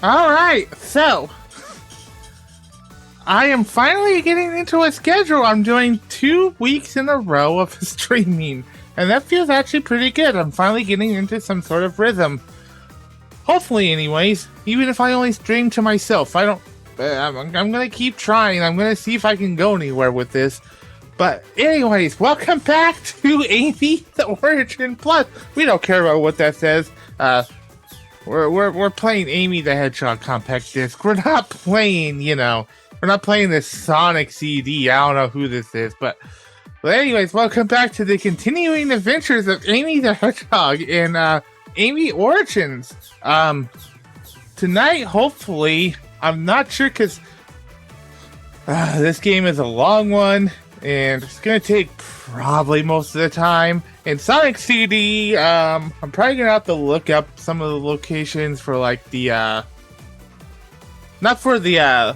All right, so I am finally getting into a schedule. I'm doing 2 weeks in a row of streaming, and that feels actually pretty good. I'm finally getting into some sort of rhythm. Hopefully, anyways, even if I only stream to myself, I don't. I'm gonna keep trying. I'm gonna see if I can go anywhere with this. But anyways, welcome back to Amy the Origin Plus. We don't care about what that says. We're playing Amy the Hedgehog Compact Disc. We're not playing, we're not playing this Sonic CD. I don't know who this is, but anyways, welcome back to the continuing adventures of Amy the Hedgehog in Amy Origins. Tonight, hopefully, I'm not sure because this game is a long one and it's gonna take probably most of the time. In Sonic CD, I'm probably gonna have to look up some of the locations for like the not for the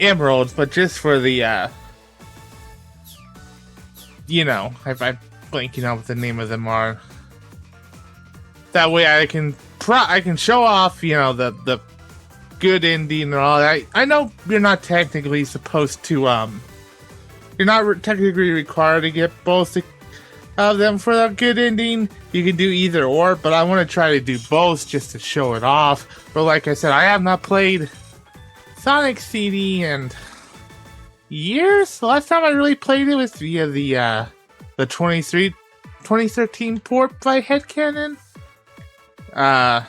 emeralds, but just for the I'm blanking out what the name of them are. That way I can show off, the good ending and all that. I know you're not technically supposed to you're not technically required to get both of them for the good ending. You can do either or, but I want to try to do both just to show it off. But like I said, I have not played Sonic CD in years. The last time I really played it was via the 2013 port by Headcanon. That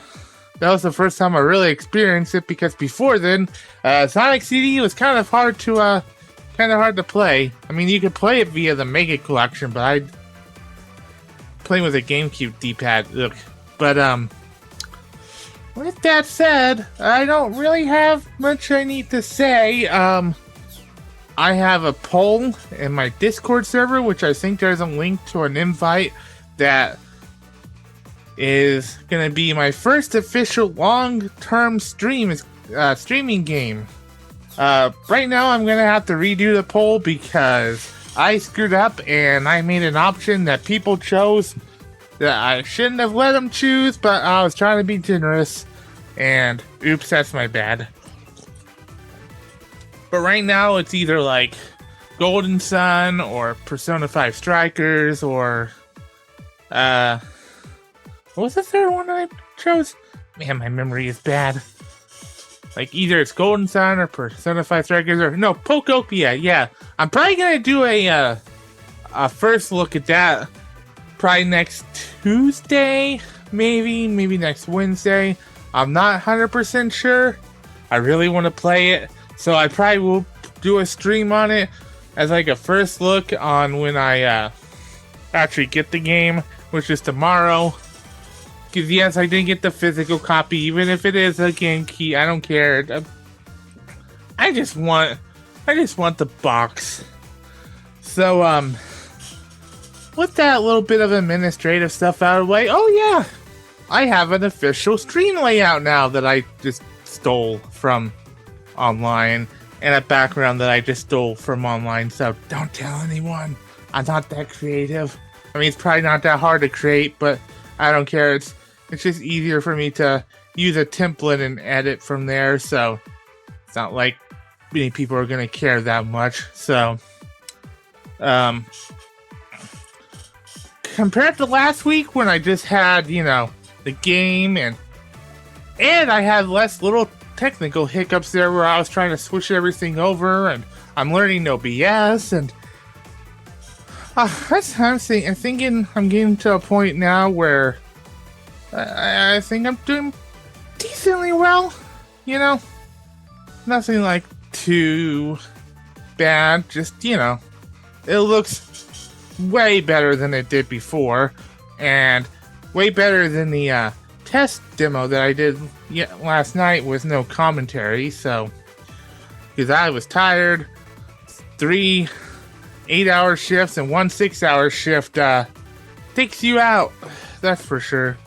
was the first time I really experienced it, because before then, Sonic CD was kind of hard to play. I mean, you could play it via the Mega Collection, but I playing with a GameCube D-pad. Look, but with that said, I don't really have much I need to say. I have a poll in my Discord server, which I think there's a link to an invite that is gonna be my first official long-term streaming game. Right now I'm gonna have to redo the poll because I screwed up and I made an option that people chose that I shouldn't have let them choose, but I was trying to be generous, and oops, that's my bad. But right now it's either like Golden Sun or Persona 5 Strikers or what was the third one that I chose? Man, my memory is bad. Like, either it's Golden Sun or Persona 5 Strikers or no, Pokopia. Yeah, I'm probably gonna do a first look at that probably next Tuesday, maybe next Wednesday. I'm not 100% sure. I really want to play it, so I probably will do a stream on it as like a first look on when I actually get the game, which is tomorrow. Because yes, I didn't get the physical copy, even if it is a game key. I don't care. I just want the box. So with that little bit of administrative stuff out of the way, oh yeah, I have an official stream layout now that I just stole from online, and a background that I just stole from online. So don't tell anyone. I'm not that creative. I mean, it's probably not that hard to create, but I don't care. It's just easier for me to use a template and edit from there, so it's not like many people are going to care that much. So, compared to last week when I just had, the game and I had less little technical hiccups there where I was trying to switch everything over, and I'm learning OBS, and I'm thinking I'm getting to a point now where I think I'm doing decently well, nothing like too bad, just, it looks way better than it did before, and way better than the test demo that I did last night with no commentary. So, because I was tired, 3 8-hour shifts and 1 6-hour shift takes you out, that's for sure.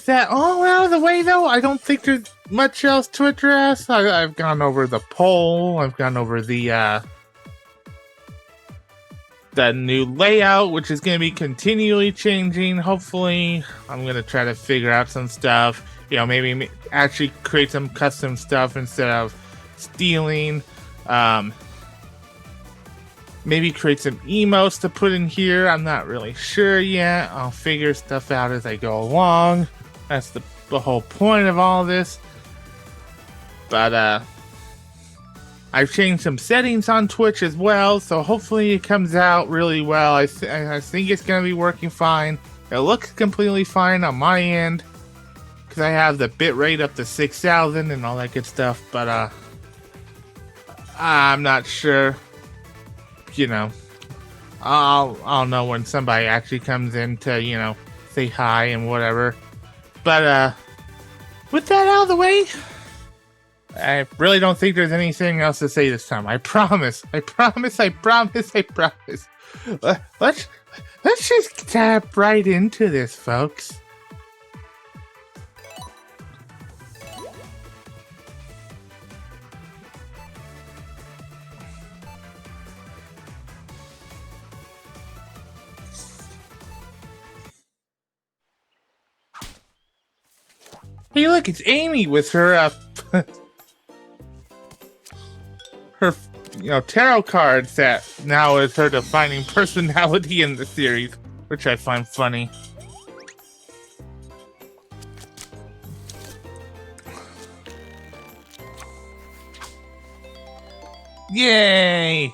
That all out of the way, though, I don't think there's much else to address. I've gone over the poll. I've gone over the the new layout, which is going to be continually changing. Hopefully, I'm going to try to figure out some stuff. You know, maybe actually create some custom stuff instead of stealing. Maybe create some emotes to put in here. I'm not really sure yet. I'll figure stuff out as I go along. That's the whole point of all this. But I've changed some settings on Twitch as well, so hopefully it comes out really well. I think it's going to be working fine. It looks completely fine on my end, because I have the bitrate up to 6,000 and all that good stuff, but I'm not sure. You know, I'll know when somebody actually comes in to, you know, say hi and whatever. But with that out of the way, I really don't think there's anything else to say this time. I promise. Let's just tap right into this, folks. Hey, look, it's Amy with her her, you know, tarot cards that now is her defining personality in the series, which I find funny. Yay!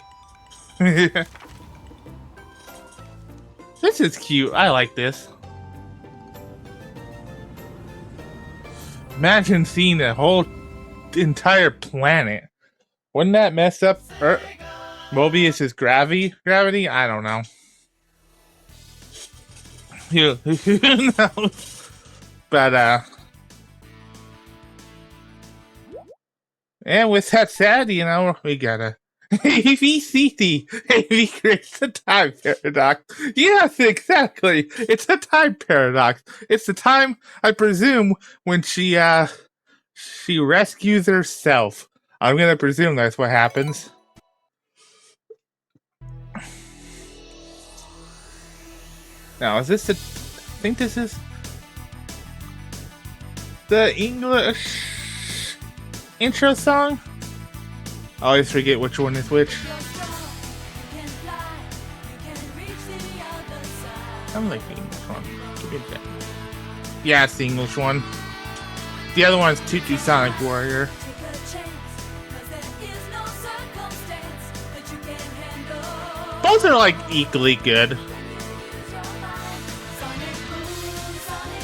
This is cute. I like this. Imagine seeing the whole entire planet. Wouldn't that mess up Mobius's gravity? I don't know. Who knows? But and with that said, you know, we gotta AV creates a time paradox. Yes, exactly. It's a time paradox. It's the time, I presume, when she rescues herself. I'm gonna presume that's what happens. Now, is this I think this is the English intro song? I always forget which one is which. I'm like the English one. Give me that. Yeah, it's the English one. The other one is Tutu Sonic Warrior. Both are like equally good.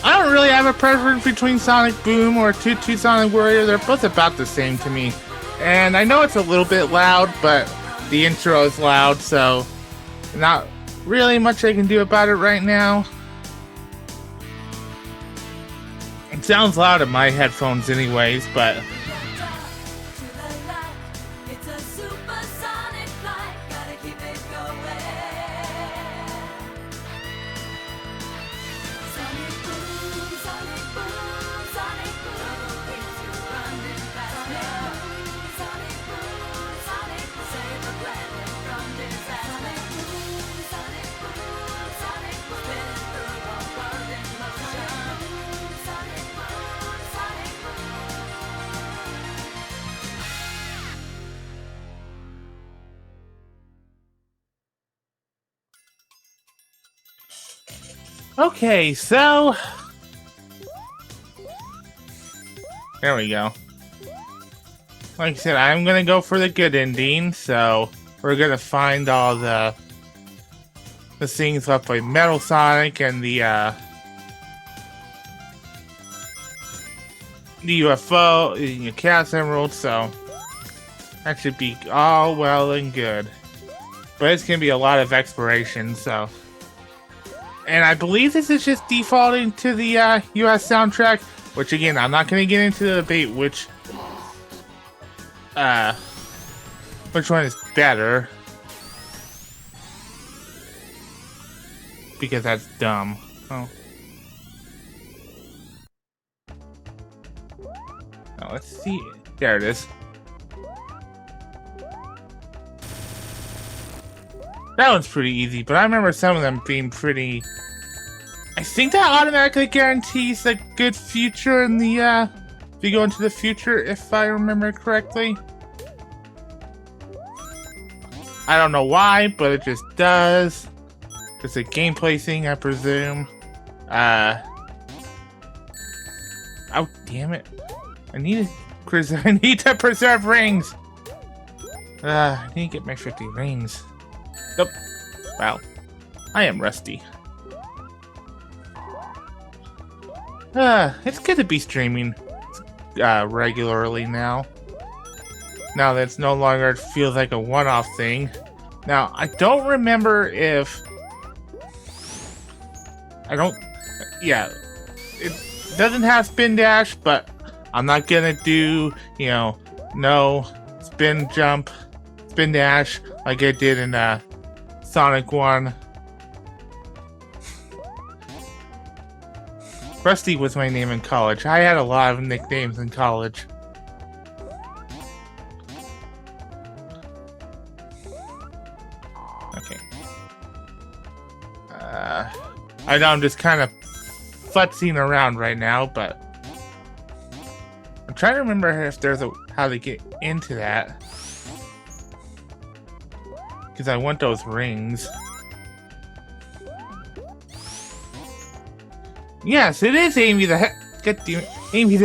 I don't really have a preference between Sonic Boom or Tutu Sonic Warrior. They're both about the same to me. And I know it's a little bit loud, but the intro is loud, so not really much I can do about it right now. It sounds loud in my headphones anyways, but okay, so there we go. Like I said, I'm gonna go for the good ending, so we're gonna find all the things left by Metal Sonic and the UFO, the Chaos Emerald, so that should be all well and good. But it's gonna be a lot of exploration, so. And I believe this is just defaulting to the US soundtrack, which again, I'm not gonna get into the debate which one is better, because that's dumb. Oh. Now let's see. There it is. That one's pretty easy, but I remember some of them being pretty... I think that automatically guarantees a good future in the, if you go into the future, if I remember correctly. I don't know why, but it just does. It's a gameplay thing, I presume. Oh, damn it. I need to preserve rings! I need to get my 50 rings. Nope. Wow. I am rusty. It's good to be streaming regularly now. Now that it's no longer feels like a one-off thing. Now, I don't remember if... Yeah. It doesn't have spin dash, but I'm not gonna do, you know, no spin jump, spin dash like I did in Sonic 1. Rusty was my name in college. I had a lot of nicknames in college. Okay. I know I'm just kind of futzing around right now, but I'm trying to remember if there's how to get into that. Because I want those rings. Yes, it is Amy the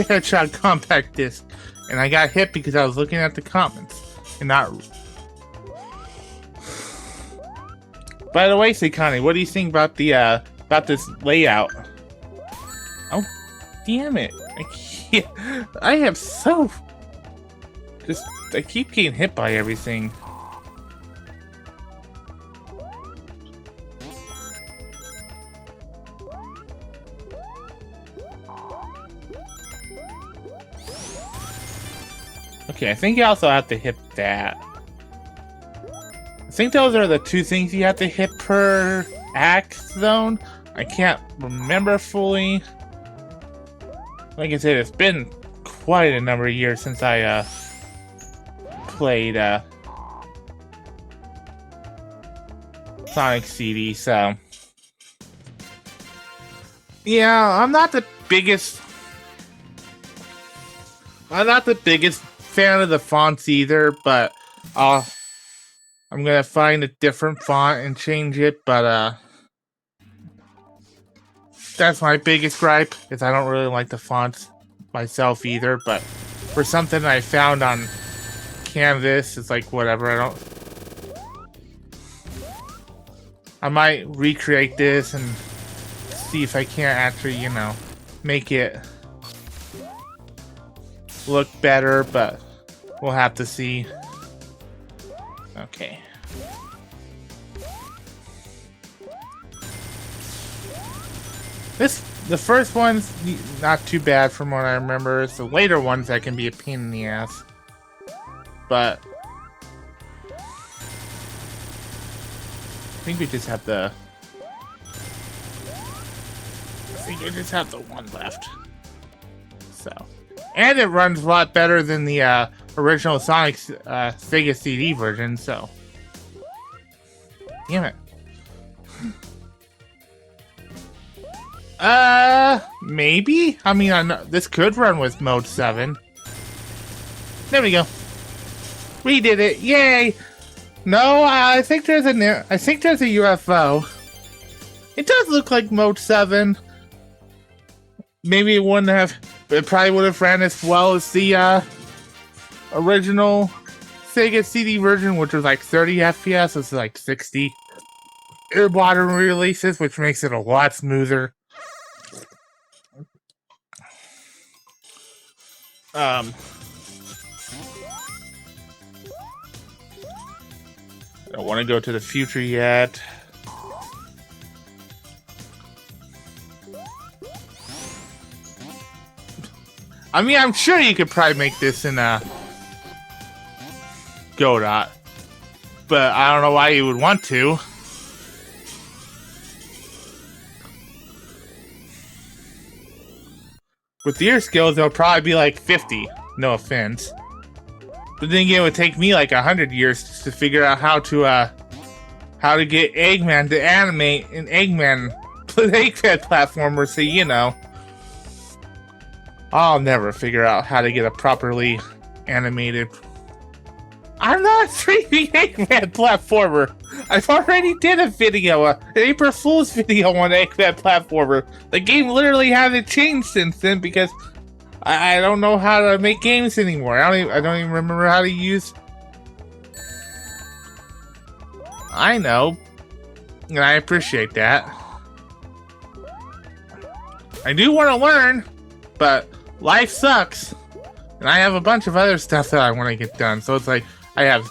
Hedgehog compact disc, and I got hit because I was looking at the comments and not. By the way, Sekani, what do you think about the about this layout? Oh, damn it! I have so I keep getting hit by everything. Okay, I think you also have to hit that. I think those are the two things you have to hit per act zone. I can't remember fully. Like I said, it's been quite a number of years since I played Sonic CD, so yeah, I'm not the biggest fan of the fonts either, but I'm gonna find a different font and change it, but that's my biggest gripe, is I don't really like the fonts myself either, but for something I found on Canvas, it's like whatever. I might recreate this and see if I can't actually, you know, make it look better, but we'll have to see. Okay. The first one's not too bad from what I remember. It's the later ones that can be a pain in the ass. But I think we just have the one left. So, and it runs a lot better than the original Sonic Sega CD version, so. Damn it. Maybe? I mean, I know this could run with Mode 7. There we go. We did it. Yay! No, I think there's a UFO. It does look like Mode 7. Maybe it probably would have ran as well as the original Sega CD version, which was like 30 FPS. It's like 60 modern releases, which makes it a lot smoother. I don't want to go to the future yet. I mean, I'm sure you could probably make this in Godot, but I don't know why you would want to. With your skills, it'll probably be like 50. No offense. But then again, it would take me like 100 years to figure out how how to get Eggman to animate an Eggman platformer, so you know. I'll never figure out how to get a properly animated. I'm not a 3D Eggman platformer. I've already did a video, an April Fool's video on Eggman platformer. The game literally hasn't changed since then because I don't know how to make games anymore. I don't even remember how to use. I know, and I appreciate that. I do want to learn, but life sucks, and I have a bunch of other stuff that I want to get done. So it's like I have,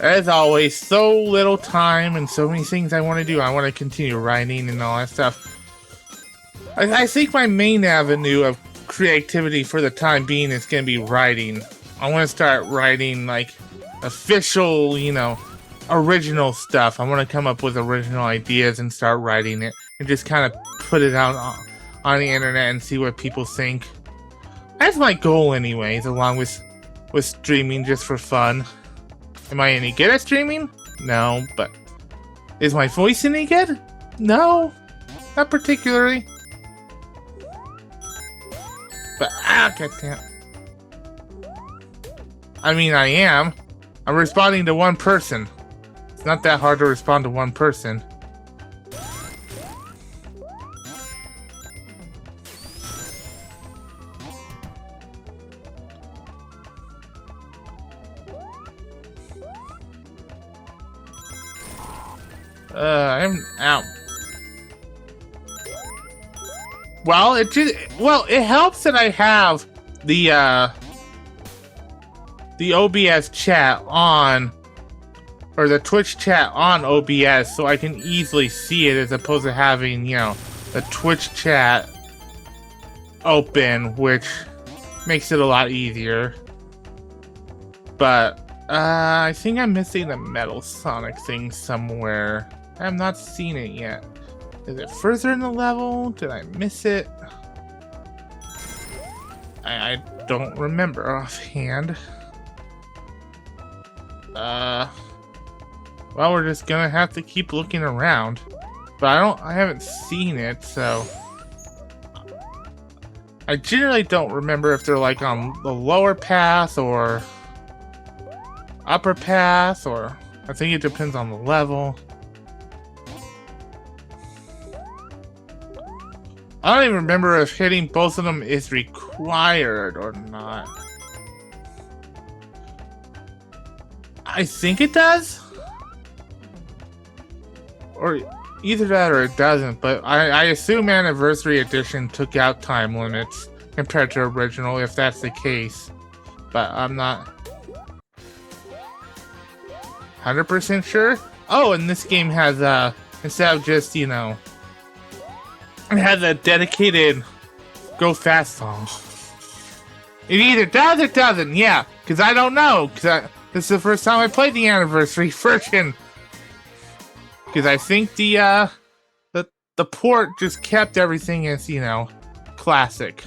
as always, so little time and so many things I want to do. I want to continue writing and all that stuff. I think my main avenue of creativity for the time being is going to be writing. I want to start writing like official, you know, original stuff. I want to come up with original ideas and start writing it and just kind of put it out on the internet and see what people think. That's my goal anyways, along with streaming just for fun. Am I any good at streaming? No, but is my voice any good? No, not particularly. But goddamn. I mean, I am. I'm responding to one person. It's not that hard to respond to one person. I'm out. Well, it helps that I have the OBS chat on, or the Twitch chat on OBS, so I can easily see it as opposed to having, you know, the Twitch chat open, which makes it a lot easier. But I think I'm missing the Metal Sonic thing somewhere. I have not seen it yet. Is it further in the level? Did I miss it? I don't remember offhand. Well, we're just gonna have to keep looking around. But I haven't seen it, so I generally don't remember if they're like on the lower path or upper path, or I think it depends on the level. I don't even remember if hitting both of them is required or not. I think it does. Or either that or it doesn't, but I assume Anniversary Edition took out time limits compared to original, if that's the case. But I'm not 100% sure. Oh, and this game has, instead of just, you know, it has a dedicated Go Fast song. It either does or doesn't, yeah, because I don't know, because this is the first time I played the Anniversary version. Because I think the port just kept everything as, you know, classic.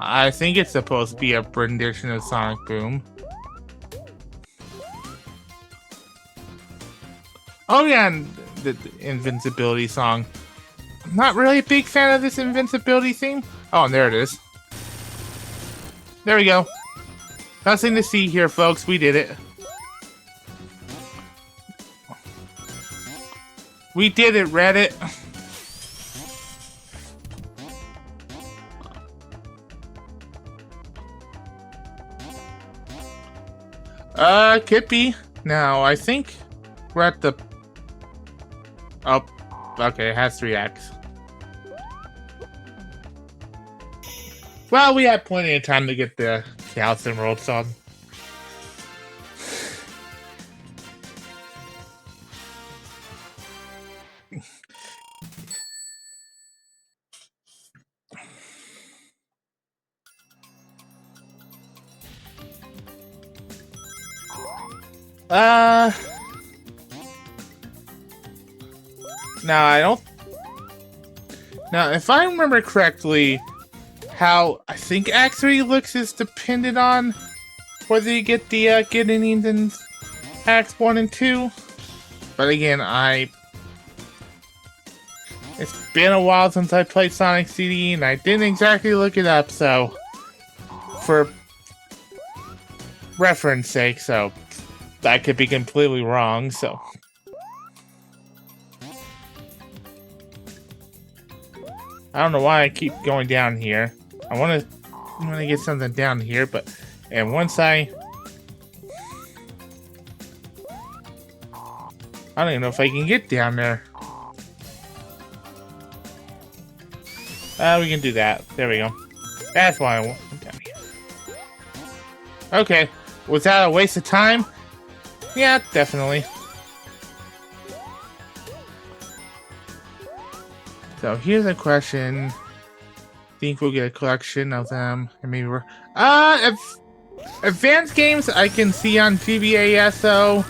I think it's supposed to be a rendition of Sonic Boom. Oh yeah, and the Invincibility song. I'm not really a big fan of this Invincibility theme. Oh, and there it is. There we go. Nothing to see here, folks. We did it. We did it, Reddit. Could be. Now, I think we're at the... Oh, okay, it has 3 acts. Well, we had plenty of time to get the Chaos Emerald song. Now, I don't... Now, if I remember correctly, how I think Act 3 looks is dependent on whether you get the Gideons in Acts 1 and 2. But again, it's been a while since I played Sonic CD, and I didn't exactly look it up, so... For reference sake, so... I could be completely wrong, so... I don't know why I keep going down here. I want to get something down here, but... And once I don't even know if I can get down there. We can do that. There we go. That's why I want down here. Okay. Was that a waste of time? Yeah, definitely. So here's a question. Think we'll get a collection of them, and maybe we're advanced games I can see on GBA, so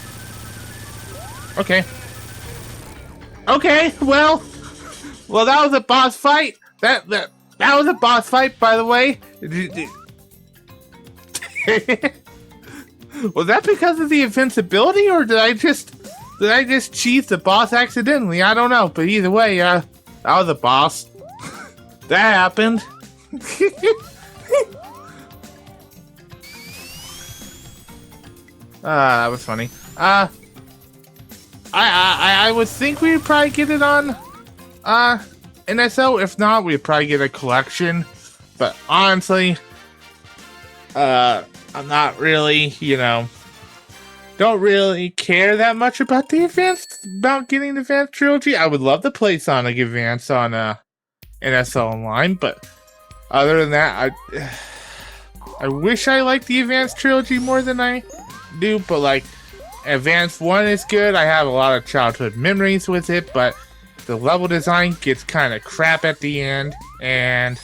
okay. Okay, well, that was a boss fight. That was a boss fight, by the way. Was that because of the invincibility, or did I just cheese the boss accidentally? I don't know, but either way, that was a boss. That happened. That was funny. I would think we'd probably get it on NSO. If not, we'd probably get a collection. But honestly, I'm not really, don't really care that much about getting the Advanced Trilogy. I would love to play Sonic Advance on NSO Online, but other than that, I wish I liked the Advanced Trilogy more than I do, but like Advanced 1 is good. I have a lot of childhood memories with it, but the level design gets kind of crap at the end, and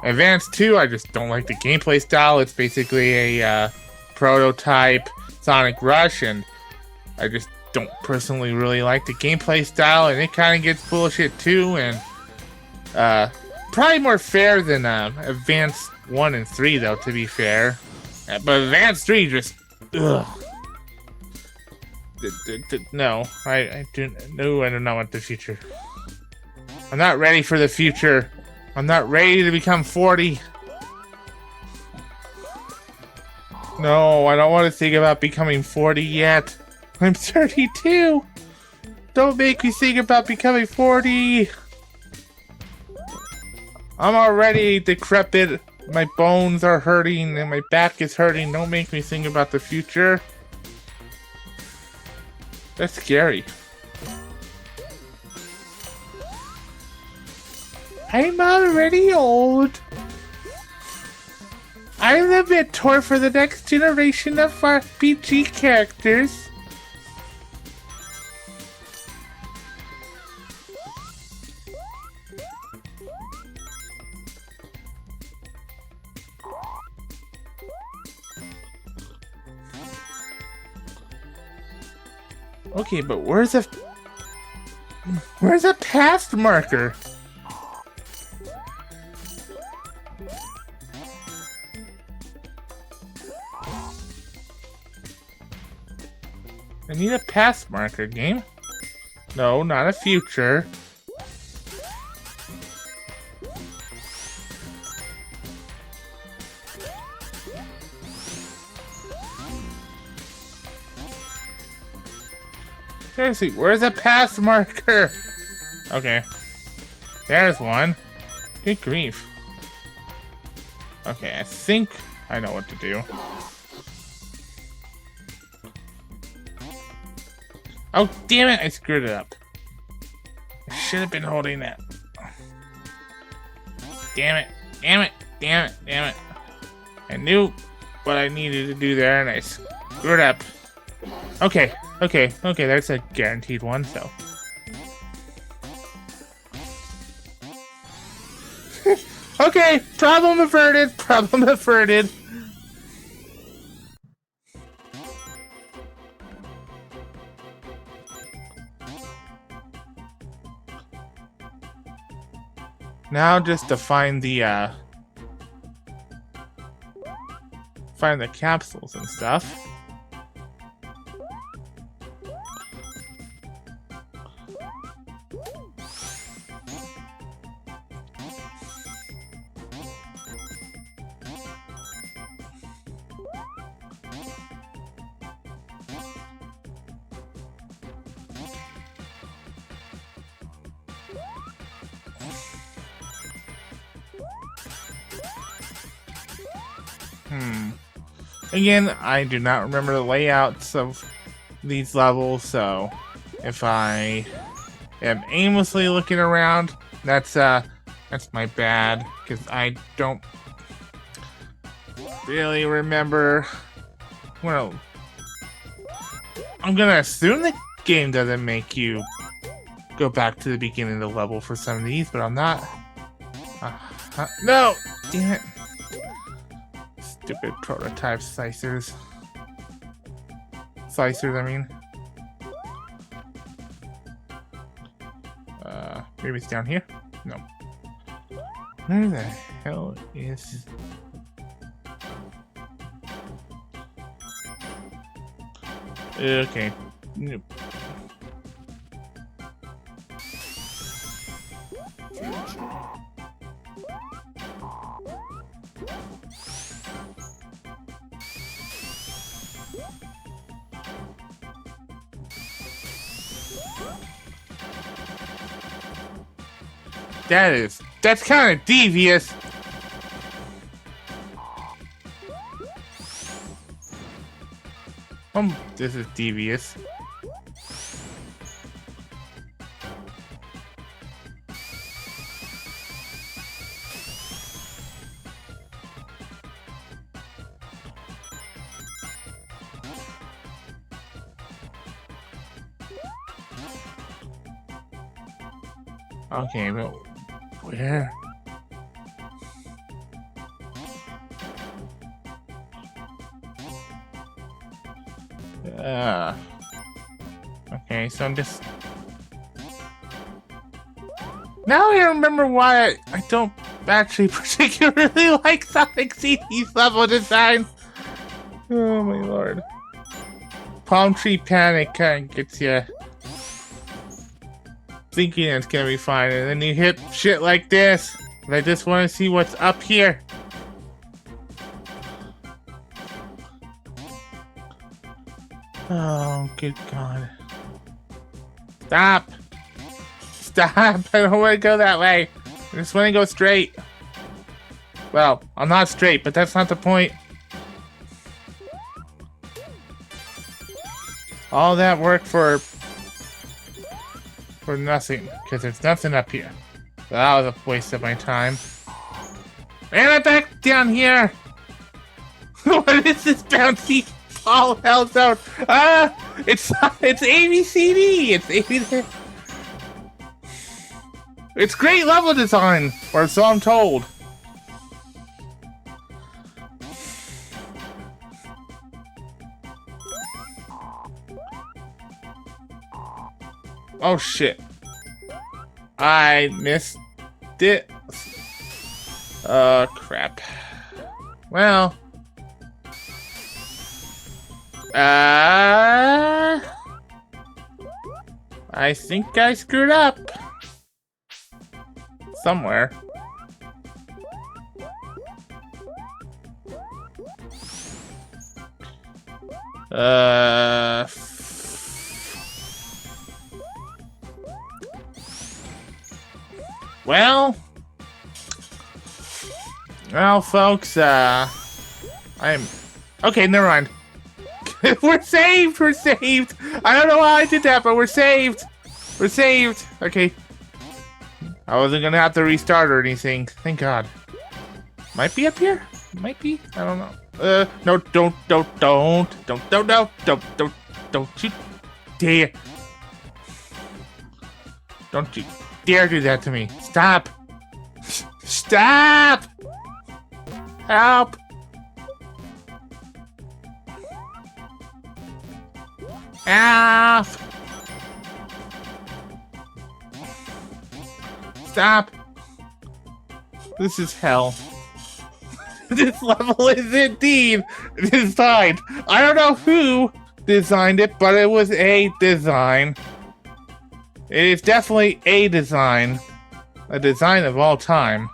Advanced 2, I just don't like the gameplay style. It's basically a prototype Sonic Rush, and I just don't personally really like the gameplay style, and it kind of gets bullshit too, and probably more fair than Advanced 1 and 3, though, to be fair. But Advanced 3 just... Ugh. No, I don't want the future. I'm not ready for the future. I'm not ready to become 40. No, I don't want to think about becoming 40 yet. I'm 32. Don't make me think about becoming 40. I'm already decrepit. My bones are hurting and my back is hurting. Don't make me think about the future. That's scary. I'm already old. I'm the mentor for the next generation of RPG characters. Okay, but where's the past marker? I need a past marker, game. No, not a future. Seriously, where's a past marker? Okay. There's one. Good grief. Okay, I think I know what to do. Oh, damn it! I screwed it up. I should have been holding that. Damn it. Damn it. Damn it. Damn it. I knew what I needed to do there, and I screwed up. Okay. Okay. Okay, that's a guaranteed one, so. Okay, problem averted. Problem averted. Now just to find the capsules and stuff. Again, I do not remember the layouts of these levels, so if I am aimlessly looking around, that's my bad, because I don't really remember. Well, I'm gonna assume the game doesn't make you go back to the beginning of the level for some of these, but I'm not. No! Damn it. Stupid prototype slicers. Slicers, I mean. Maybe it's down here? No. Where the hell is... Okay. Nope. That's kind of devious. This is devious. Okay, but where? Okay, so I'm just... Now I remember why I don't actually particularly like Sonic CD's level design. Oh my lord. Palm Tree Panic kind of gets you thinking it's gonna be fine, and then you hit shit like this. And I just want to see what's up here. Oh, good God. Stop! Stop! I don't want to go that way. I just want to go straight. Well, I'm not straight, but that's not the point. All that work for nothing, because there's nothing up here. So that was a waste of my time. And I'm back down here! What is this bouncy all hell zone? It's ABCD! It's ABCD! It's great level design, or so I'm told. Oh shit. I missed it. Crap. Well. I think I screwed up. Somewhere. Well, folks, I'm okay. Never mind. We're saved. We're saved. I don't know how I did that, but we're saved. We're saved. Okay. I wasn't gonna have to restart or anything. Thank God. Might be up here. Might be. I don't know. No, don't you dare. Don't you dare do that to me. Stop. Stop. Help. Help. Stop. This is hell. This level is indeed designed. I don't know who designed it, but it was a design. It is definitely a design. A design of all time.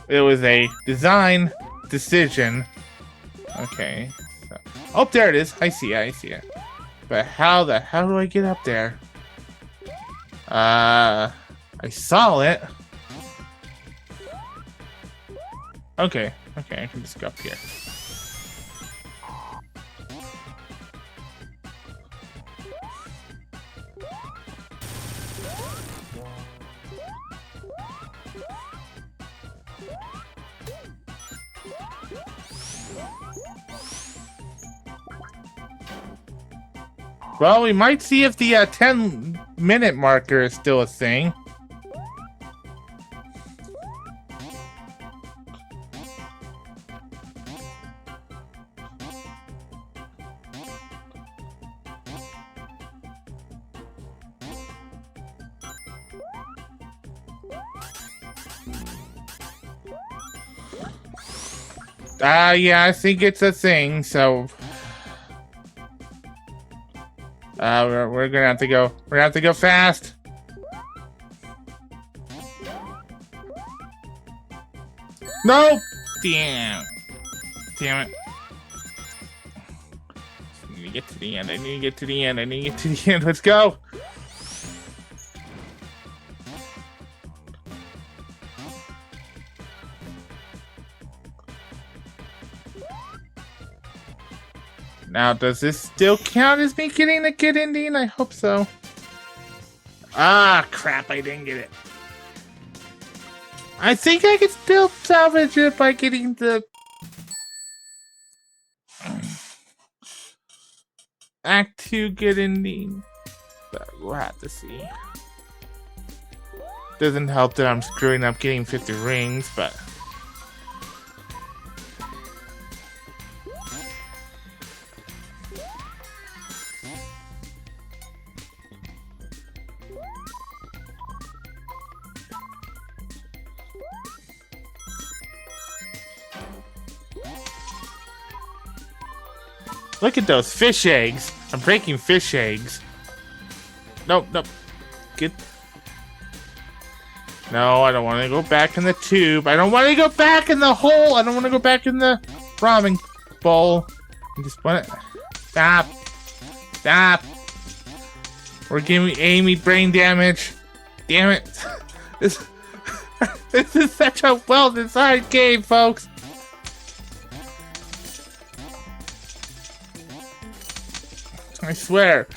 It was a design decision. Okay. So. Oh, there it is. I see it. I see it. But how the hell do I get up there? I saw it. Okay. Okay, I can just go up here. Well, we might see if the 10-minute marker is still a thing. Yeah, I think it's a thing, so... we're gonna have to go. We're gonna have to go fast. No! Damn. Damn it. I need to get to the end. I need to get to the end. I need to get to the end. Let's go. Now, does this still count as me getting a good ending? I hope so. Ah, crap, I didn't get it. I think I can still salvage it by getting the... Act 2 good ending. But we'll have to see. Doesn't help that I'm screwing up getting 50 rings, but... Look at those fish eggs. I'm breaking fish eggs. Nope, nope. Get... No, I don't want to go back in the tube. I don't want to go back in the hole. I don't want to go back in the ramen bowl. I just want to... Stop. Stop. We're giving Amy brain damage. Damn it. This is such a well-designed game, folks. I swear.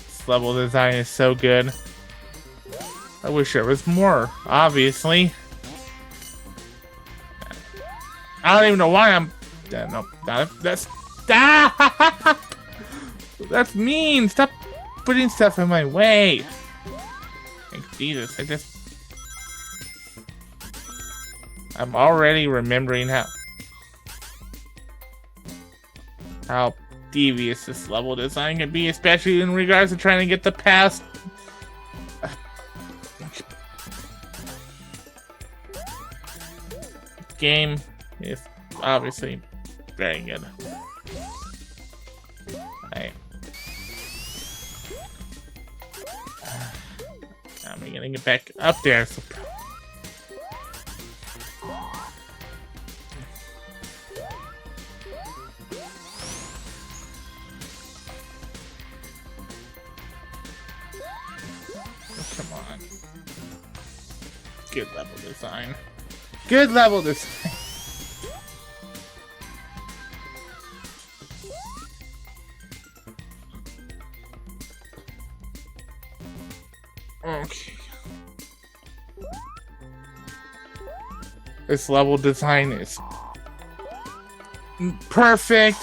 This level design is so good. I wish there was more, obviously. I don't even know why I'm... no, that's... Ah! That's mean! Stop putting stuff in my way! Jesus, I'm already remembering how devious this level design can be, especially in regards to trying to get the past. Game is obviously very good. I'm gonna get back up there. So... Oh, come on. Good level design. Good level design. Okay. This level design is perfect.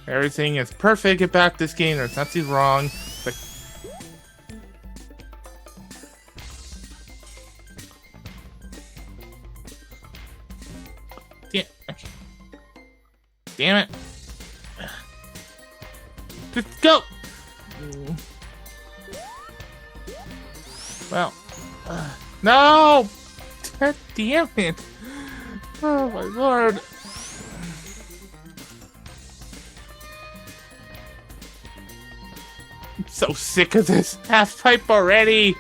Everything is perfect about this game. There's nothing wrong. But damn, okay. Damn it! Just go. Well, no! God damn it! Oh my lord! I'm so sick of this half pipe already!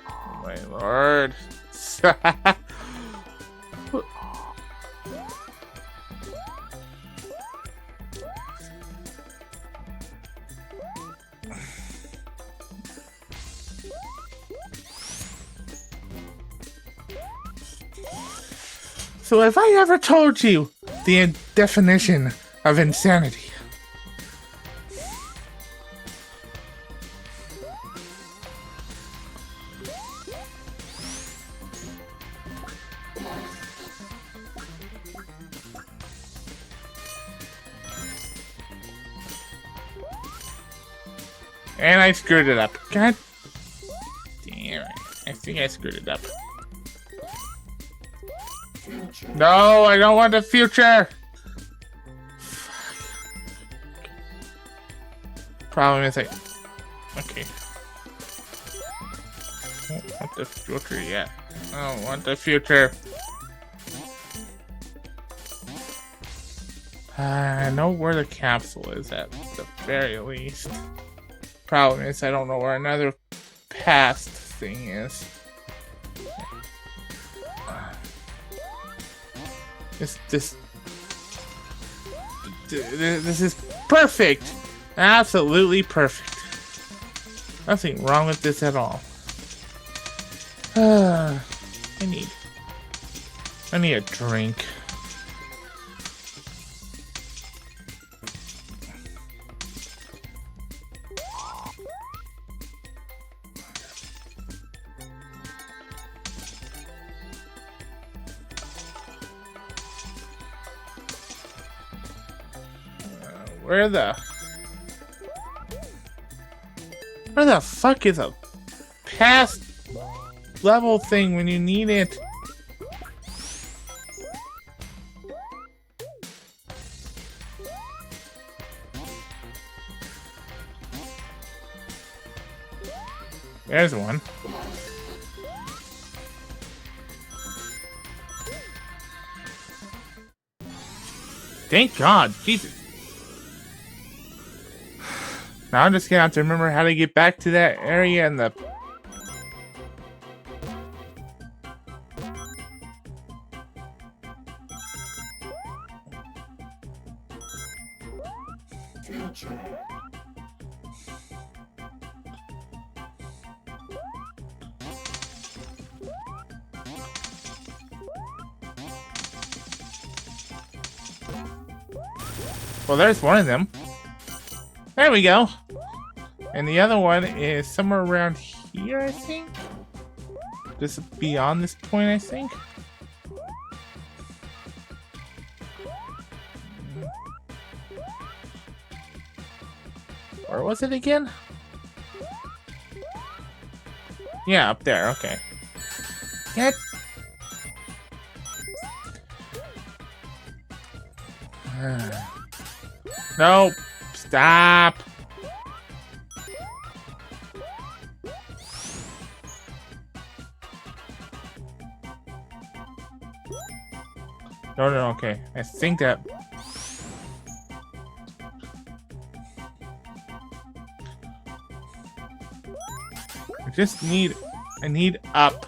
Oh my lord. So have I ever told you the definition of insanity? And I screwed it up. God damn it. I think I screwed it up. No, I don't want the future! Problem is okay. I don't want the future yet. I don't want the future. I know where the capsule is at the very least. Problem is I don't know where another past thing is. This is perfect! Absolutely perfect. Nothing wrong with this at all. I need a drink. Where the fuck is a past level thing when you need it? There's one. Thank God, Jesus. Now I'm just gonna have to remember how to get back to that area and the... Well, there's one of them. There we go. And the other one is somewhere around here, I think. Just beyond this point, I think. Where was it again? Yeah, up there, okay. Get... No! Stop! No, okay. I think that... I need up.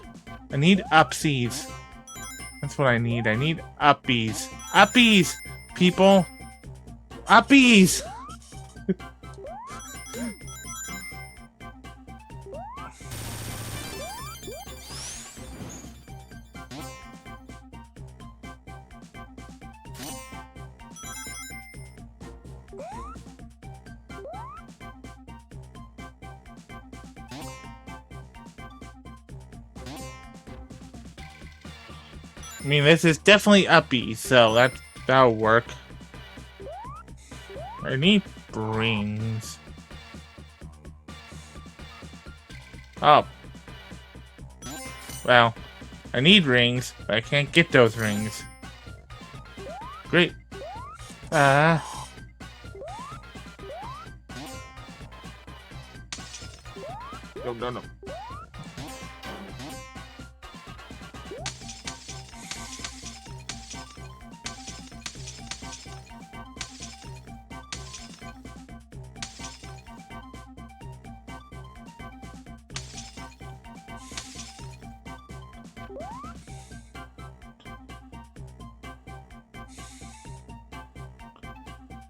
I need upsies. That's what I need. I need uppies. Uppies! People! Uppies! mean, this is definitely uppy, so that'll work. I need rings. Oh. Well, I need rings, but I can't get those rings. Great. No.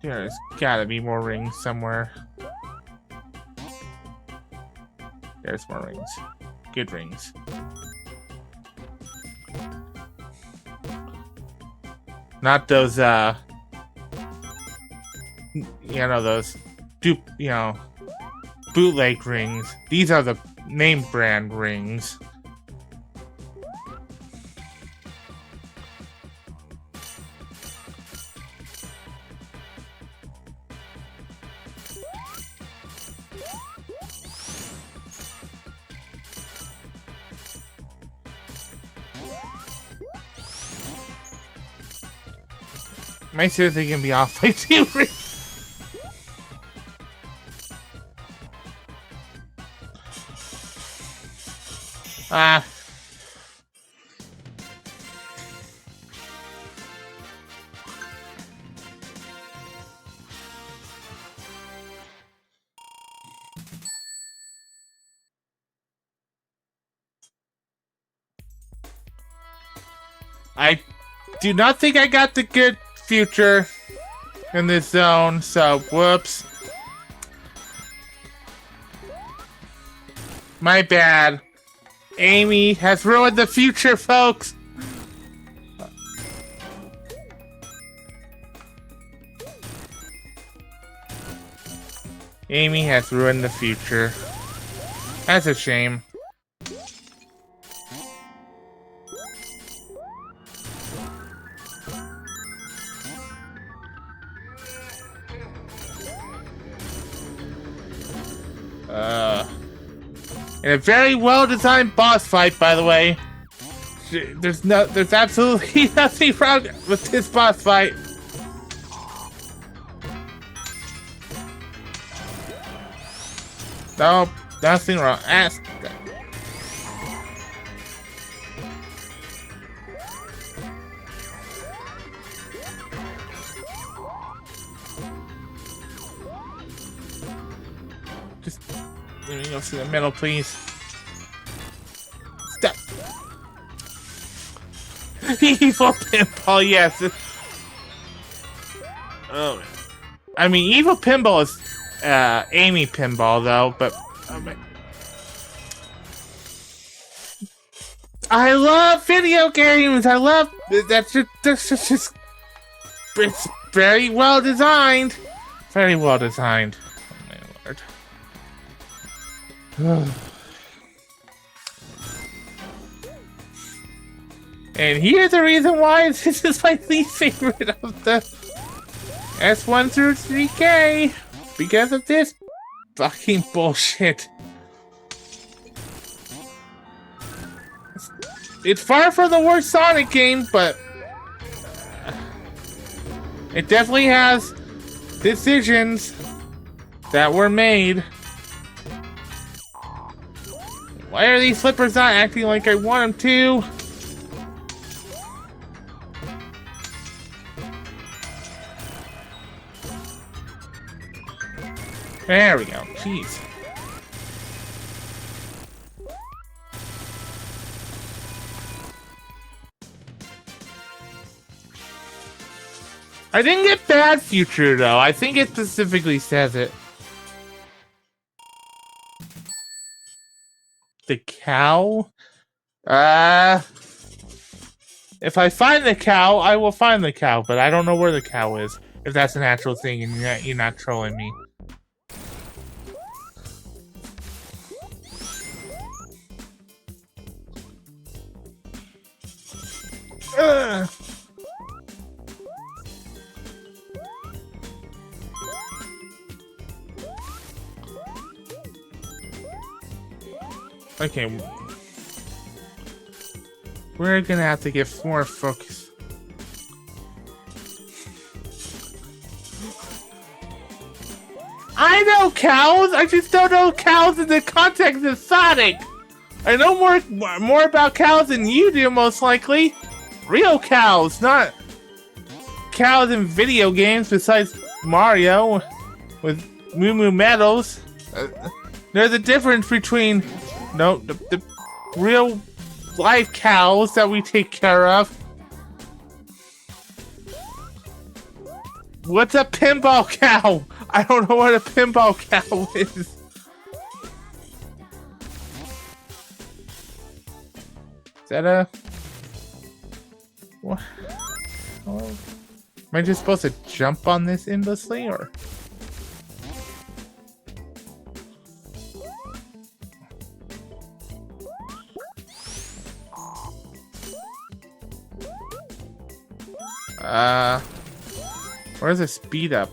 There's gotta be more rings somewhere. There's more rings. Good rings. Not those, those bootleg rings. These are the name brand rings. Am I seriously gonna be off by 2 rings? I do not think I got the good future in this zone, so whoops. My bad. Amy has ruined the future, folks. Amy has ruined the future. That's a shame. In a very well-designed boss fight, by the way. There's absolutely nothing wrong with this boss fight. No, nothing wrong. Ask. Just let me go through the middle, please. Stop. Evil Pinball, yes. Oh, I mean, Evil Pinball is Amy Pinball, though. But I love video games. I love that's just it's very well designed. Very well designed. Oh my lord. And here's the reason why this is my least favorite of the S1 through 3K. Because of this fucking bullshit. It's far from the worst Sonic game, but it definitely has decisions that were made. Why are these flippers not acting like I want them to? There we go. Jeez. I didn't get bad future though. I think it specifically says it. The cow? If I find the cow, I will find the cow, but I don't know where the cow is. If that's an actual thing and you're not trolling me. Okay. We're gonna have to get more focus. I know cows! I just don't know cows in the context of Sonic! I know more about cows than you do, most likely. Real cows, not cows in video games besides Mario with Moo Moo Meadows. There's a difference between the real live cows that we take care of. What's a pinball cow? I don't know what a pinball cow is. Is that a... What? Oh. Am I just supposed to jump on this endlessly, or...? Where's the speed up?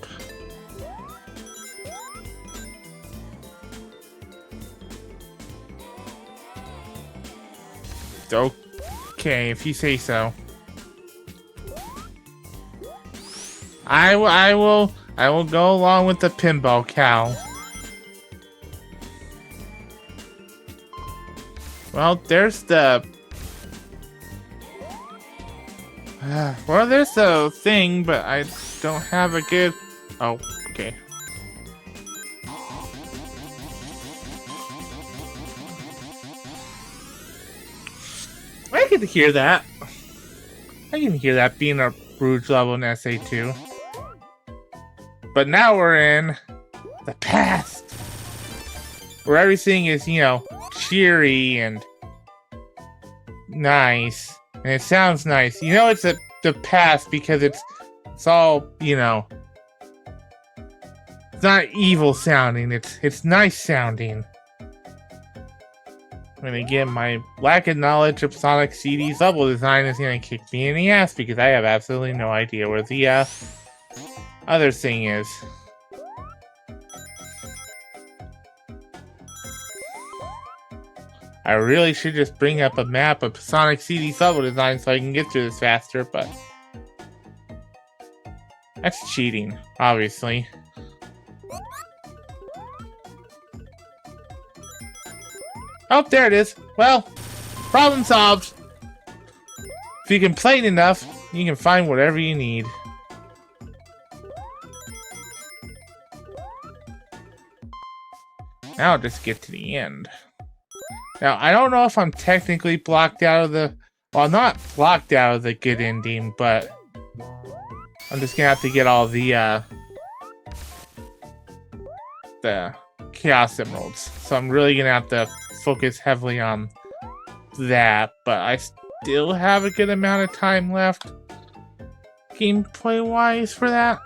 Okay, if you say so. I will go along with the pinball cow. Well, there's the... well, there's the thing, but I don't have a good... Oh, okay. I can hear that. I can hear that being a Rouge level in SA2. But now we're in the past, where everything is, you know, cheery and nice, and it sounds nice. You know, it's the past because it's all, you know, it's not evil sounding. It's nice sounding. And again, my lack of knowledge of Sonic CD's level design is gonna kick me in the ass because I have absolutely no idea where the other thing is. I really should just bring up a map of Sonic CD's level design so I can get through this faster, but that's cheating, obviously. Oh, there it is. Well, problem solved. If you complain enough, you can find whatever you need. Now I'll just get to the end. Now, I don't know if I'm technically blocked out of the... Well, not blocked out of the good ending, but I'm just gonna have to get all the Chaos Emeralds. So I'm really gonna have to focus heavily on that, but I still have a good amount of time left gameplay-wise for that.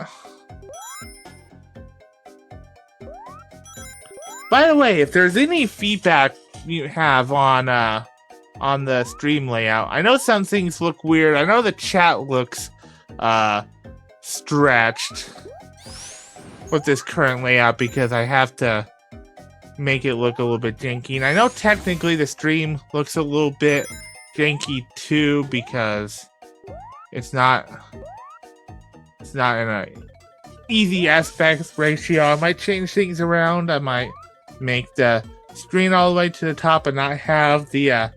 By the way, if there's any feedback you have on the stream layout, I know some things look weird. I know the chat looks stretched with this current layout because I have to make it look a little bit janky. And I know technically the stream looks a little bit janky too because it's not in a easy aspect ratio. I might change things around. I might make the screen all the way to the top and not have the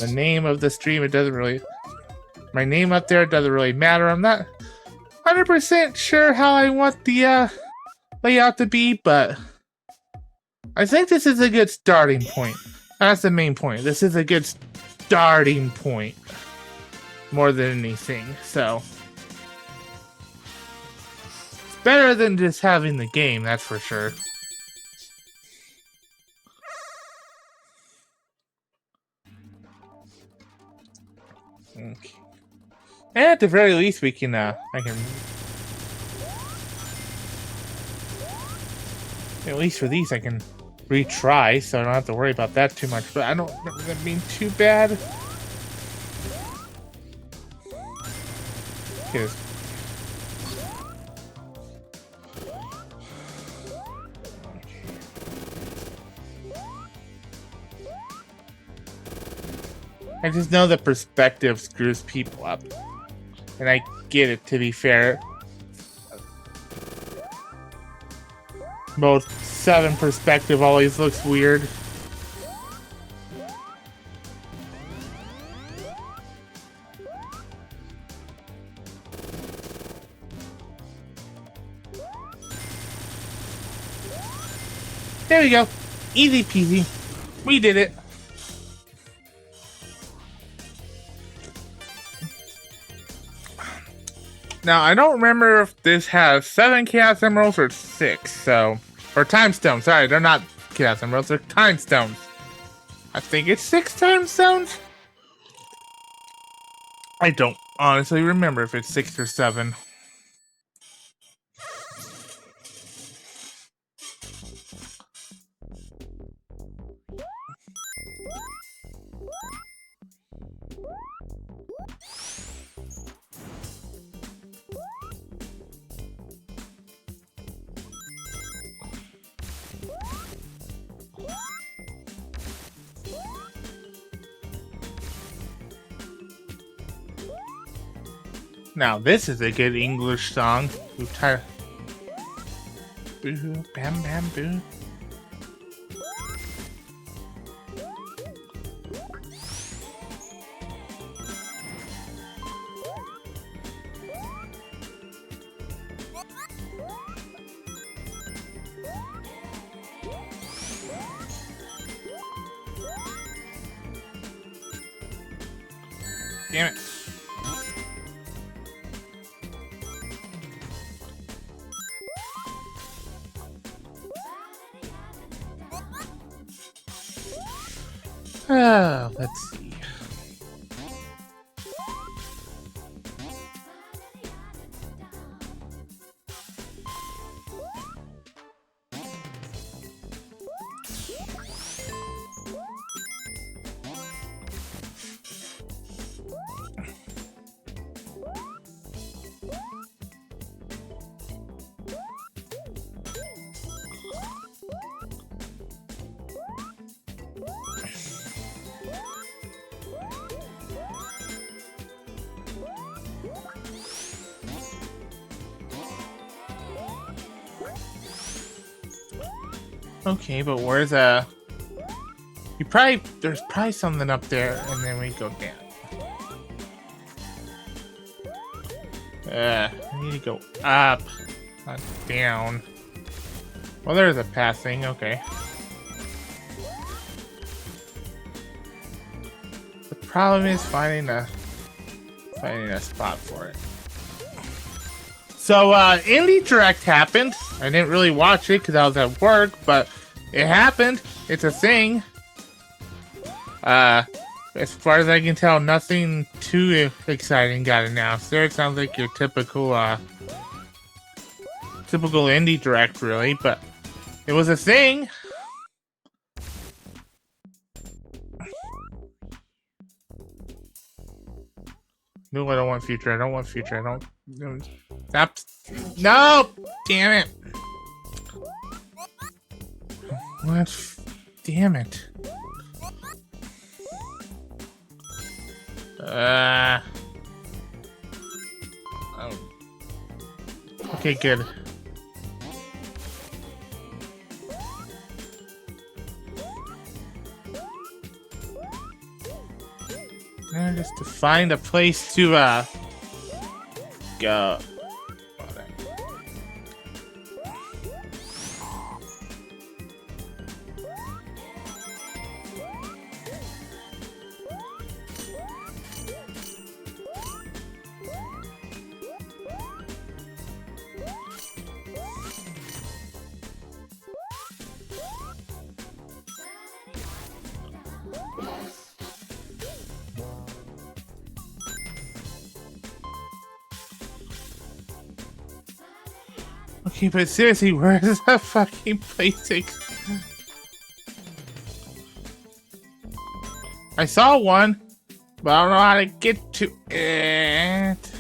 name of the stream. It doesn't really... My name up there doesn't really matter. I'm not 100% sure how I want the layout to be, but I think this is a good starting point. That's the main point. This is a good starting point more than anything, so it's better than just having the game, that's for sure. Okay. And at the very least, we can, I can... At least for these, I can retry, so I don't have to worry about that too much. But I don't remember them being too bad. Okay. I just know the perspective screws people up. And I get it, to be fair. Both 7 perspective always looks weird. There we go. Easy peasy. We did it. Now, I don't remember if this has 7 Chaos Emeralds or 6, so... Or Time Stones, sorry, they're not Chaos Emeralds, they're Time Stones. I think it's 6 Time Stones? I don't honestly remember if it's 6 or 7. Now, this is a good English song. Boo, bam, bam, boo. Damn it. Let's see. Okay, but where's there's probably something up there, and then we go down. We need to go up, not down. Well, there's a passing, okay. The problem is finding a spot for it. So, Indie Direct happened. I didn't really watch it because I was at work, but it happened. It's a thing. As far as I can tell, nothing too exciting got announced there. It sounds like your typical Indie Direct, really, but it was a thing. No, I don't want future. I don't want future. I don't. Stop. No! Damn it. What? Damn it. Oh. Okay, good. Now just to find a place to go. Okay, but seriously, where is that fucking place? I saw one, but I don't know how to get to it.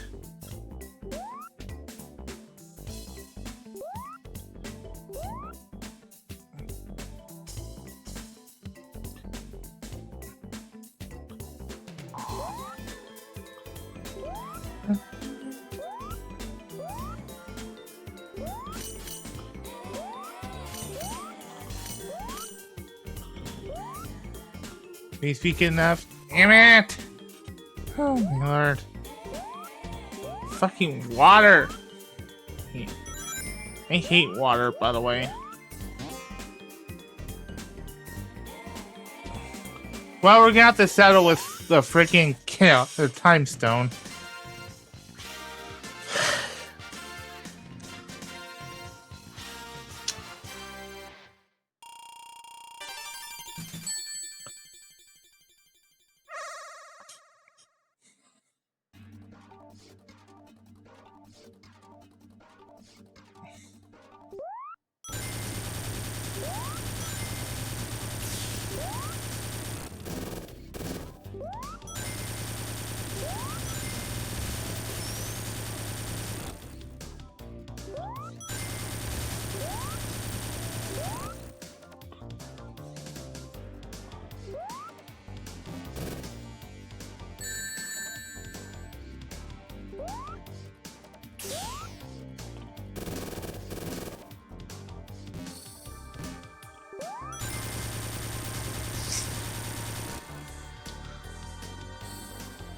Can you speak enough? Damn it! Oh my lord. Fucking water! I hate water, by the way. Well, we're gonna have to settle with the freaking, the time stone.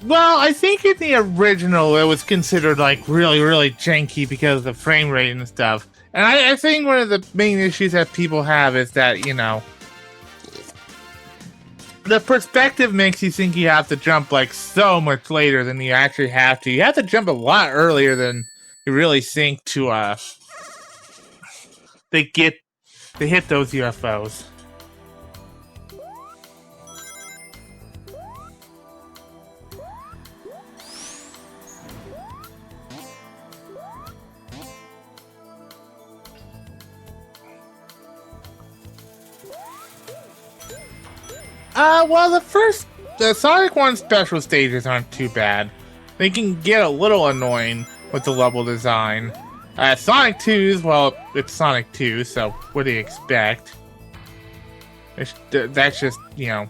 Well, I think in the original it was considered like really, really janky because of the frame rate and stuff. And I think one of the main issues that people have is that, you know, the perspective makes you think you have to jump like so much later than you actually have to. You have to jump a lot earlier than you really think to they hit those UFOs. Well, the Sonic 1 special stages aren't too bad. They can get a little annoying with the level design. Sonic 2's, well, it's Sonic 2, so what do you expect? That's just, you know.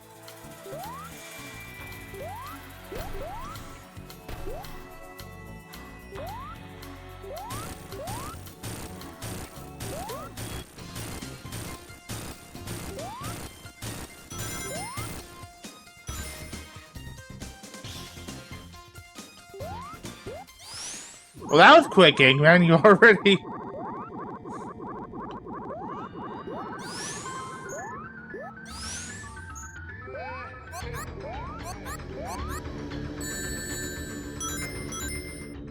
Well, that was quick, Eggman. You already...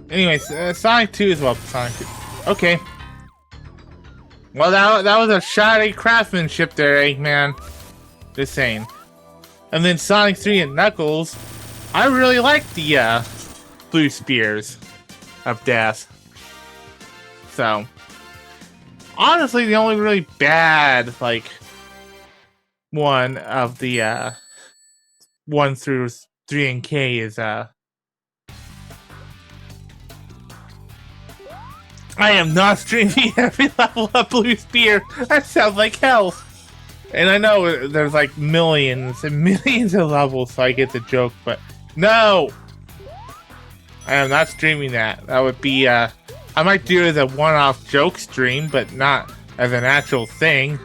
Anyways, Sonic 2 is well, Sonic 2. Okay. Well, that was a shoddy craftsmanship there, Eggman. Just saying. And then Sonic 3 and Knuckles. I really like the blue spears of death. So, honestly, the only really bad, like, one of the 1 through 3 and K is I am not streaming every level of Blue Spear. That sounds like hell. And I know there's like millions and millions of levels, so I get the joke, but no! I am not streaming that. That would be, I might do it as a one-off joke stream, but not as an actual thing.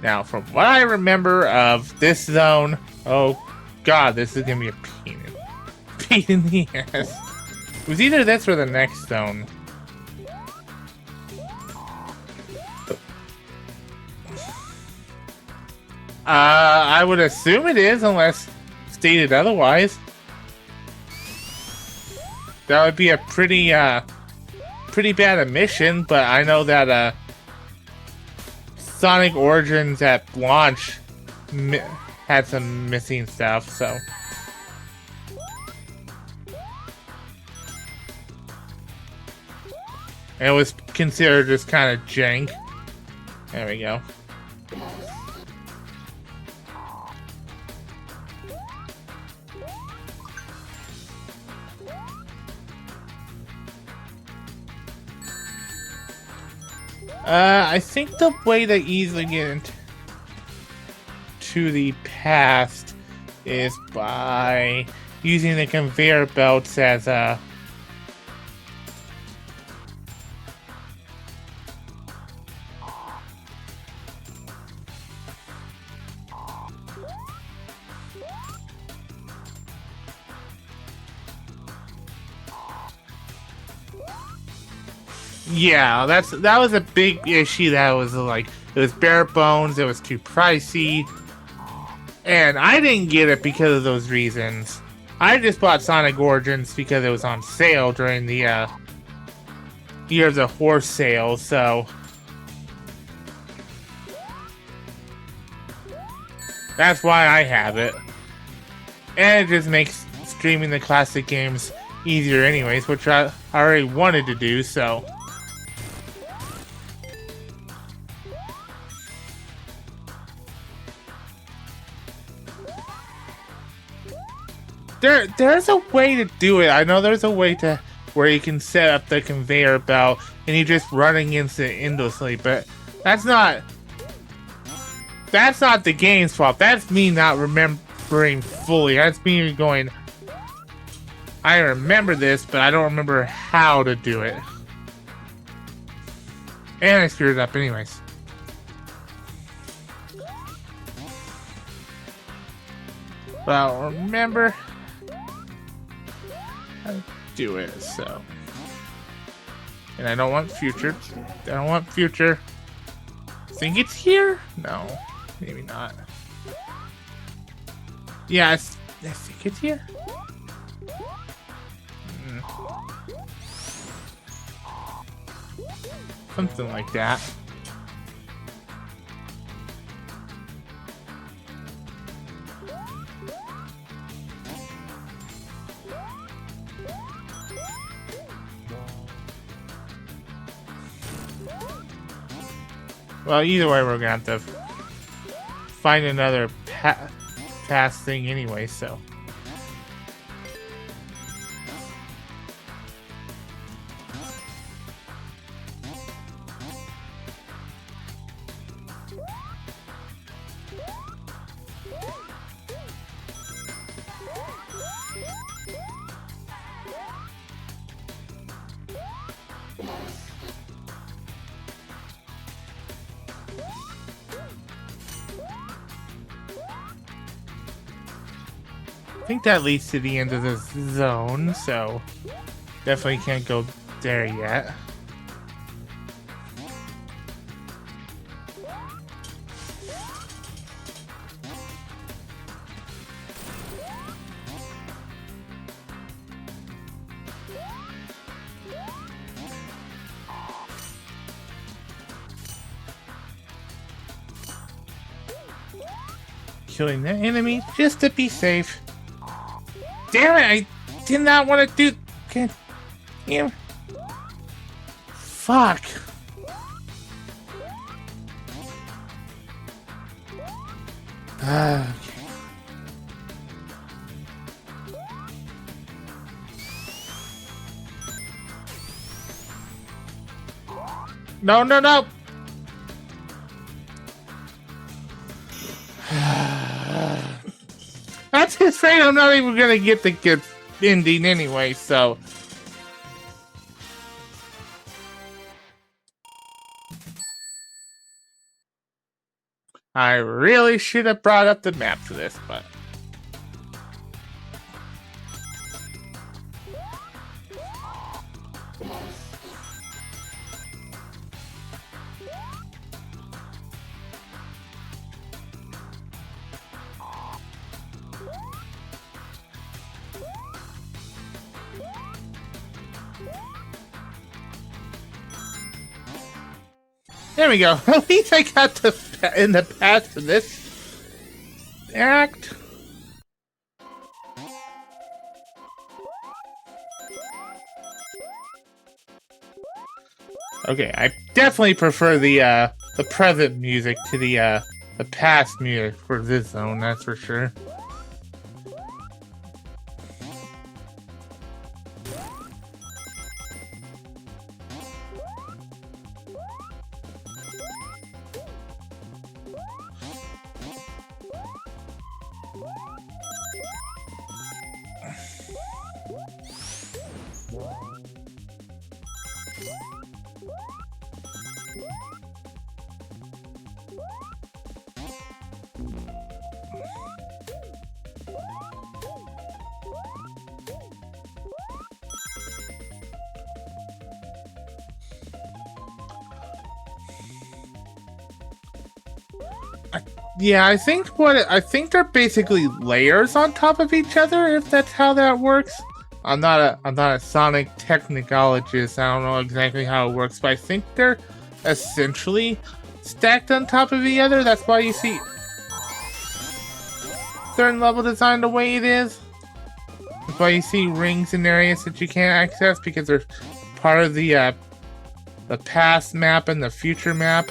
Now, from what I remember of this zone, oh god, this is gonna be a pain in the ass. It was either this or the next zone. I would assume it is, unless stated otherwise. That would be a pretty bad omission, but I know that, Sonic Origins at launch had some missing stuff, so... And it was considered just kind of jank. There we go. I think the way to easily get into the past is by using the conveyor belts as a... Yeah, that was a big issue. That was like it was bare bones. It was too pricey, and I didn't get it because of those reasons. I just bought Sonic Origins because it was on sale during the Year of the Horse sale. So that's why I have it, and it just makes streaming the classic games easier, anyways, which I already wanted to do. So. There's a way to do it. I know there's a way to where you can set up the conveyor belt and you're just running into it endlessly, but that's not the game's fault. That's me not remembering fully. That's me going, I remember this, but I don't remember how to do it. And I screwed it up anyways. Well, remember how to do it, so. And I don't want future. I don't want future. Think it's here? No, maybe not. Yeah, I think it's here. Something like that. Well, either way, we're gonna have to find another pass thing anyway, so. I think that leads to the end of the zone, so definitely can't go there yet. Killing the enemy just to be safe. Damn it, I did not want to do... Damn. Fuck. Okay. No, no, no. That's his fate. I'm not even gonna get the good ending anyway, so. I really should have brought up the map for this, but. There we go. At least I got in the path for this act. Okay, I definitely prefer the present music to the past music for this zone, that's for sure. Yeah, I think they're basically layers on top of each other, if that's how that works. I'm not a Sonic technologist. I don't know exactly how it works, but I think they're essentially stacked on top of each other. That's why you see certain level design the way it is. That's why you see rings in areas that you can't access because they're part of the past map and the future map.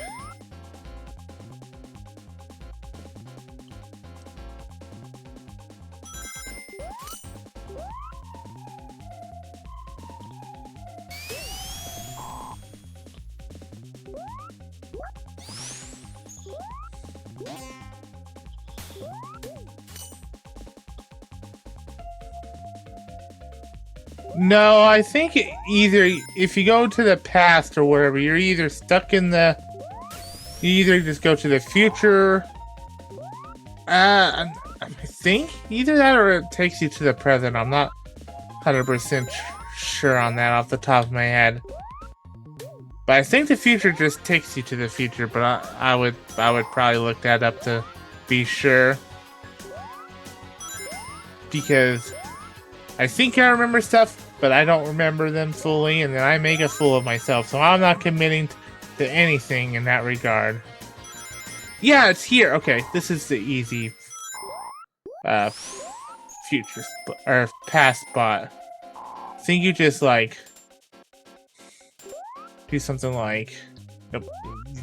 No, I think either if you go to the past or wherever, you're either stuck in the. You either just go to the future. I think either that or it takes you to the present. I'm not 100% sure on that off the top of my head. But I think the future just takes you to the future. But I would probably look that up to be sure, because I think I remember stuff, but I don't remember them fully, and then I make a fool of myself. So I'm not committing to anything in that regard. Yeah, it's here. Okay, this is the easy future or past spot. I think you just like do something like. Nope,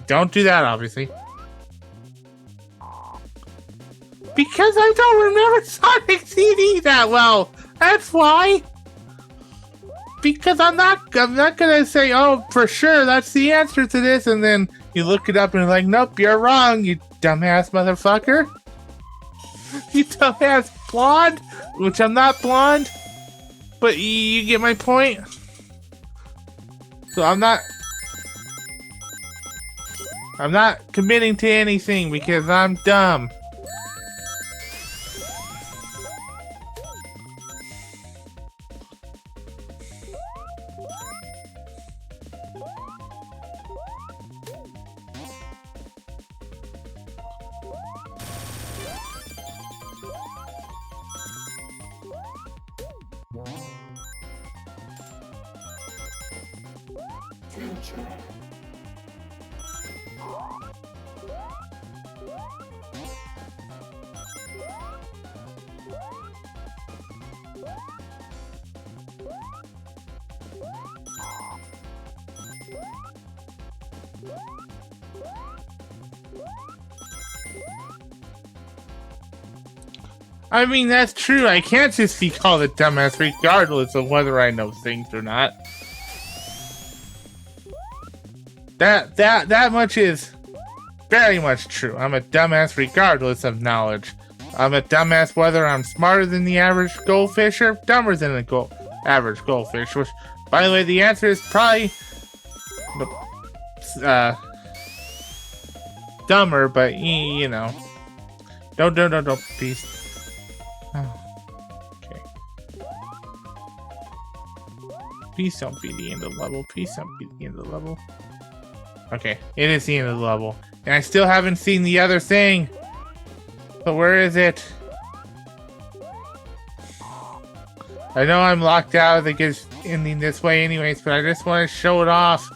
don't do that, obviously. Because I don't remember Sonic CD that well. That's why. Because I'm not gonna say, oh, for sure, that's the answer to this, and then you look it up and you're like, nope, you're wrong, you dumbass motherfucker. You dumbass blonde, which I'm not blonde, but you get my point. So I'm not committing to anything because I'm dumb. I mean, that's true. I can't just be called a dumbass regardless of whether I know things or not. That much is very much true. I'm a dumbass regardless of knowledge. I'm a dumbass whether I'm smarter than the average goldfish or dumber than the average goldfish. Which, by the way, the answer is probably dumber, but you know, don't please. Oh, okay. Please don't be the end of the level. Please don't be the end of the level. Okay, it is the end of the level. And I still haven't seen the other thing. But where is it? I know I'm locked out of the ending this way anyways, but I just want to show it off.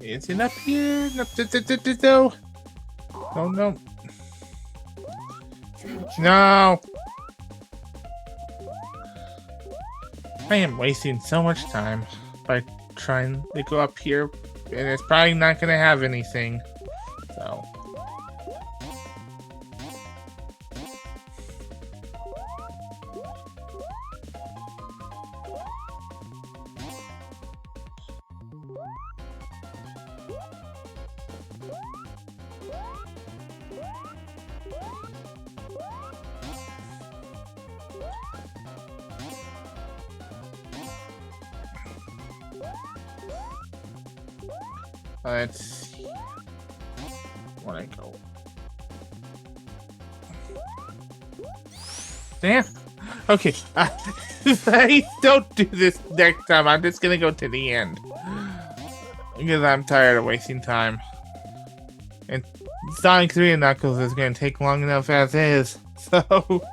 Is it up here? No. No. No. I am wasting so much time by trying to go up here, and it's probably not going to have anything. So. Let's see. Where I go? Damn. Okay. If I don't do this next time, I'm just gonna go to the end. Because I'm tired of wasting time. And Sonic 3 and Knuckles is gonna take long enough as is. So...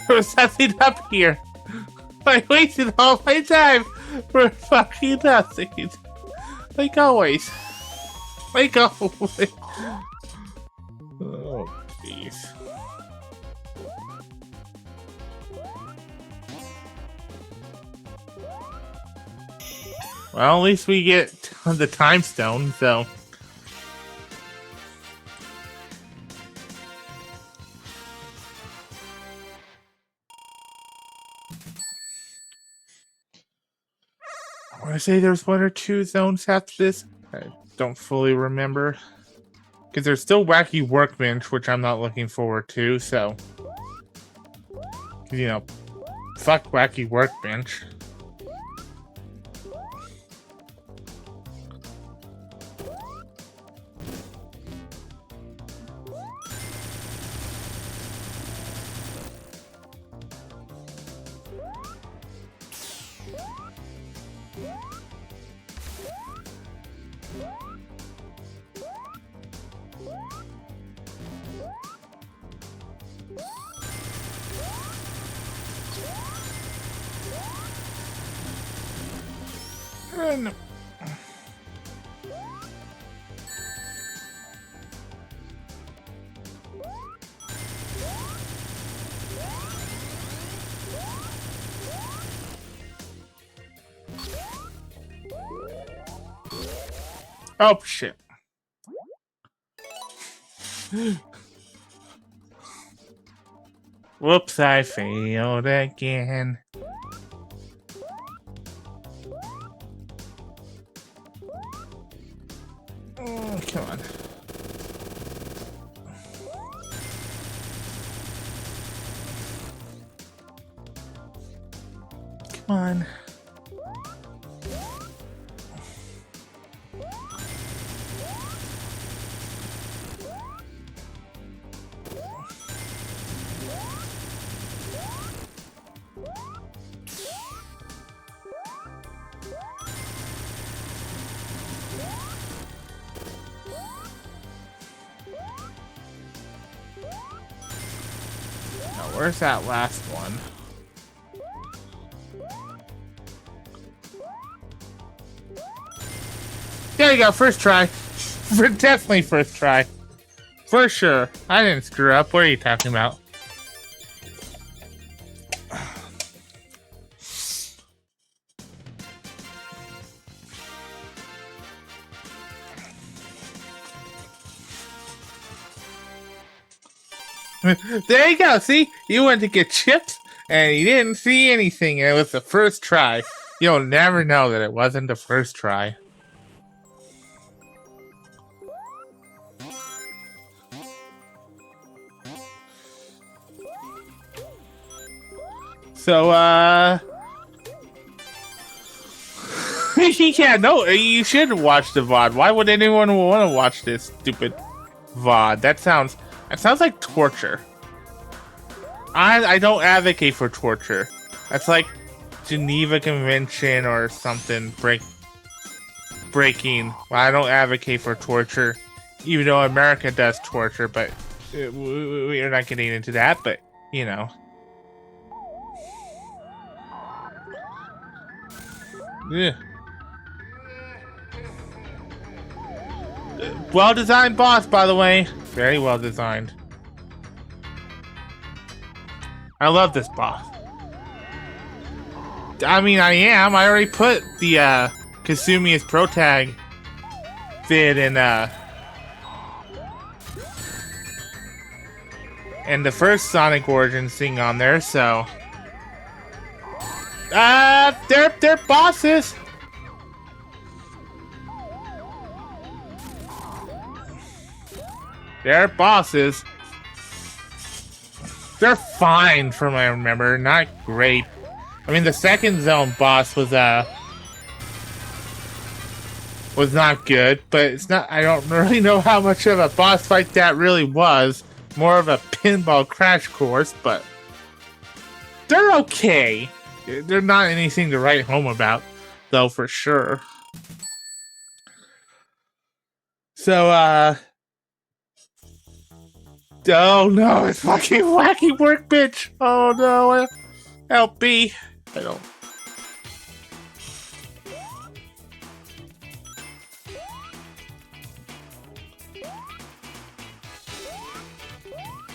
There's nothing up here. I wasted all my time for fucking nothing. Like always. Like always. Oh, jeez. Well, at least we get the time stone, so... I want to say there's 1 or 2 zones after this. I don't fully remember. Because there's still Wacky Workbench, which I'm not looking forward to, so... You know, fuck Wacky Workbench. And... Oh, shit. Whoops, I failed again. Oh, come on. Come on. Now, where's that last one? There you go, first try. Definitely first try. For sure. I didn't screw up. What are you talking about? There you go, see? You went to get chips, and you didn't see anything, and it was the first try. You'll never know that it wasn't the first try. So, yeah, no, you should watch the VOD. Why would anyone want to watch this stupid VOD? That sounds like torture. I don't advocate for torture. That's like Geneva Convention or something breaking. Well, I don't advocate for torture, even though America does torture, but we're not getting into that, but, you know. Yeah. Well designed boss, by the way. Very well designed. I love this boss. I mean, I already put the Kasumi's Protag vid in the first Sonic Origins thing on there, so they're bosses. They're bosses. They're fine from what I remember, not great. I mean, the second zone boss was not good, but it's not. I don't really know how much of a boss fight that really was. More of a pinball crash course, but they're okay. They're not anything to write home about, though, for sure. So, oh no, it's fucking Wacky Workbench! Oh no, help me! I don't.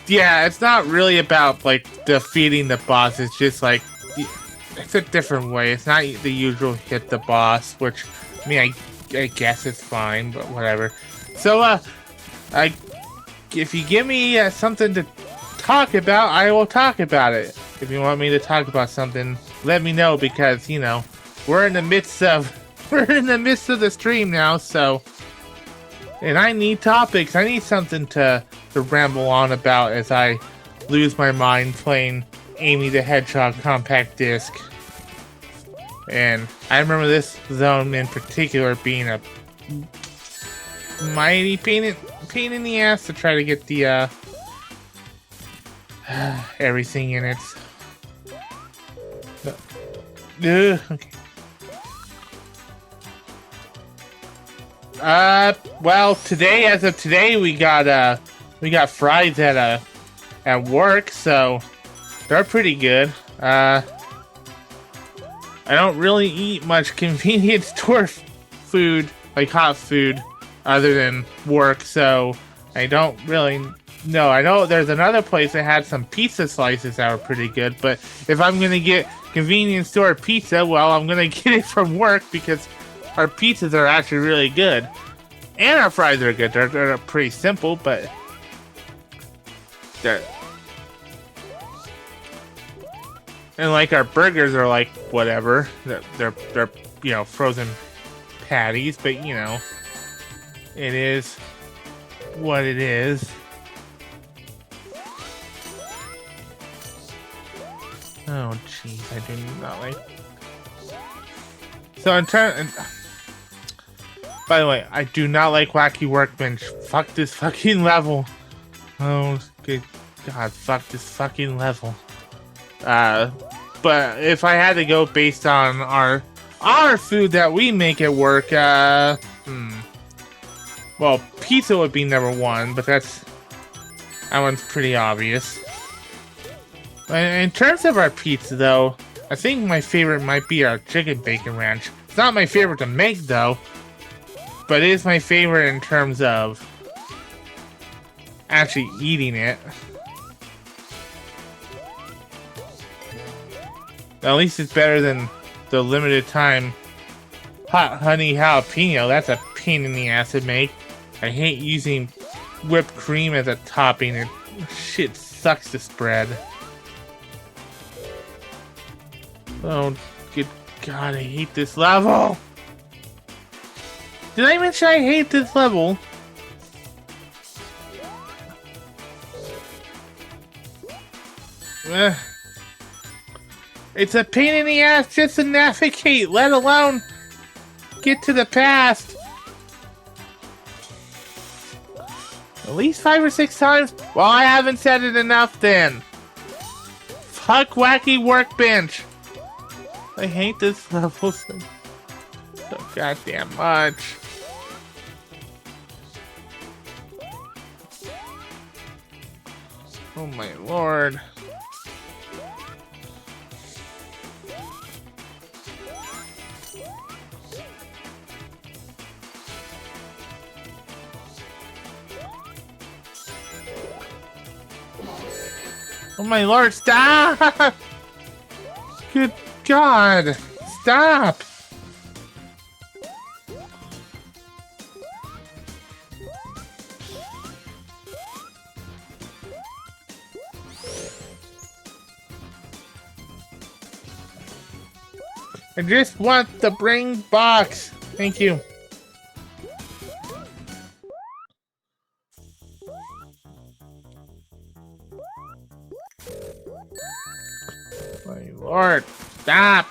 Yeah, it's not really about like defeating the boss. It's just like it's a different way. It's not the usual hit the boss, which I mean, I guess it's fine, but whatever. So, if you give me something to talk about, I will talk about it. If you want me to talk about something, let me know because you know we're in the midst of the stream now. So, and I need topics. I need something to ramble on about as I lose my mind playing Amy the Hedgehog compact disc. And I remember this zone in particular being a mighty pain in the ass to try to get the everything in it. Okay. Well, today, as of today, we got fries at work, so they're pretty good. I don't really eat much convenience store food, like hot food, other than work, so I don't really know. I know there's another place that had some pizza slices that were pretty good, but if I'm gonna get convenience store pizza, well, I'm gonna get it from work because our pizzas are actually really good. And our fries are good. They're pretty simple, but they're... And like our burgers are like whatever. They're you know, frozen patties, but you know, it is what it is. Oh jeez, I do not like. So in turn, by the way, I do not like Wacky Workbench. Fuck this fucking level. Oh good god, fuck this fucking level. But if I had to go based on our food that we make at work, well, pizza would be number one, but that one's pretty obvious. In terms of our pizza, though, I think my favorite might be our chicken bacon ranch. It's not my favorite to make, though, but it is my favorite in terms of actually eating it. At least it's better than the limited time hot honey jalapeno. That's a pain in the ass to make. I hate using whipped cream as a topping. It shit sucks to spread. Oh, good god, I hate this level. Did I mention I hate this level? It's a pain in the ass just to navigate, let alone get to the past. At least 5 or 6 times? Well, I haven't said it enough then. Fuck Wacky Workbench. I hate this level so goddamn much. Oh my lord. Oh my lord, stop! Good god, stop! I just want the bring box. Thank you. My lord, stop!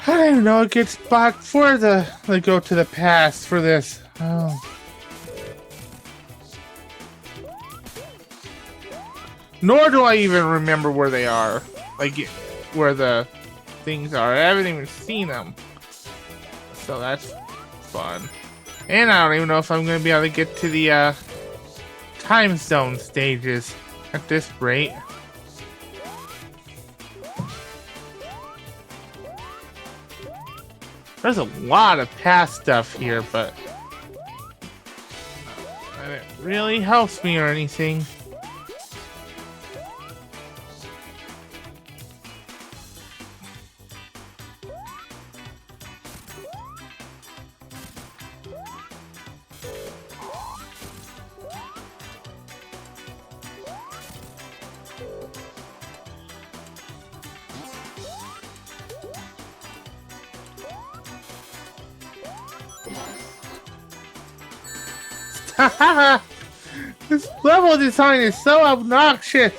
I don't even know a good spot for the go to the past for this. Oh. Nor do I even remember where they are. Like, where the things are. I haven't even seen them. So that's fun. And I don't even know if I'm going to be able to get to the time zone stages at this rate. There's a lot of past stuff here, but it really helps me or anything. This level design is so obnoxious.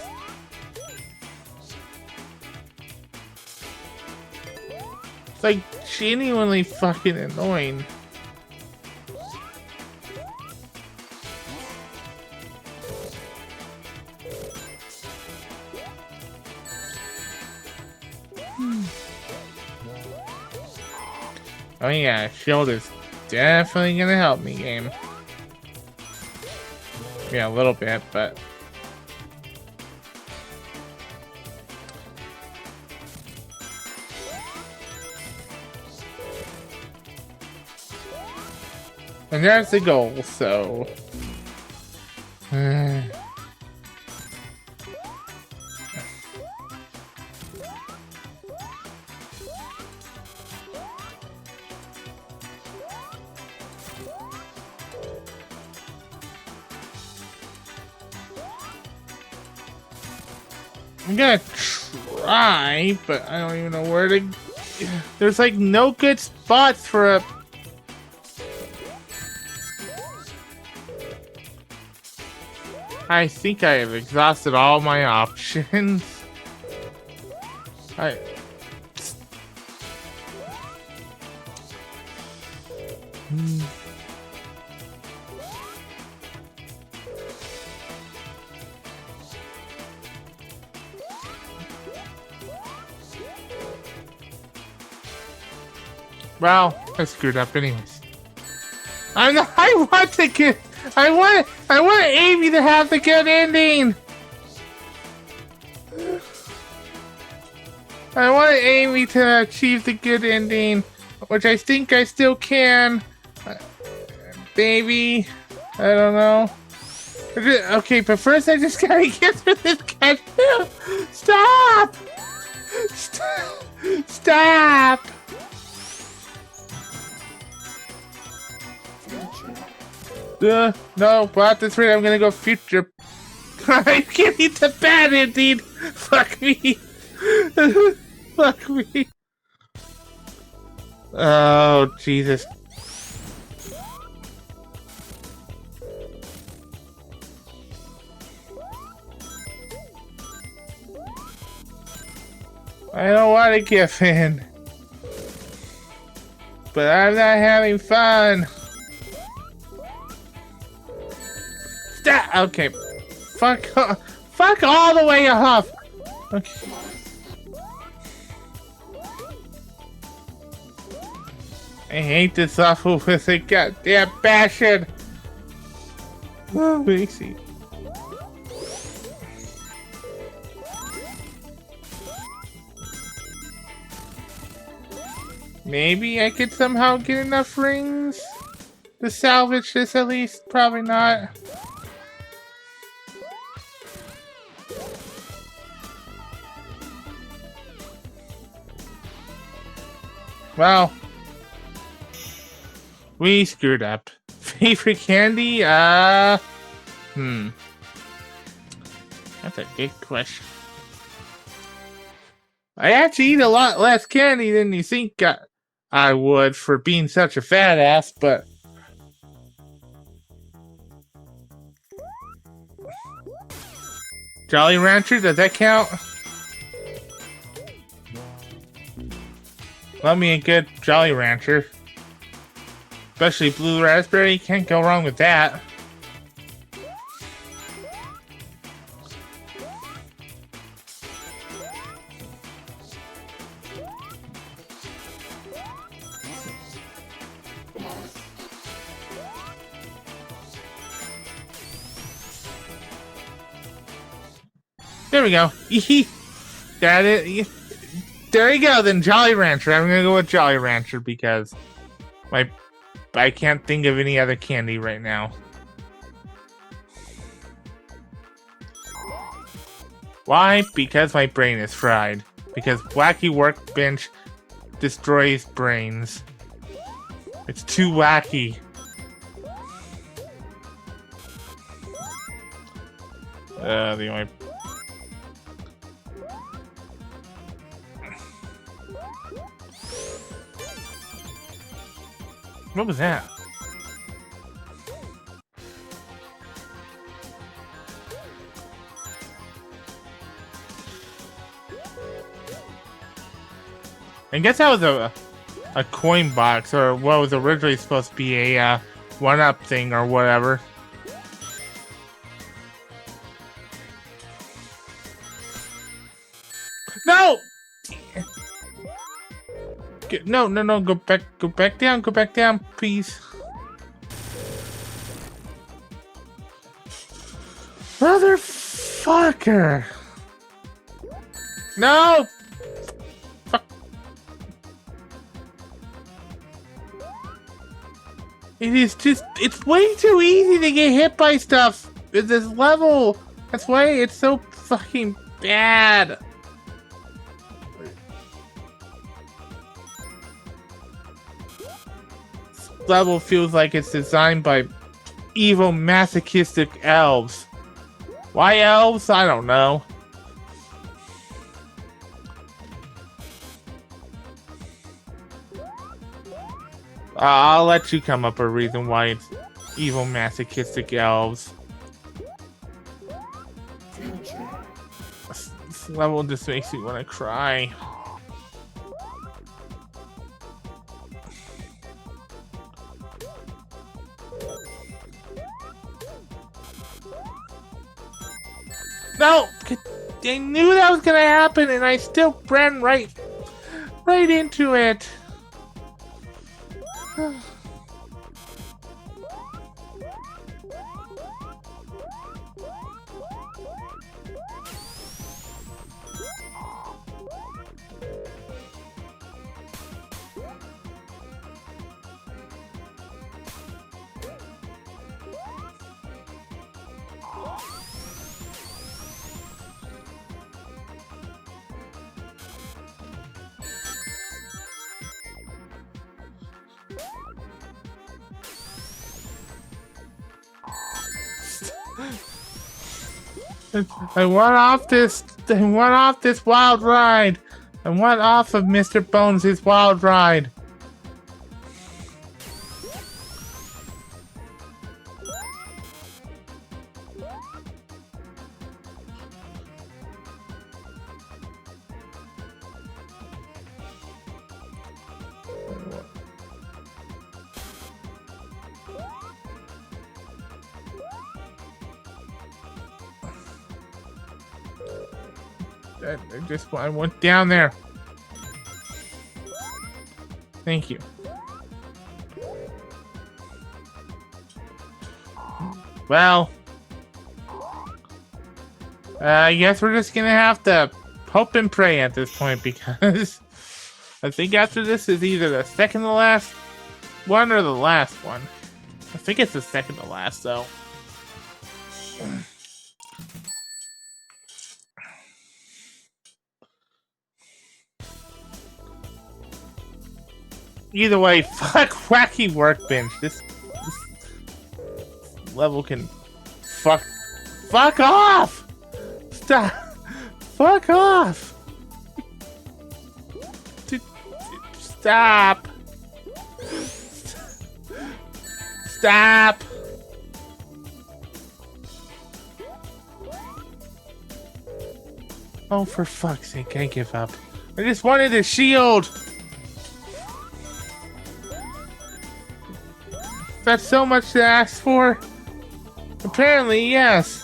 It's like genuinely fucking annoying. Oh yeah, shield is definitely gonna help me, game. Yeah, a little bit, but and there's the goal, so I'm gonna try, but I don't even know where to. There's like no good spots for a. I think I have exhausted all my options. Well, I screwed up anyways. I want to get. I want Amy to have the good ending. I want Amy to achieve the good ending, which I think I still can. Maybe. I don't know. Okay, but first I just gotta get through this catch. Stop! Stop! Stop! No, but at this rate I'm gonna go future. I'm getting the bad ending! Fuck me! Fuck me! Oh, Jesus. I don't want to give in. But I'm not having fun. Stop! Okay. Fuck all the way off! Okay. I hate this awful with a goddamn passion. Oh, let me see. Maybe I could somehow get enough rings to salvage this at least. Probably not. Well, we screwed up. Favorite candy? That's a good question. I actually eat a lot less candy than you think I would for being such a fat ass, but Jolly Rancher, does that count? Love me a good Jolly Rancher. Especially blue raspberry, can't go wrong with that. There we go. Got it. There you go, then Jolly Rancher. I'm gonna go with Jolly Rancher because I can't think of any other candy right now. Why? Because my brain is fried. Because Wacky Workbench destroys brains. It's too wacky. The only... What was that? I guess that was a coin box, or what was originally supposed to be a one-up thing or whatever. No! No, go back down, please. Motherfucker! No! Fuck. It is just, it's way too easy to get hit by stuff at this level. That's why it's so fucking bad. Level feels like it's designed by evil masochistic elves. Why elves? I don't know. I'll let you come up with a reason why it's evil masochistic elves. This level just makes me want to cry. No! I knew that was gonna happen and I still ran right into it. I want off this wild ride. I want off of Mr. Bones' wild ride. I went down there. Thank you. Well, I guess we're just gonna have to hope and pray at this point because I think after this is either the second to last one or the last one. I think it's the second to last though. Either way, fuck Wacky Workbench. This level can fuck off. Stop. Fuck off. Stop. Stop! Oh, for fuck's sake, I give up. I just wanted a shield! That's so much to ask for? Apparently, yes.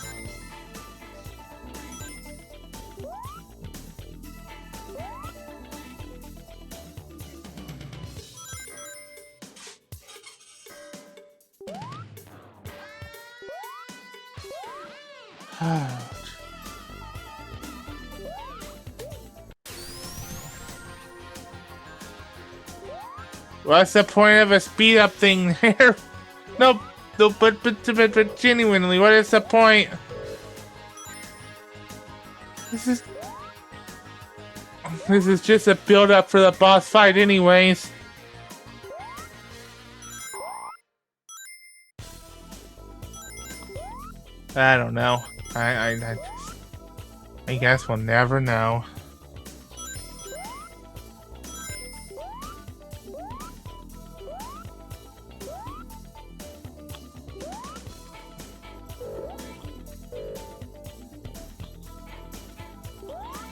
What's the point of a speed up thing there? No, but genuinely, what is the point? This is just a build up for the boss fight anyways. I don't know. I guess we'll never know.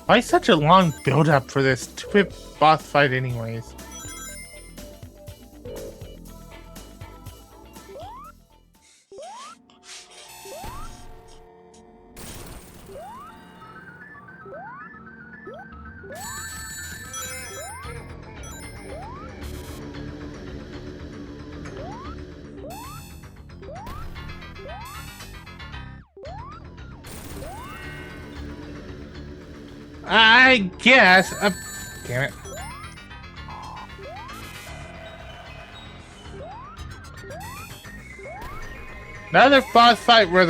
Why such a long build-up for this stupid boss fight anyways? I guess. Damn it. Another boss fight where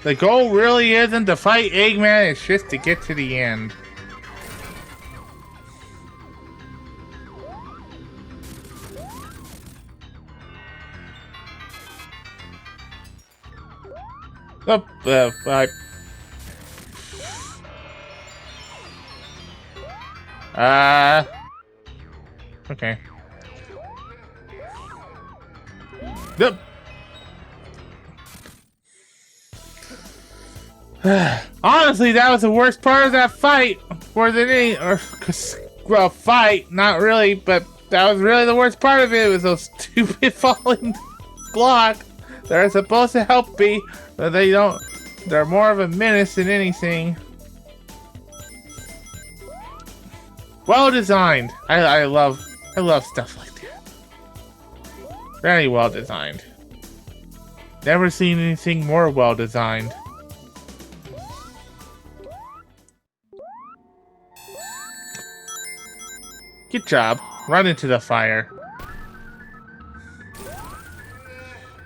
the goal really isn't to fight Eggman, it's just to get to the end. Okay. Honestly, that was the worst part of that fight. More than any, well, fight, not really, but that was really the worst part of it. It was those stupid falling blocks that are supposed to help me, but they don't. They're more of a menace than anything. Well designed. I love stuff like that. Very well designed. Never seen anything more well designed. Good job. Run into the fire.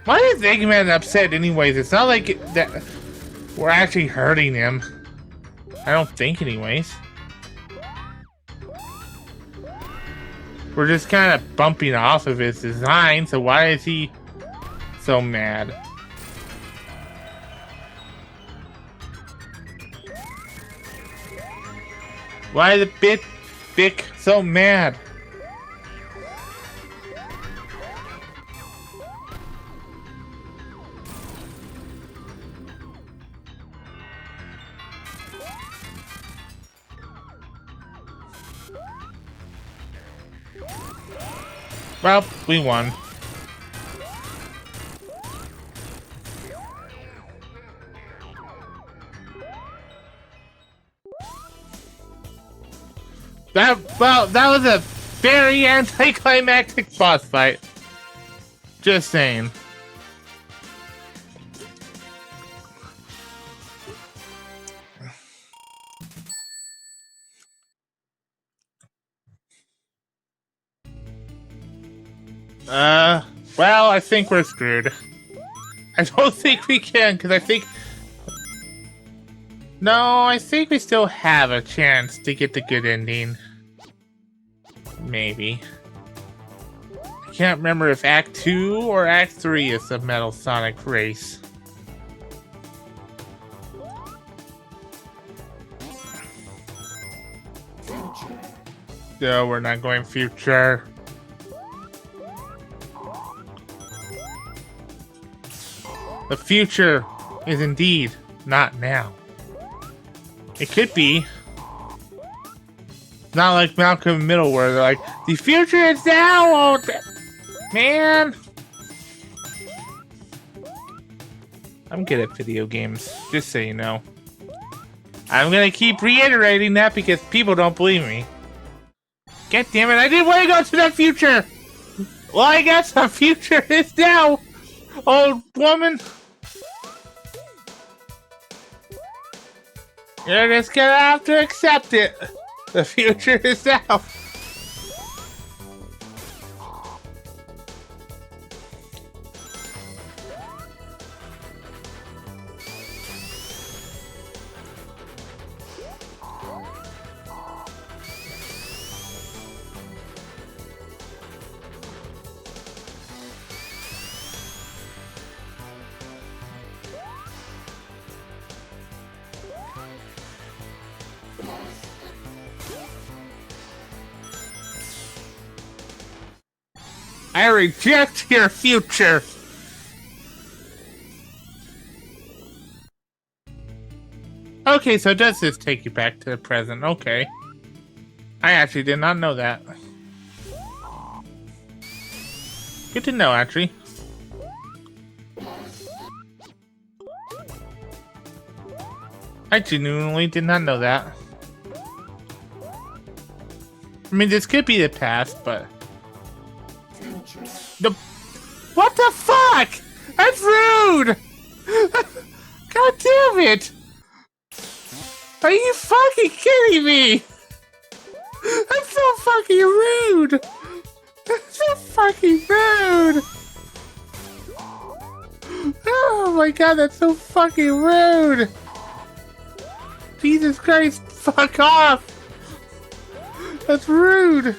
Why is Eggman upset anyways? It's not like that we're actually hurting him. I don't think anyways. We're just kind of bumping off of his design, so why is he so mad? Why is the Bick so mad? Well, we won. That was a very anticlimactic boss fight. Just saying. Well, I think we're screwed. I don't think we can, because I think... No, I think we still have a chance to get the good ending. Maybe. I can't remember if Act 2 or Act 3 is the Metal Sonic race. No, we're not going future. The future is indeed not now. It could be. Not like Malcolm Middle where they're like, the future is now, old man. I'm good at video games, just so you know. I'm gonna keep reiterating that because people don't believe me. God damn it, I didn't want to go to the future! Well, I guess the future is now, old woman. You're just gonna have to accept it. The future is now. I reject your future! Okay, so does this take you back to the present? Okay. I actually did not know that. Good to know, actually. I genuinely did not know that. I mean, this could be the past, but... What the fuck? That's rude! God damn it! Are you fucking kidding me? That's so fucking rude! That's so fucking rude! Oh my god, that's so fucking rude! Jesus Christ, fuck off! That's rude!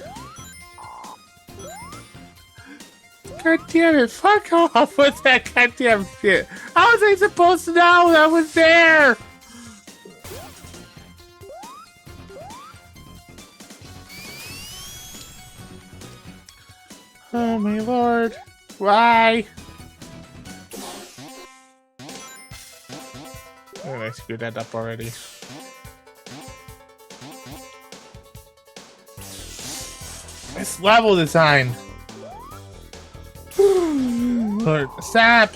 God damn it, fuck off with that goddamn shit! How was I supposed to know that was there? Oh my lord. Why? Oh, I screwed that up already. This level design. Lord, stop!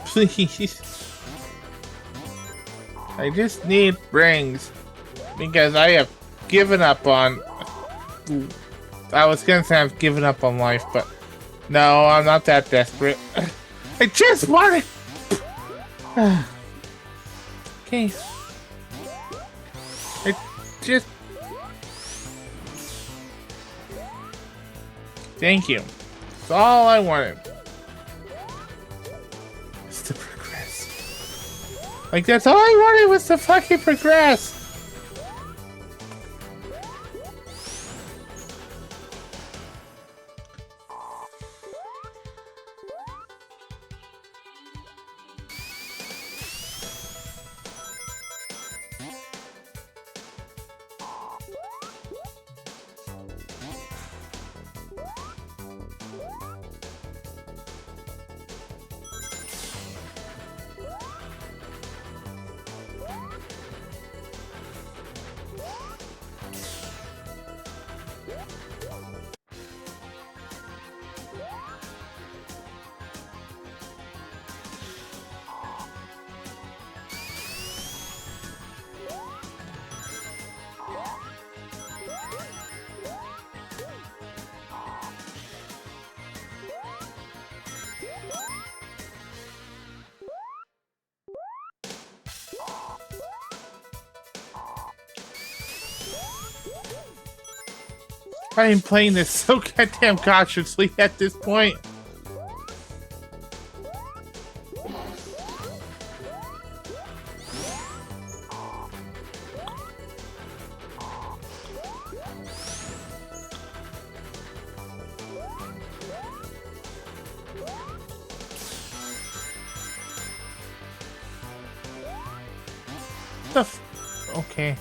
Please. I just need rings. Because I have given up on... I was gonna say I've given up on life, but... No, I'm not that desperate. I just want it! Okay. I just... Thank you. That's all I wanted. Is to progress. Like, that's all I wanted was to fucking progress! I am playing this so goddamn cautiously at this point. Okay.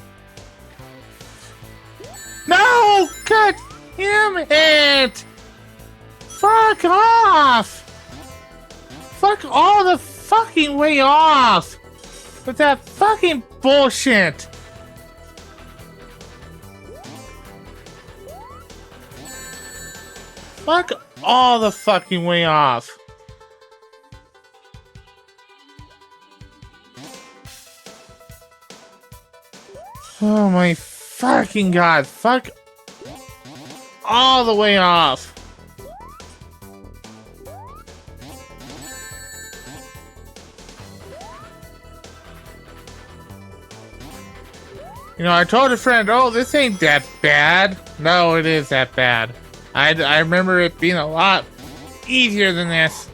No! God damn it! Fuck off! Fuck all the fucking way off with that fucking bullshit. Fuck all the fucking way off. Oh my fucking god. Fuck all the way off. You know, I told a friend, oh, this ain't that bad. No, it is that bad. I remember it being a lot easier than this.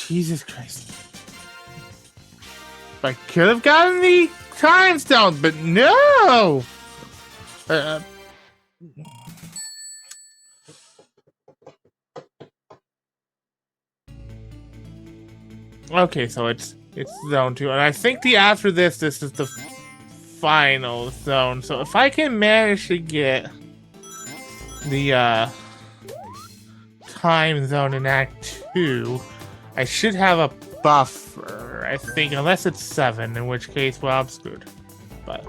Jesus Christ. I could have gotten the time stone, but no! Okay, so it's zone 2, and I think after this is the final zone. So if I can manage to get the time zone in Act 2, I should have a buffer, I think, unless it's 7, in which case, well, I'm screwed. But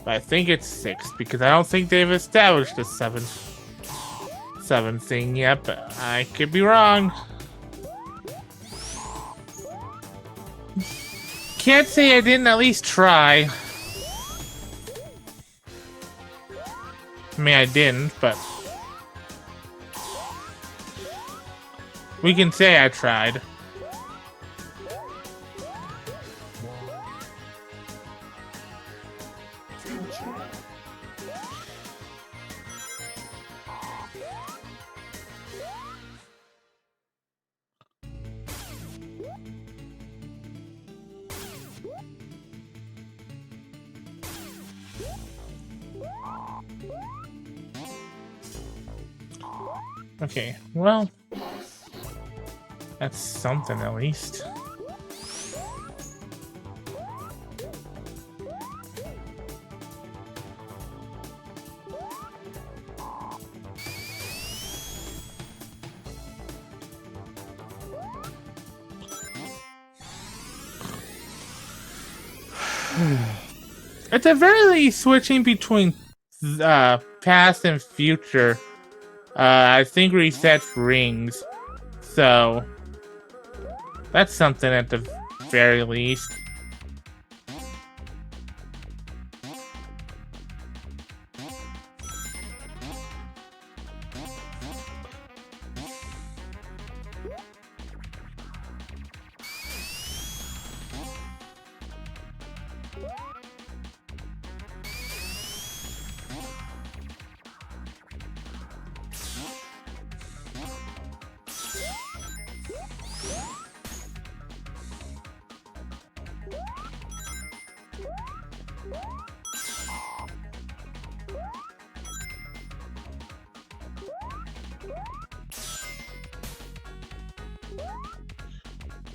I think it's 6, because I don't think they've established a 7 thing yet, but I could be wrong. Can't say I didn't at least try. I mean, I didn't, but we can say I tried. Okay, well, that's something at least. At the very least, switching between past and future, I think resets rings, so that's something at the very least.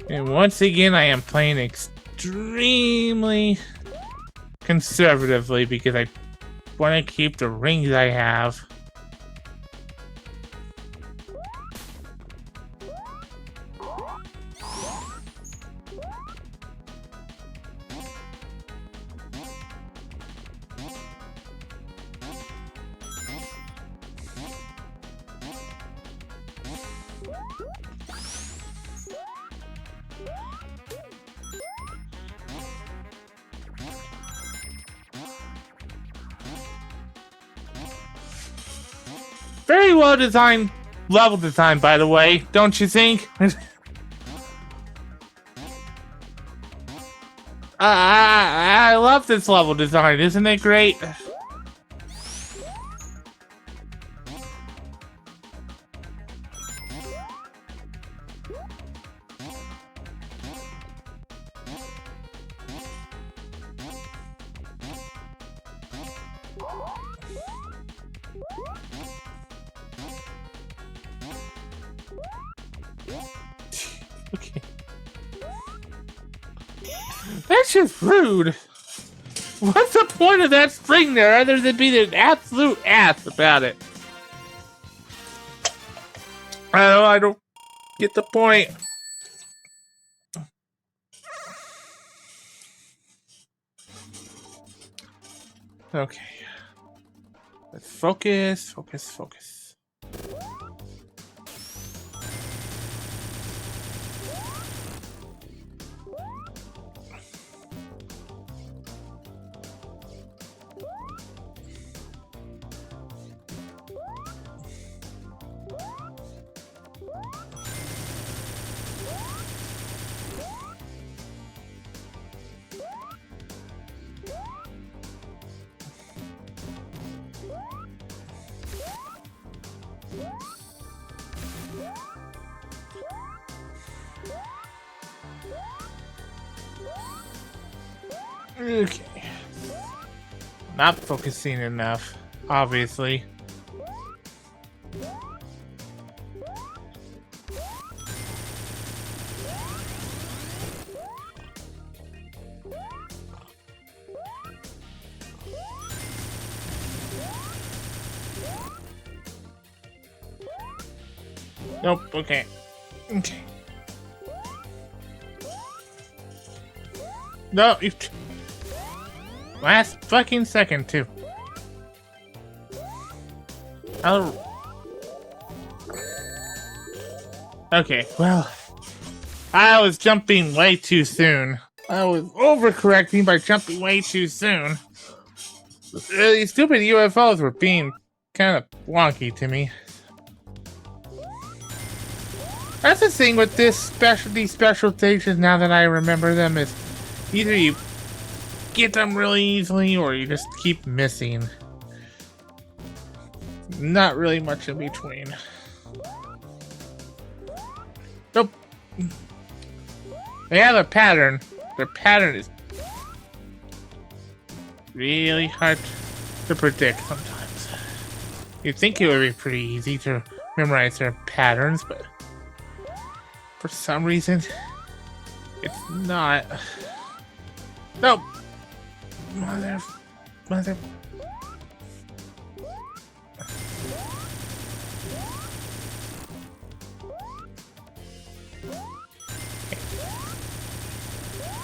And once again, I am playing extremely conservatively because I want to keep the rings I have. Very well designed level design, by the way, don't you think? I love this level design, isn't it great? Okay. That's just rude. What's the point of that spring there other than being an absolute ass about it? I don't get the point. Okay. Let's focus. Okay. Not focusing enough, obviously. Nope, okay. Okay. No, you... Last fucking second, too. Okay, well... I was jumping way too soon. I was overcorrecting by jumping way too soon. These stupid UFOs were being kind of wonky to me. That's the thing with these special stations, now that I remember them, is either you get them really easily or you just keep missing. Not really much in between. Nope. They have a pattern. Their pattern is really hard to predict sometimes. You'd think it would be pretty easy to memorize their patterns, but for some reason, it's not. Nope. Mother.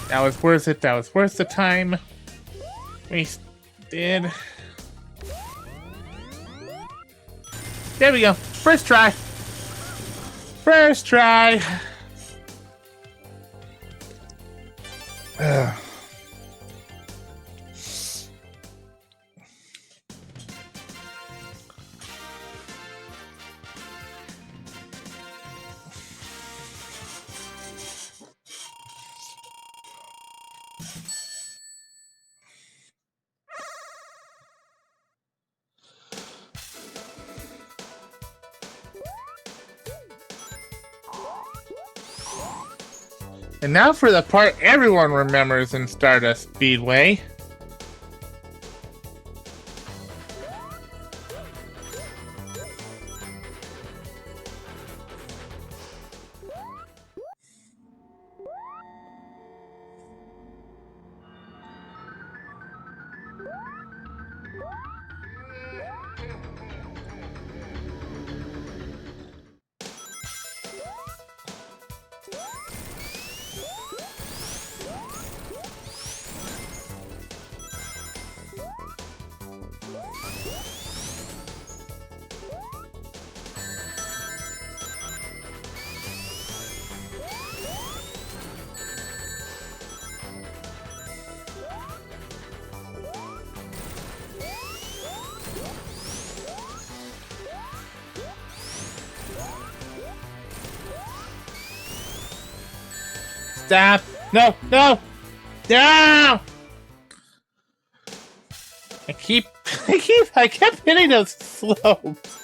That was worth it. That was worth the time wasted. There we go. First try. First try. Ugh. And now for the part everyone remembers in Stardust Speedway. Stop! No! No! No! I kept hitting those slopes.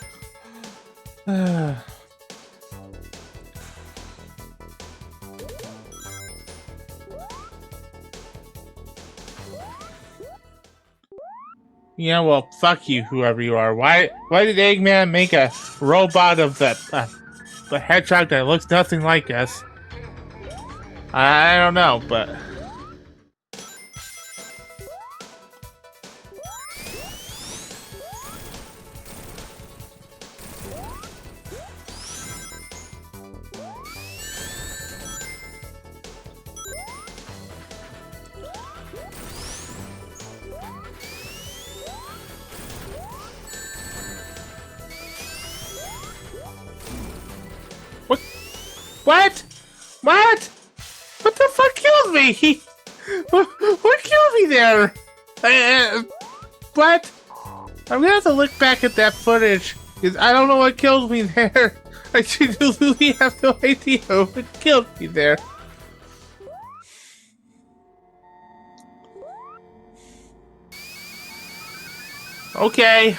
Yeah, well, fuck you, whoever you are. Why did Eggman make a robot of the hedgehog that looks nothing like us? I don't know, but what? What? What? What the fuck killed me? What killed me there? What? I'm gonna have to look back at that footage because I don't know what killed me there. I truly have no idea what killed me there. Okay.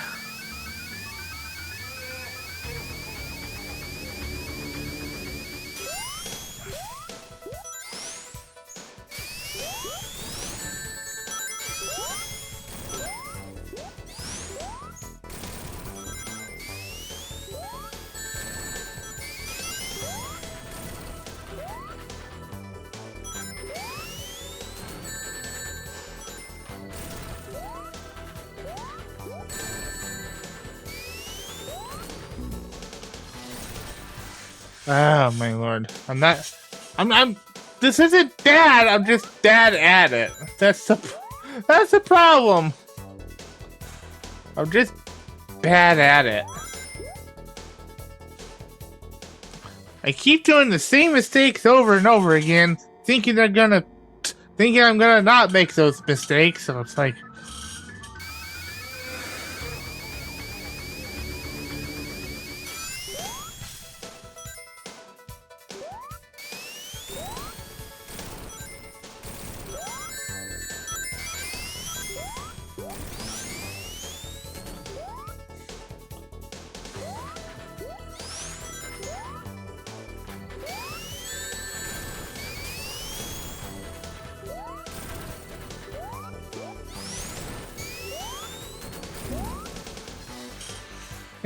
Oh my lord. I'm this isn't bad, I'm just bad at it. That's the problem. I'm just bad at it. I keep doing the same mistakes over and over again, thinking I'm gonna not make those mistakes, so it's like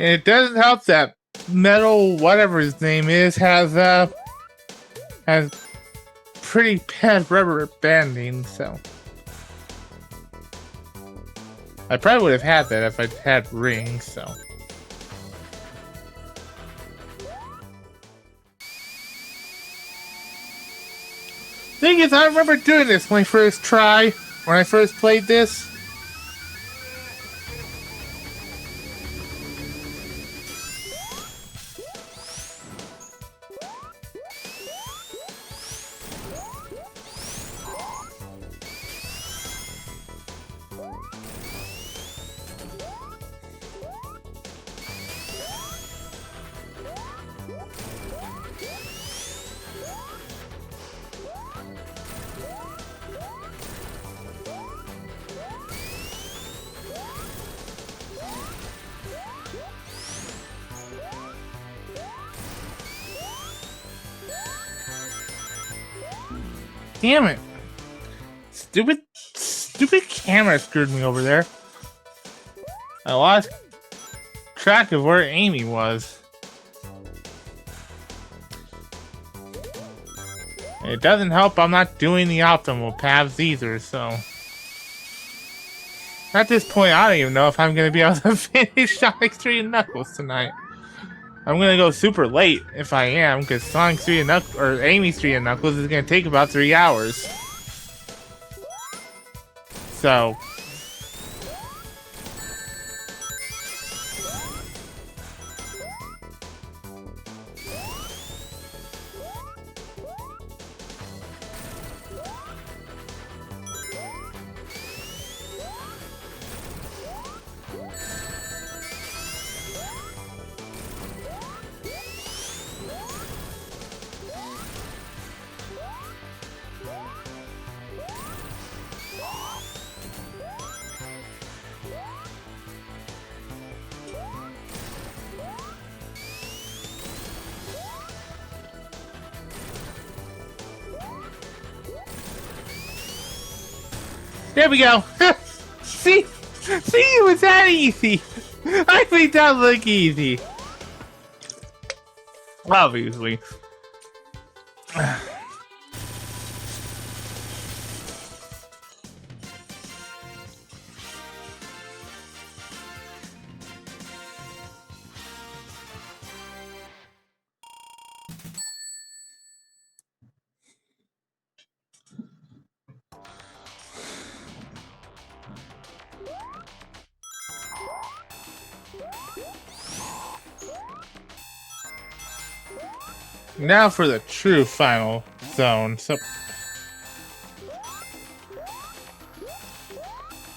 it doesn't help that Metal whatever his name is has pretty bad rubber banding, so I probably would have had that if I'd had rings, so thing is, I remember doing this when I first played this. Damn it. Stupid camera screwed me over there. I lost track of where Amy was. It doesn't help I'm not doing the optimal paths either, so at this point I don't even know if I'm gonna be able to finish Sonic 3 and Knuckles tonight. I'm gonna go super late if I am, because Sonic 3 and Knuckles, or Amy 3 and Knuckles is gonna take about 3 hours. So there we go. See, it was that easy. I made that look easy. Obviously. Now for the true final zone. So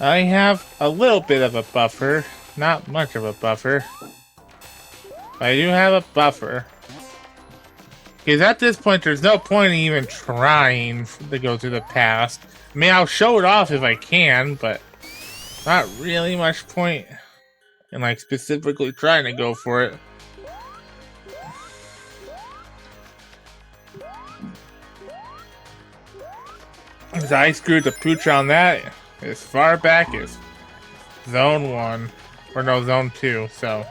I have a little bit of a buffer, not much of a buffer. But I do have a buffer. Because at this point, there's no point in even trying to go to the past. I mean, I'll show it off if I can, but not really much point in like specifically trying to go for it. Because I screwed the pooch on that as far back as Zone 1. Or no, Zone 2, so...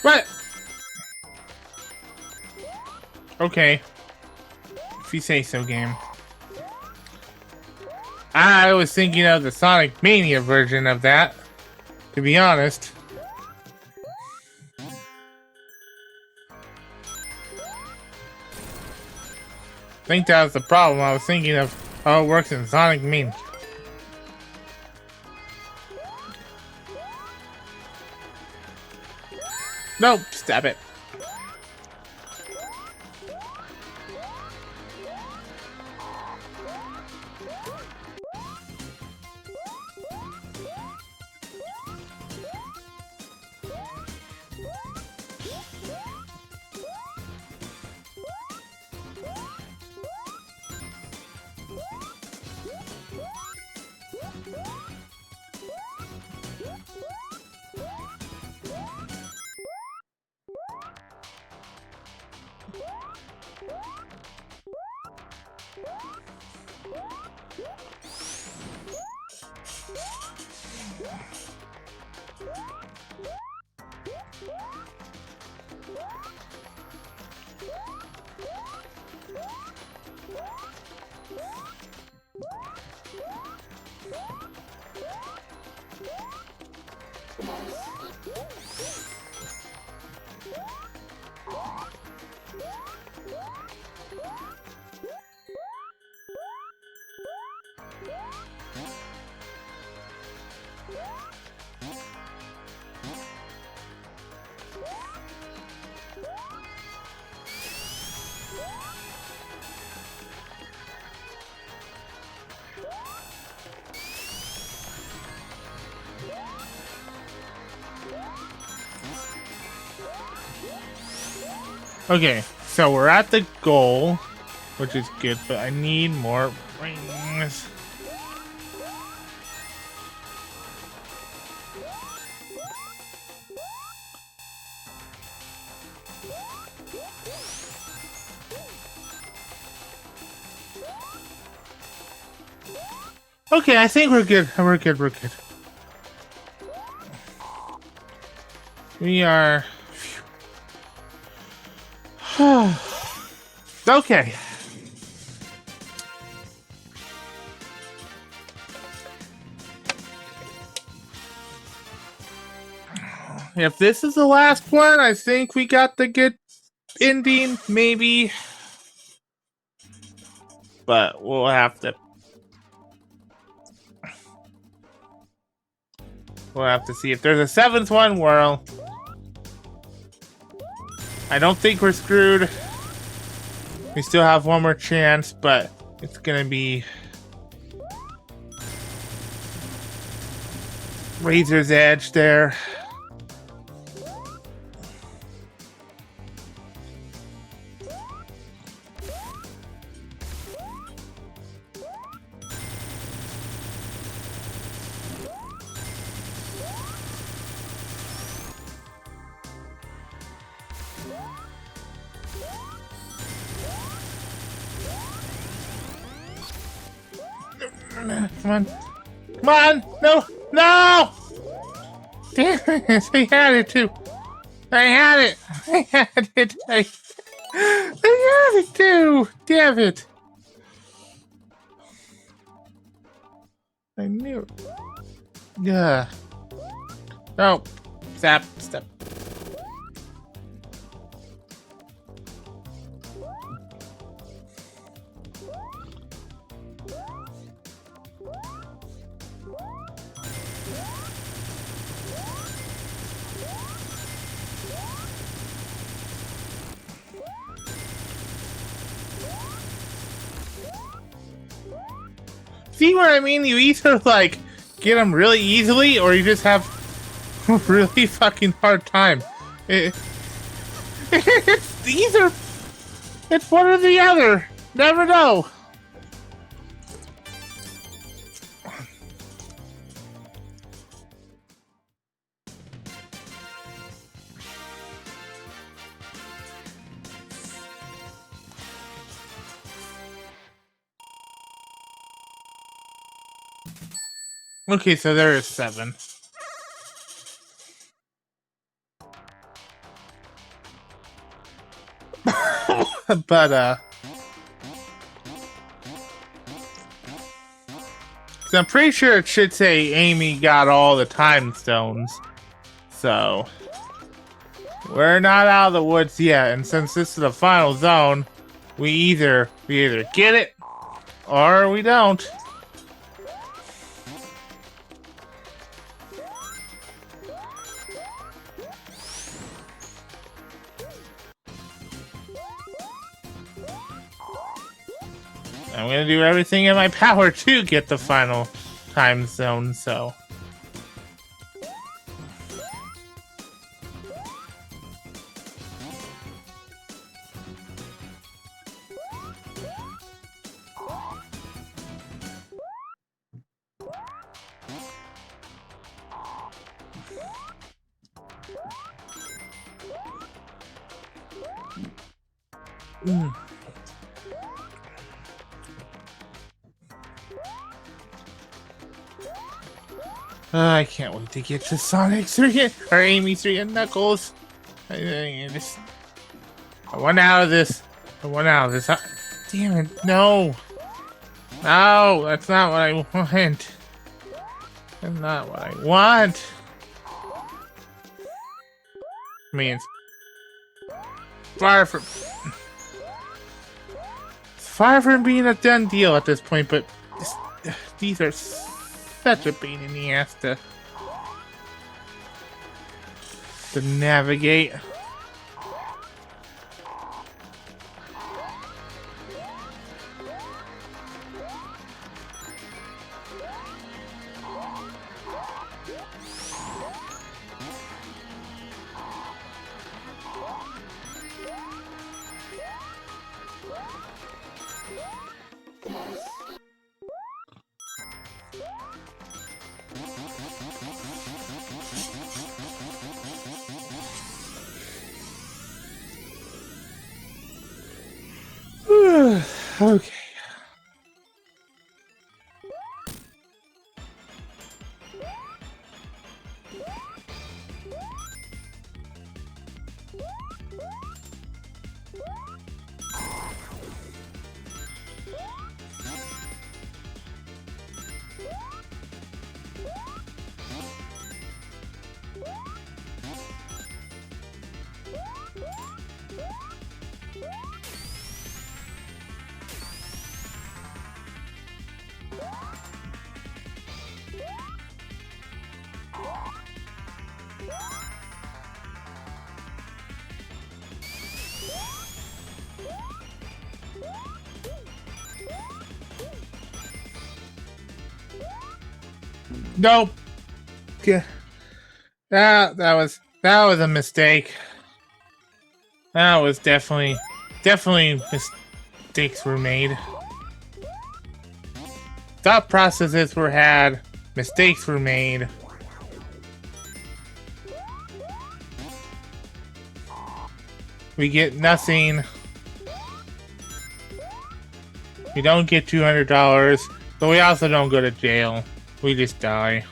What? Okay. If you say so, game. I was thinking of the Sonic Mania version of that, to be honest. I think that was the problem. I was thinking of how it works in Sonic Mania. Nope, stab it. Okay, so we're at the goal, which is good, but I need more rings. Okay, I think we're good. We're good. We are... Okay. If this is the last one, I think we got the good ending, maybe. But we'll have to... We'll have to see if there's a seventh one, well... I don't think we're screwed. We still have one more chance, but it's gonna be Razor's Edge there. Come on. Come on! No! No! Damn it! I had it too! I had it! I got it too! Damn it! I knew. Yeah. Oh. Stop. Stop. See what I mean? You either like get them really easily, or you just have a really fucking hard time. It's either. It's one or the other. Never know. Okay, so there is 7. But so I'm pretty sure it should say Amy got all the time stones. So we're not out of the woods yet, and since this is the final zone, we either get it or we don't. I'm gonna do everything in my power to get the final time zone, so. I can't wait to get to Sonic 3 or Amy 3 and Knuckles. I want out of this. Damn it, no. No, that's not what I want. That's not what I want. I mean, it's far from being a done deal at this point, but these are such a pain in the ass to navigate. Okay. Nope. Yeah. That was a mistake. That was definitely mistakes were made. Thought processes were had, mistakes were made. We get nothing. We don't get $200, but we also don't go to jail. We just die.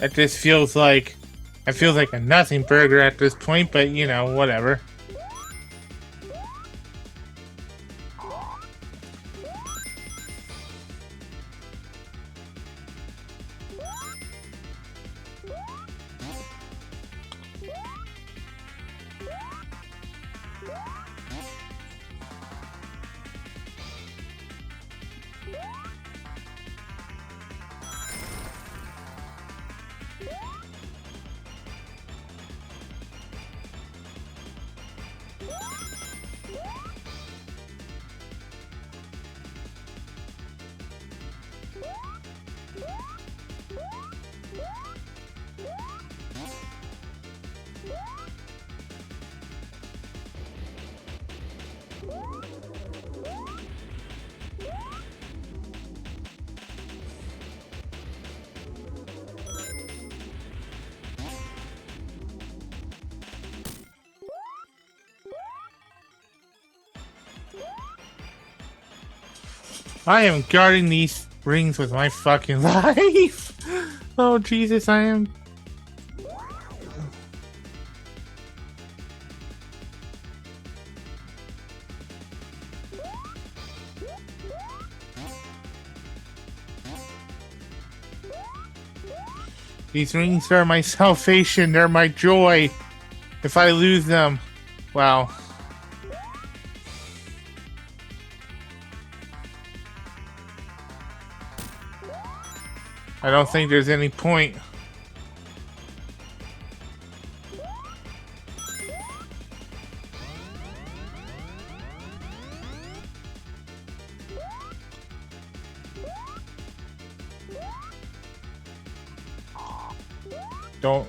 It just feels like a nothing burger at this point, but you know, whatever. I am guarding these rings with my fucking life. Oh Jesus, I am. These rings are my salvation, they're my joy. If I lose them, well. I don't think there's any point. Don't.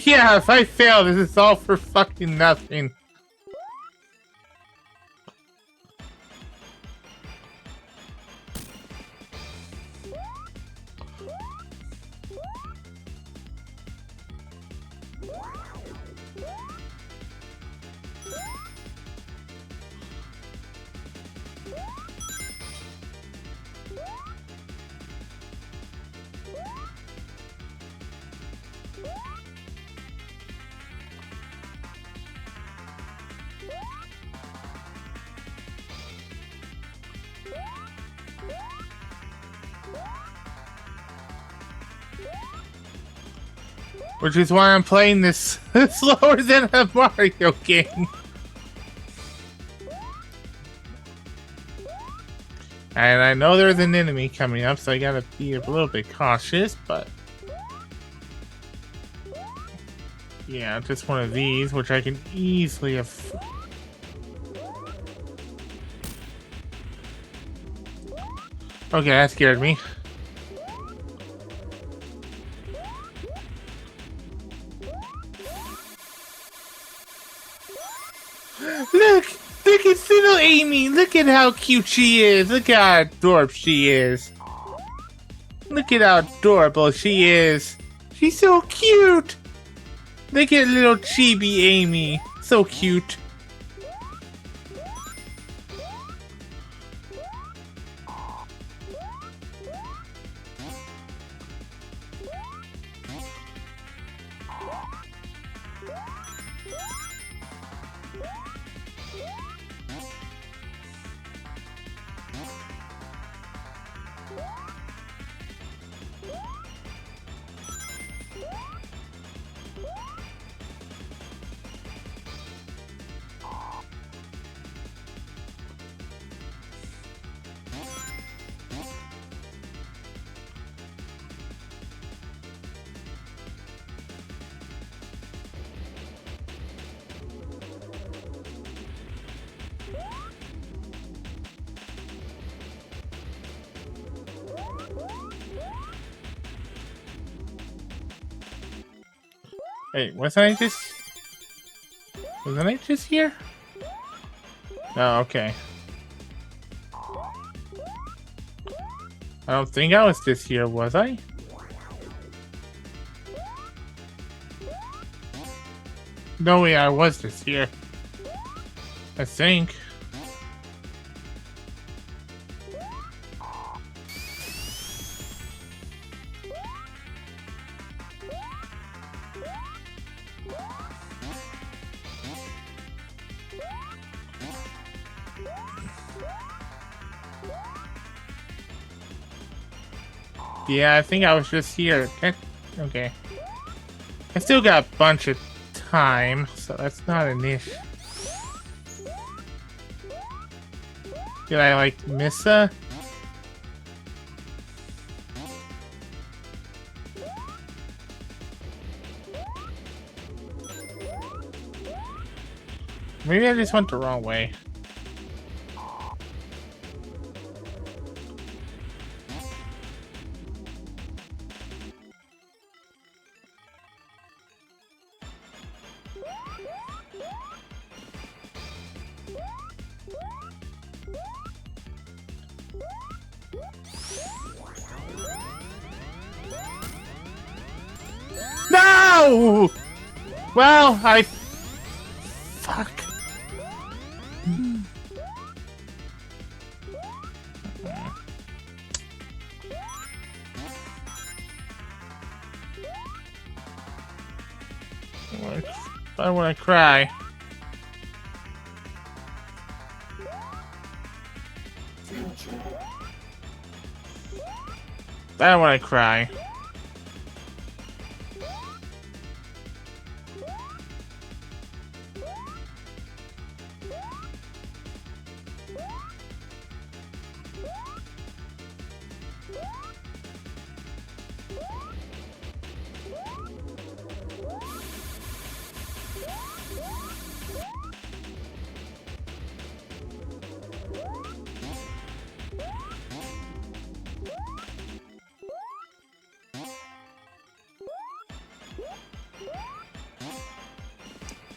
Yeah, if I fail, this is all for fucking nothing. Which is why I'm playing this slower than a Mario game. And I know there's an enemy coming up, so I gotta be a little bit cautious, but... yeah, just one of these, which I can easily have... okay, that scared me. Look at little Amy. Look at how cute she is. Look at how adorable she is. Look at how adorable she is. She's so cute. Look at little chibi Amy. So cute. Hey, wasn't I just here? Oh, okay. I don't think I was just here, was I? No way, I was this year. I think. Yeah, I think I was just here. Okay. I still got a bunch of time, so that's not an issue. Did I, like, miss a? Maybe I just went the wrong way. No! Well, fuck. I want to cry. I don't want to cry.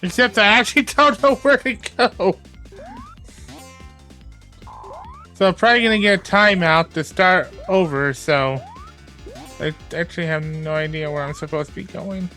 Except I actually don't know where to go. So I'm probably gonna get a timeout to start over, so I actually have no idea where I'm supposed to be going.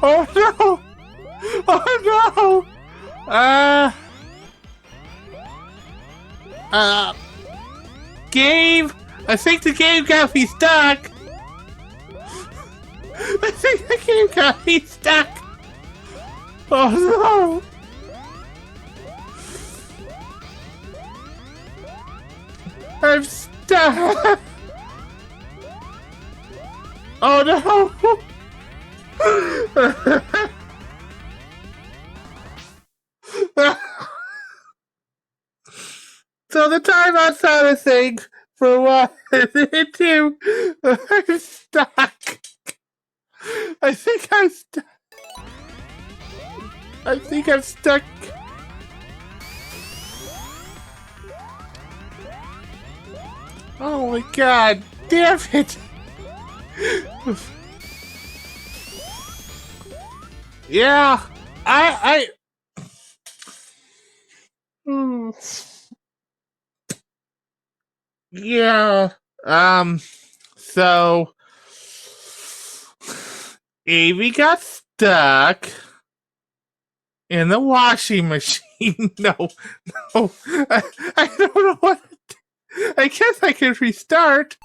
Oh no! Oh no! Game! I think the game got me stuck! I think the game got me stuck! Oh no! I'm stuck! Oh no! So the timeout's out of thing for 1 and 2. I'm stuck. I think I'm stuck. I think I'm stuck. Oh my god, damn it! Yeah, I. Yeah. So Avy got stuck in the washing machine. No. I don't know what. I guess I can restart.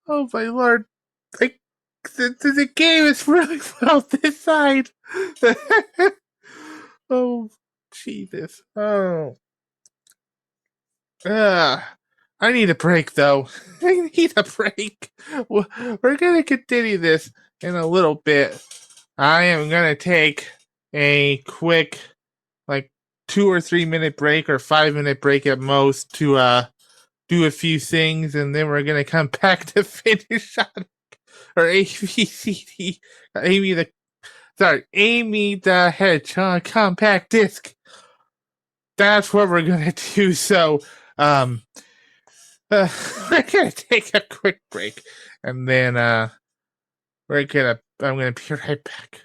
Oh my lord! The game is really well designed. Oh Jesus! Oh. I need a break, though. I need a break. We're gonna continue this in a little bit. I am gonna take a quick, like, 2 or 3 minute break or 5 minute break at most to do a few things, and then we're gonna come back to finish on or ABCD. Amy the Hedgehog compact disc. That's what we're gonna do. So, um, we're gonna take a quick break, and then I'm gonna be right back.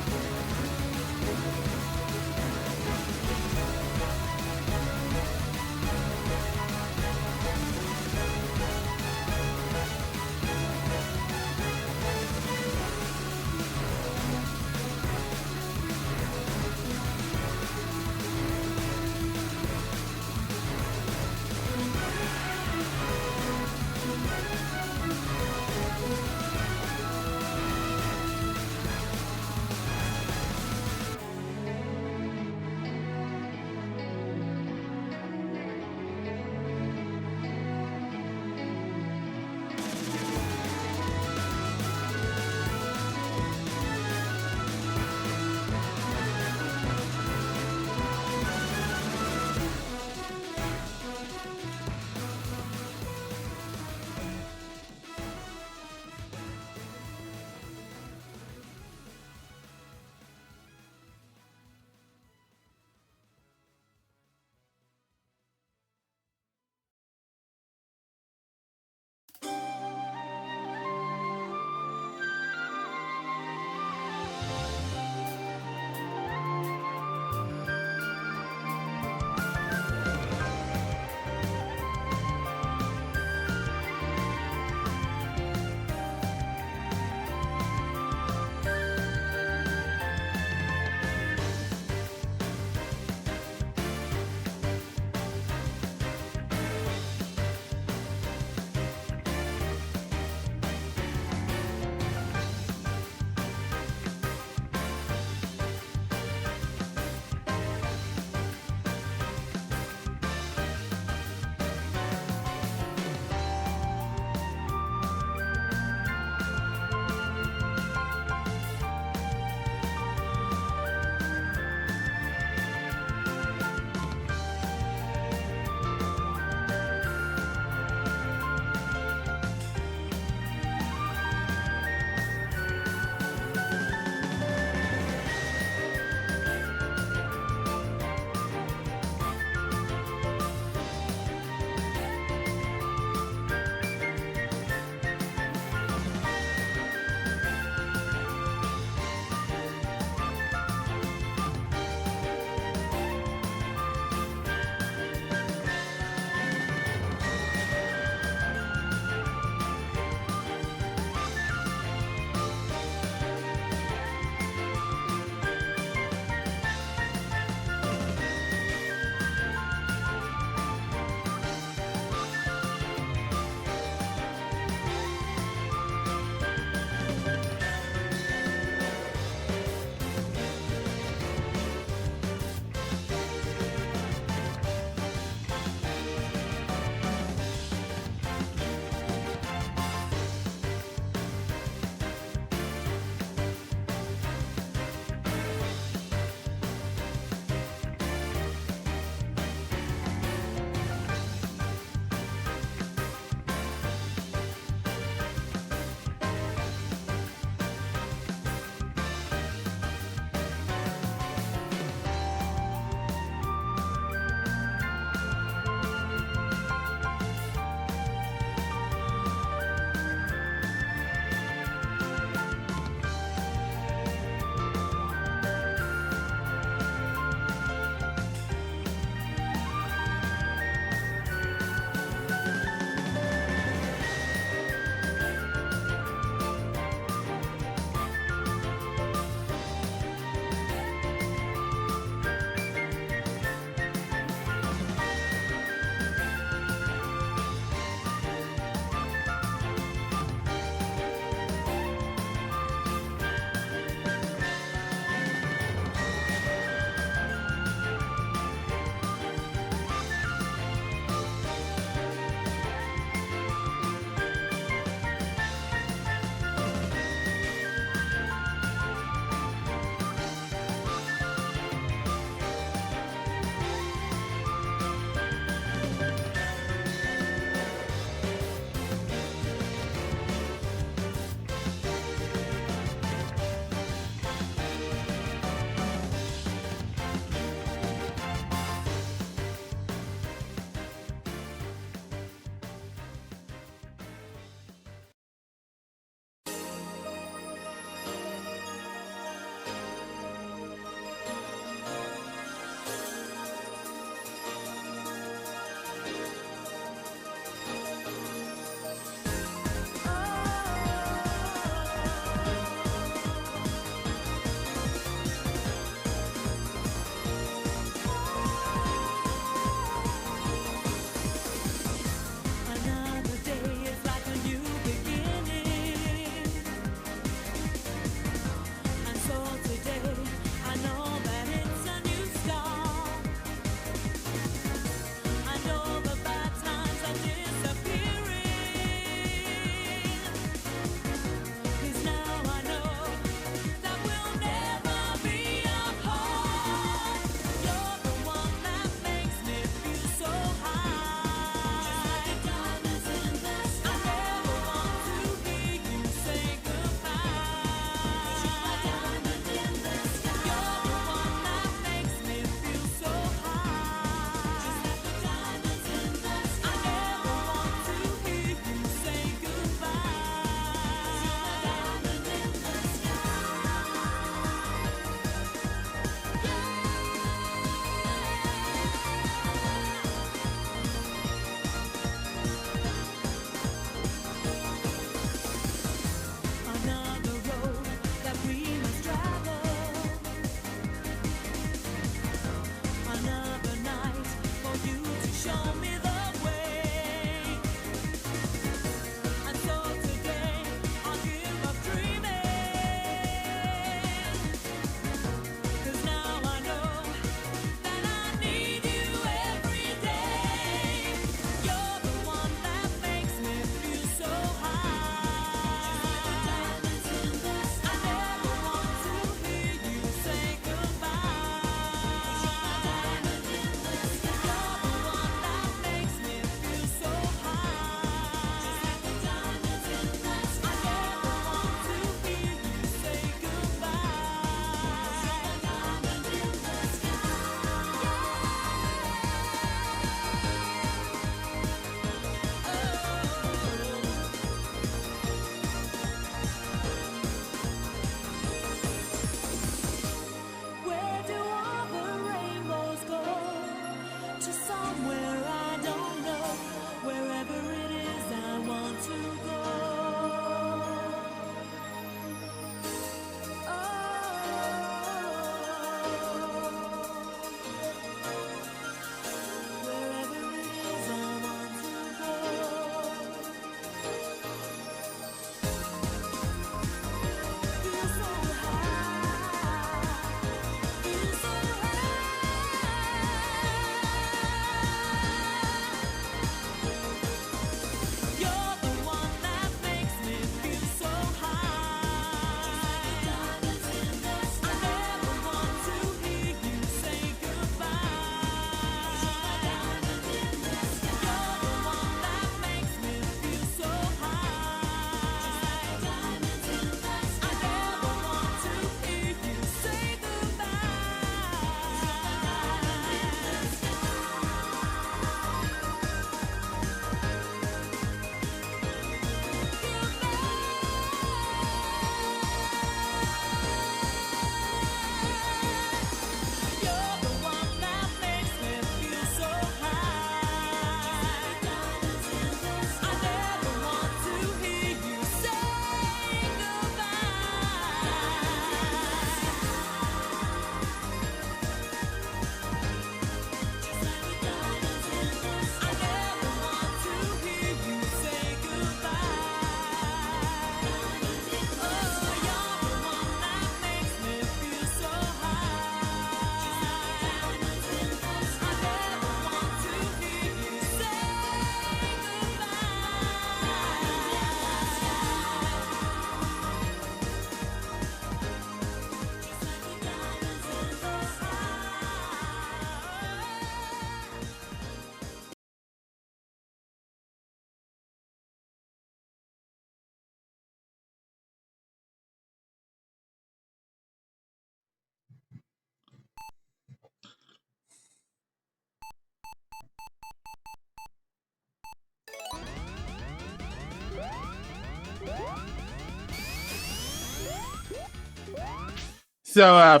So,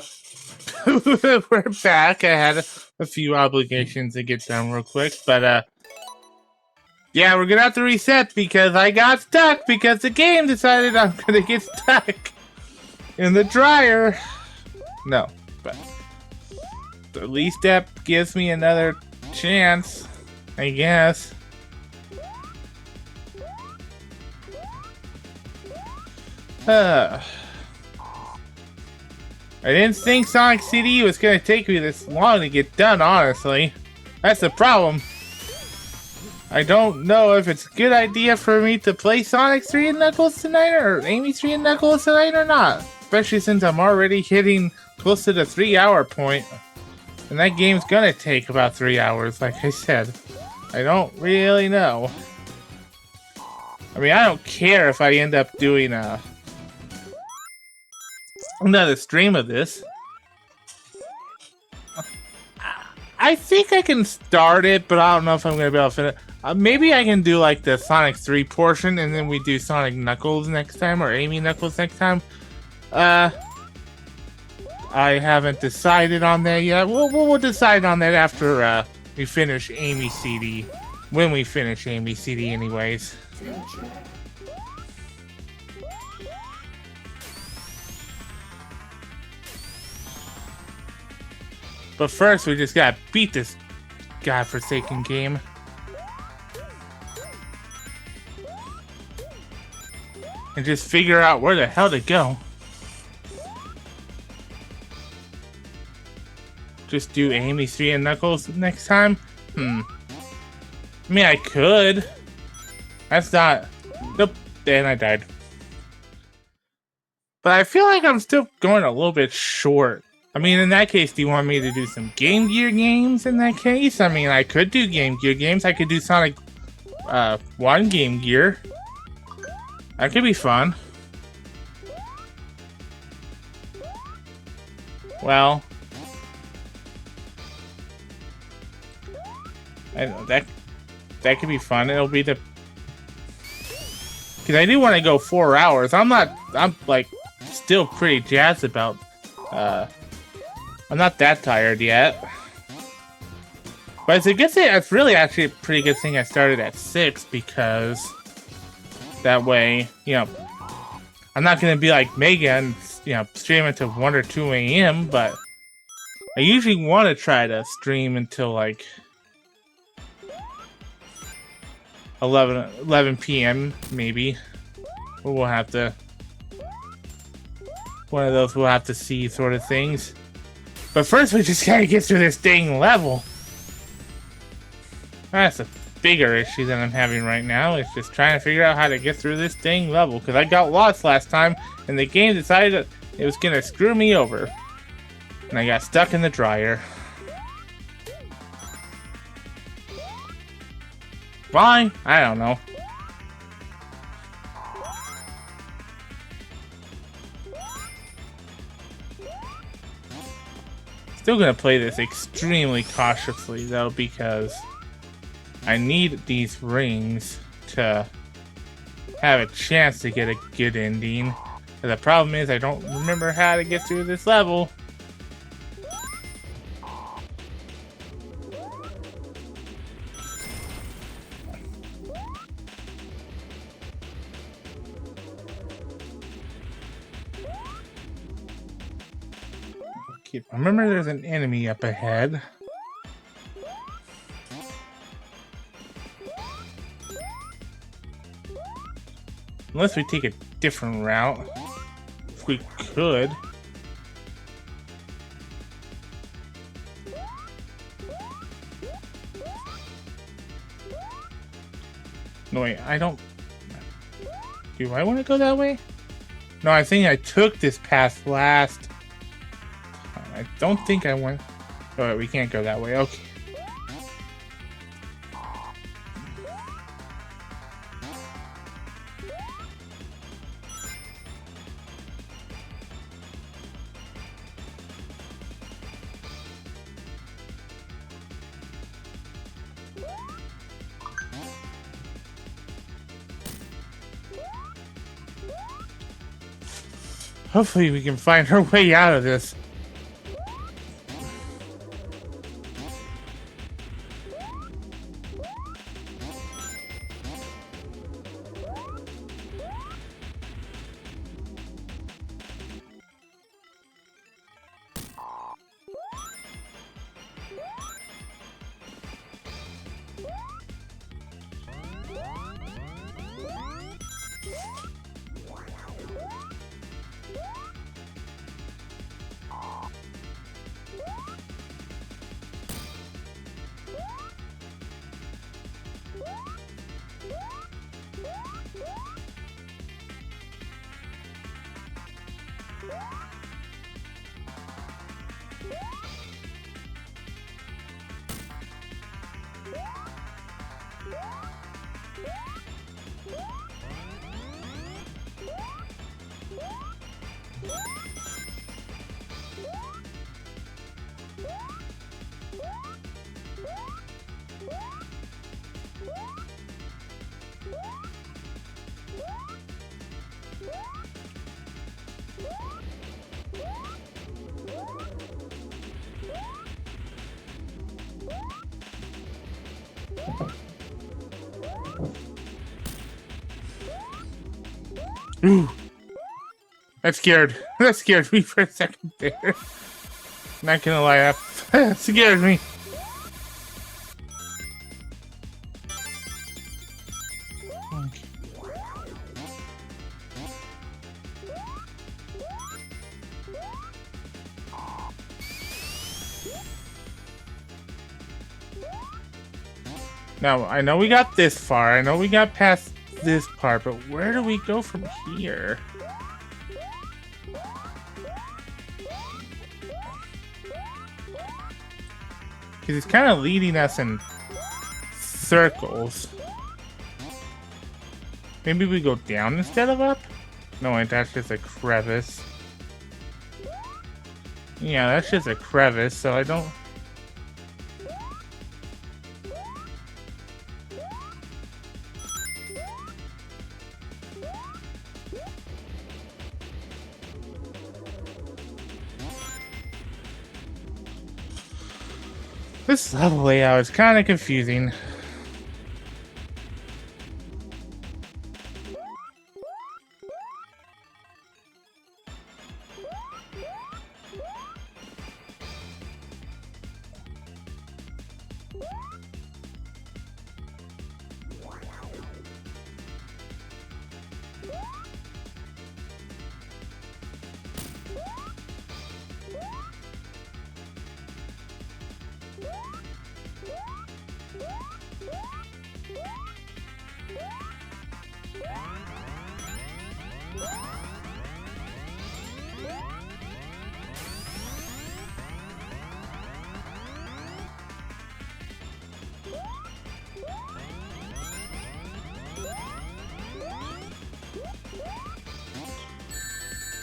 we're back. I had a few obligations to get done real quick, but, yeah, we're gonna have to reset because I got stuck because the game decided I'm gonna get stuck in the dryer. No, but at least that gives me another chance, I guess. I didn't think Sonic CD was gonna take me this long to get done, honestly. That's the problem. I don't know if it's a good idea for me to play Sonic 3 and Knuckles tonight or Amy 3 and Knuckles tonight or not. Especially since I'm already hitting close to the 3-hour point. And that game's gonna take about 3 hours, like I said. I don't really know. I mean, I don't care if I end up doing another stream of this. I think I can start it, but I don't know if I'm gonna be able to finish. Maybe I can do like the Sonic 3 portion, and then we do Sonic Knuckles next time, or Amy Knuckles next time. I haven't decided on that yet. We'll decide on that after we finish Amy CD. When we finish Amy CD, anyways. But first, we just gotta beat this godforsaken game. And just figure out where the hell to go. Just do Amy 3 and Knuckles next time? I mean, I could. That's not... Nope. And I died. But I feel like I'm still going a little bit short. I mean, in that case, do you want me to do some Game Gear games in that case? I mean, I could do Game Gear games. I could do Sonic 1 Game Gear. That could be fun. Well... I know, that could be fun. It'll be the... Because I do want to go 4 hours. I'm like, still pretty jazzed about... I'm not that tired yet. But it's a good thing, it's really actually a pretty good thing I started at 6, because that way, you know, I'm not going to be like Mega and, you know, stream until 1 or 2 a.m., but I usually want to try to stream until like 11 p.m. maybe. We'll have to... One of those we'll have to see sort of things. But first we just gotta get through this dang level. That's a bigger issue that I'm having right now. It's just trying to figure out how to get through this dang level. Because I got lost last time and the game decided it was gonna screw me over. And I got stuck in the dryer. Why? I don't know. Still gonna play this extremely cautiously though, because I need these rings to have a chance to get a good ending. And the problem is I don't remember how to get through this level. Remember, there's an enemy up ahead. Unless we take a different route. If we could. No, wait, I don't... Do I want to go that way? No, I think I took this path last... I don't think I went... Oh, we can't go that way. Okay. Hopefully we can find our way out of this. Ooh. That scared me for a second there. Not gonna lie, that scared me. Now, I know we got this far. I know we got past this part, but where do we go from here? Because it's kind of leading us in circles. Maybe we go down instead of up? No, wait, that's just a crevice. Yeah, that's just a crevice, so I don't... This level layout is kind of confusing.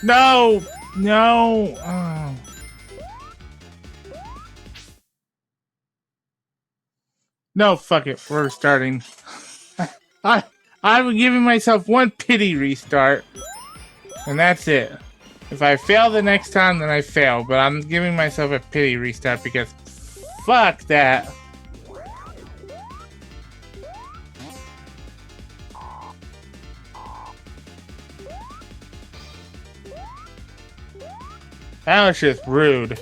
No! No! Oh. No, fuck it. We're starting. I'm giving myself one pity restart. And that's it. If I fail the next time, then I fail. But I'm giving myself a pity restart because fuck that. That was just rude.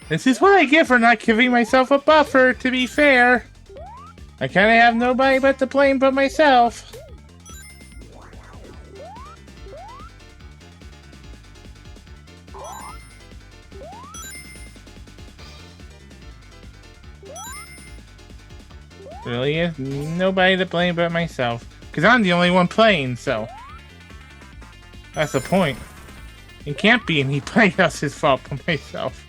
This is what I get for not giving myself a buffer, to be fair. I kinda have nobody but to blame but myself. Really is nobody to blame but myself. Because I'm the only one playing, so... That's the point. It can't be anybody else's fault but myself.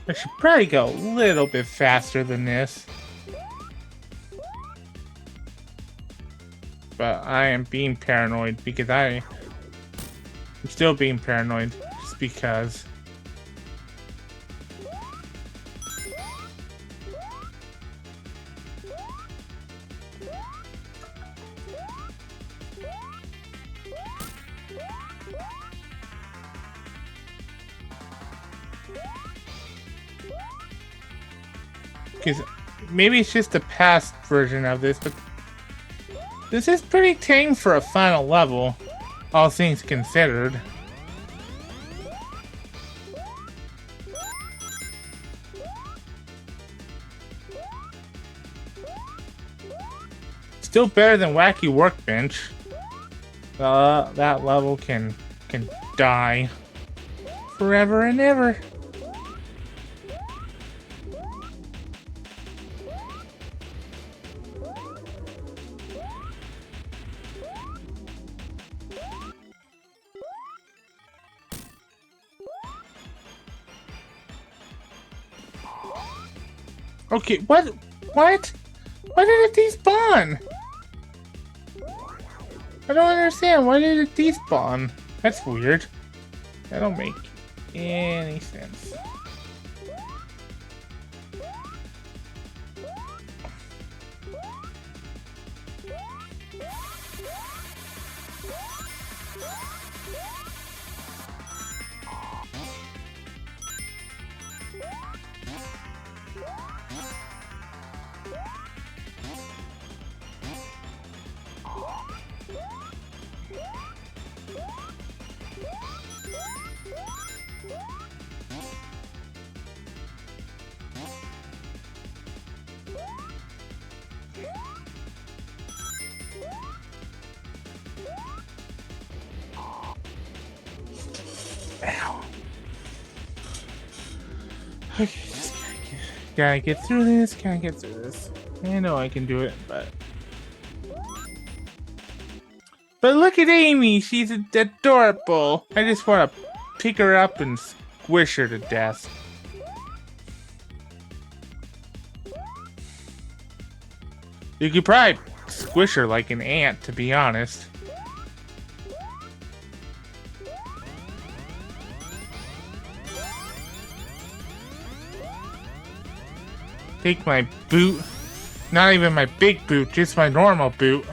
I should probably go a little bit faster than this. But I am being paranoid because I'm still being paranoid just because. Because maybe it's just a past version of this, but this is pretty tame for a final level, all things considered. Still better than Wacky Workbench. That level can die forever and ever. Okay, what? What? Why did it despawn? I don't understand. Why did it despawn? That's weird. That don't make any sense. Ow. Okay, just gotta get through this, gotta get through this. I know I can do it, but look at Amy, she's adorable. I just want to pick her up and squish her to death. You could probably squish her like an ant, to be honest. Take my boot. Not even my big boot, just my normal boot.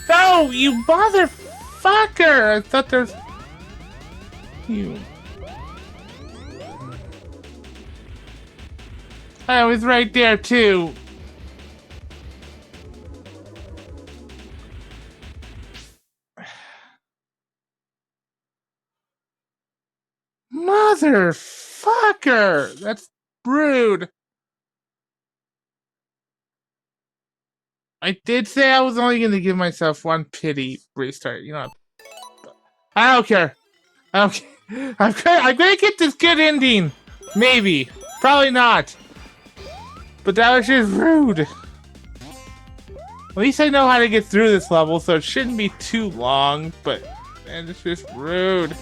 No, you motherfucker! I thought there's... You... I was right there, too. Motherfucker! That's rude. I did say I was only going to give myself one pity restart. You know, I don't care. I don't care. I'm going to get this good ending. Maybe. Probably not. But that was just rude. At least I know how to get through this level, so it shouldn't be too long. But, man, it's just rude.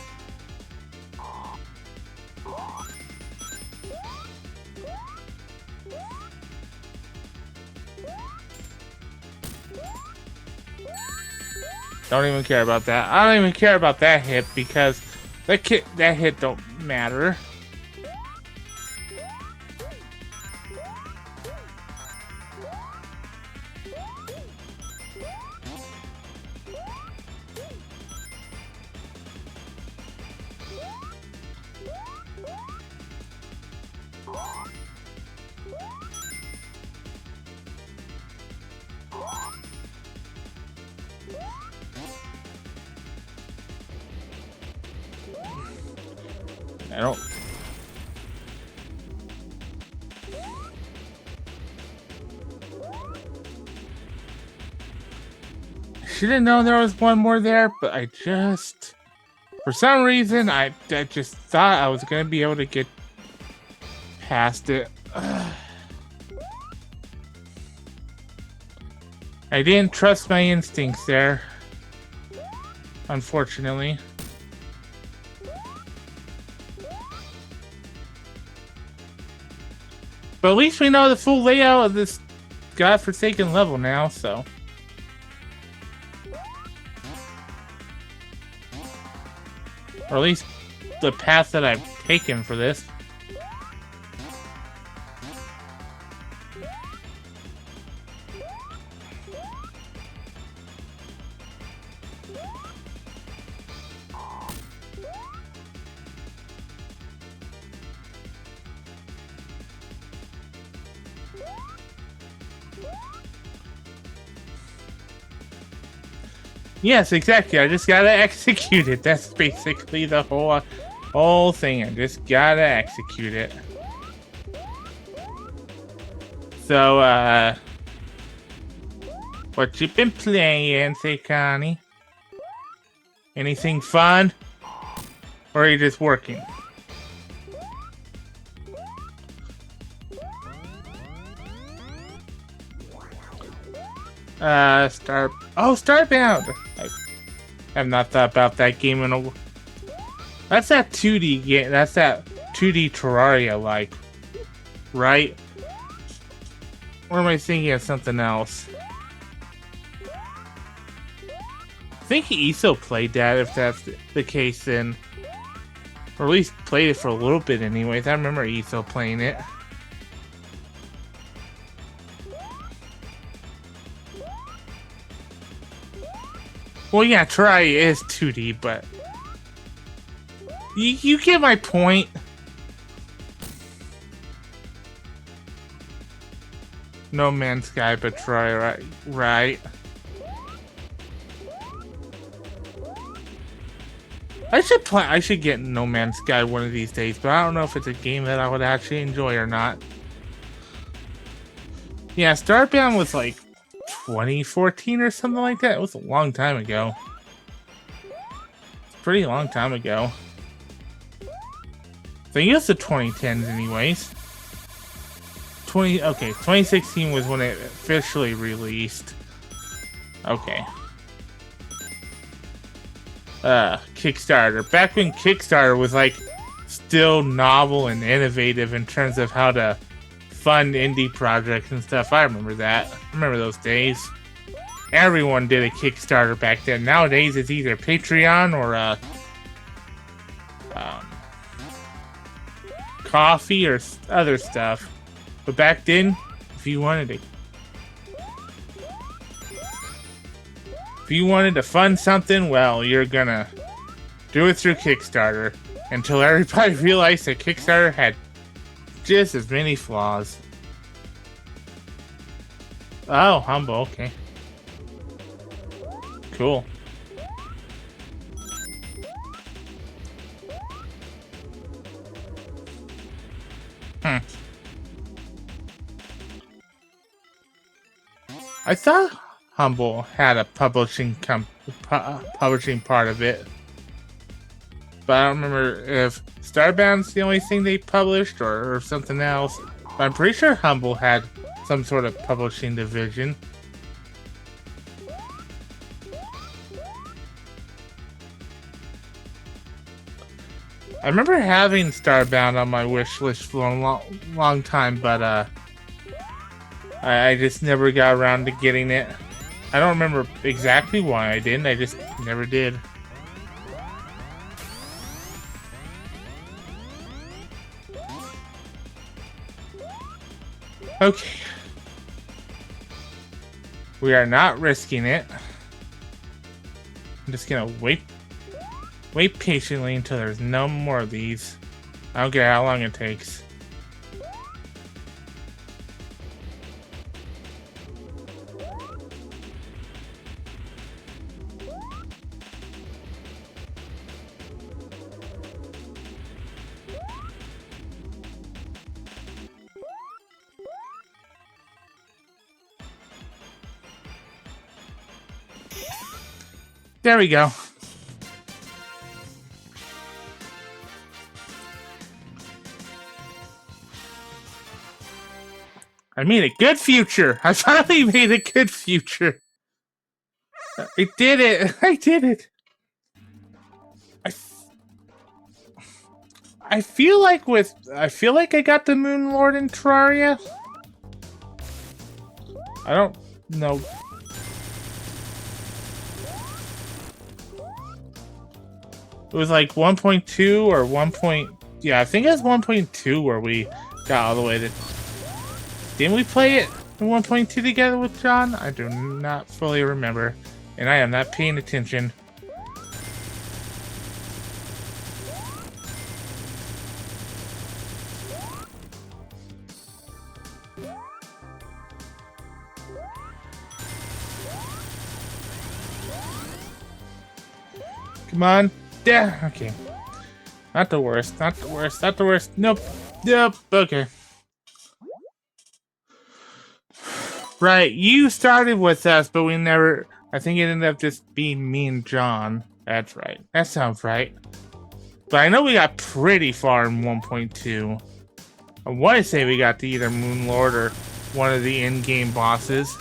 Don't even care about that. I don't even care about that hit because That hit don't matter. I don't. Should have known there was one more there, but I just, for some reason, I just thought I was gonna be able to get past it. Ugh. I didn't trust my instincts there, unfortunately. But at least we know the full layout of this godforsaken level now, so. Or at least the path that I've taken for this. Yes, exactly. I just gotta execute it. That's basically the whole thing. I just gotta execute it. So, what you been playing, say, Connie? Anything fun? Or are you just working? Starbound! I have not thought about that game in a... That's that 2D game, that's that 2D Terraria, like, right? Or am I thinking of something else? I think ESO played that, if that's the case, then... Or at least played it for a little bit anyways. I remember ESO playing it. Well, yeah, Terraria is 2D, but... You get my point. No Man's Sky, but Terraria, right? I should get No Man's Sky one of these days, but I don't know if it's a game that I would actually enjoy or not. Yeah, Starbound was like 2014 or something like that. It was a long time ago. It's a pretty long time ago. I think it was the 2010s anyways. 2016 was when it officially released. Okay. Kickstarter. Back when Kickstarter was like still novel and innovative in terms of how to fund indie projects and stuff. I remember that. I remember those days. Everyone did a Kickstarter back then. Nowadays it's either Patreon or coffee or other stuff. But back then, if you wanted to fund something, well, you're gonna do it through Kickstarter until everybody realized that Kickstarter had just as many flaws. Oh, Humble, okay. Cool. I thought Humble had a publishing part of it, but I don't remember if Starbound's the only thing they published or something else. But I'm pretty sure Humble had some sort of publishing division. I remember having Starbound on my wish list for a long time, but I just never got around to getting it. I don't remember exactly why I didn't. I just never did. Okay. We are not risking it. I'm just gonna wait patiently until there's no more of these. I don't care how long it takes. There we go. I made a good future. I finally made a good future. I did it. I did it. I feel like I got the Moon Lord in Terraria. I don't know. It was like 1.2 or 1. Yeah, I think it was 1.2 where we got all the way to. Didn't we play it in 1.2 together with John? I do not fully remember, and I am not paying attention. Come on. Yeah, okay. Not the worst, not the worst, not the worst. Nope. Yep, okay. Right, you started with us, but we never... I think it ended up just being me and John. That's right. That sounds right. But I know we got pretty far in 1.2. I want to say we got to either Moon Lord or one of the in-game bosses.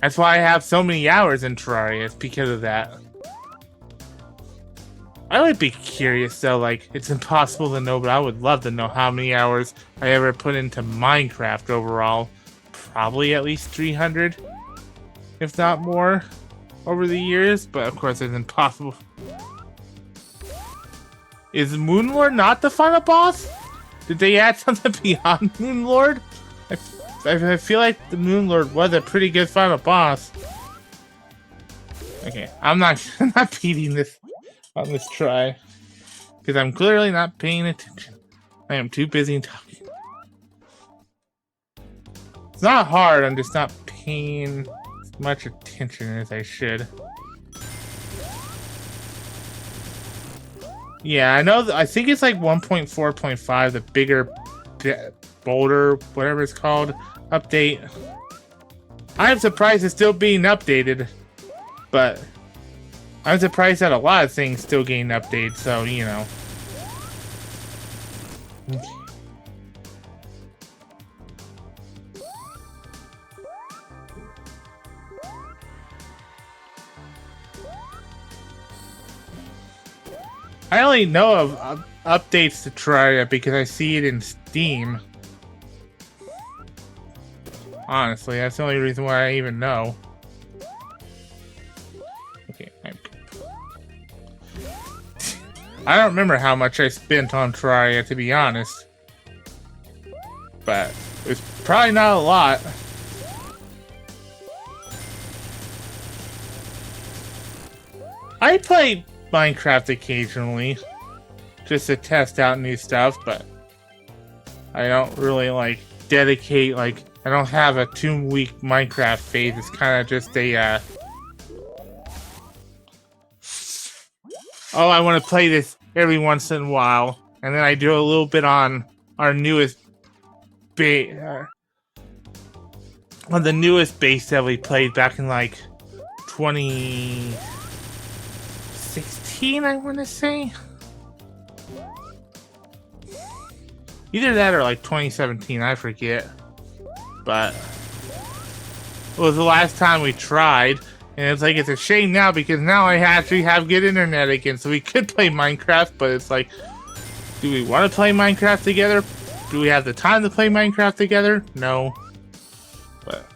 That's why I have so many hours in Terraria. It's because of that. I would be curious though, like, it's impossible to know, but I would love to know how many hours I ever put into Minecraft overall. Probably at least 300, if not more, over the years, but of course it's impossible. Is Moon Lord not the final boss? Did they add something beyond Moon Lord? I feel like the Moon Lord was a pretty good final boss. Okay, I'm not beating this on this try, because I'm clearly not paying attention. I am too busy talking. It's not hard, I'm just not paying as much attention as I should. Yeah, I know, I think it's like 1.4.5, the bigger, bolder, whatever it's called, update. I'm surprised it's still being updated, but I'm surprised that a lot of things still getting updates, so, you know. Okay. I only know of updates to Terraria because I see it in Steam. Honestly, that's the only reason why I even know. Okay, I don't remember how much I spent on Terraria, to be honest. But it's probably not a lot. I play Minecraft occasionally, just to test out new stuff, but I don't really, like, dedicate, like, I don't have a 2-week Minecraft phase. It's kind of just a, oh, I want to play this every once in a while, and then I do a little bit on our newest on the newest base that we played back in like 2016, I want to say. Either that or like 2017, I forget. But it was the last time we tried. And it's like, it's a shame now because now I actually have good internet again, so we could play Minecraft, but it's like, do we want to play Minecraft together? Do we have the time to play Minecraft together? No. But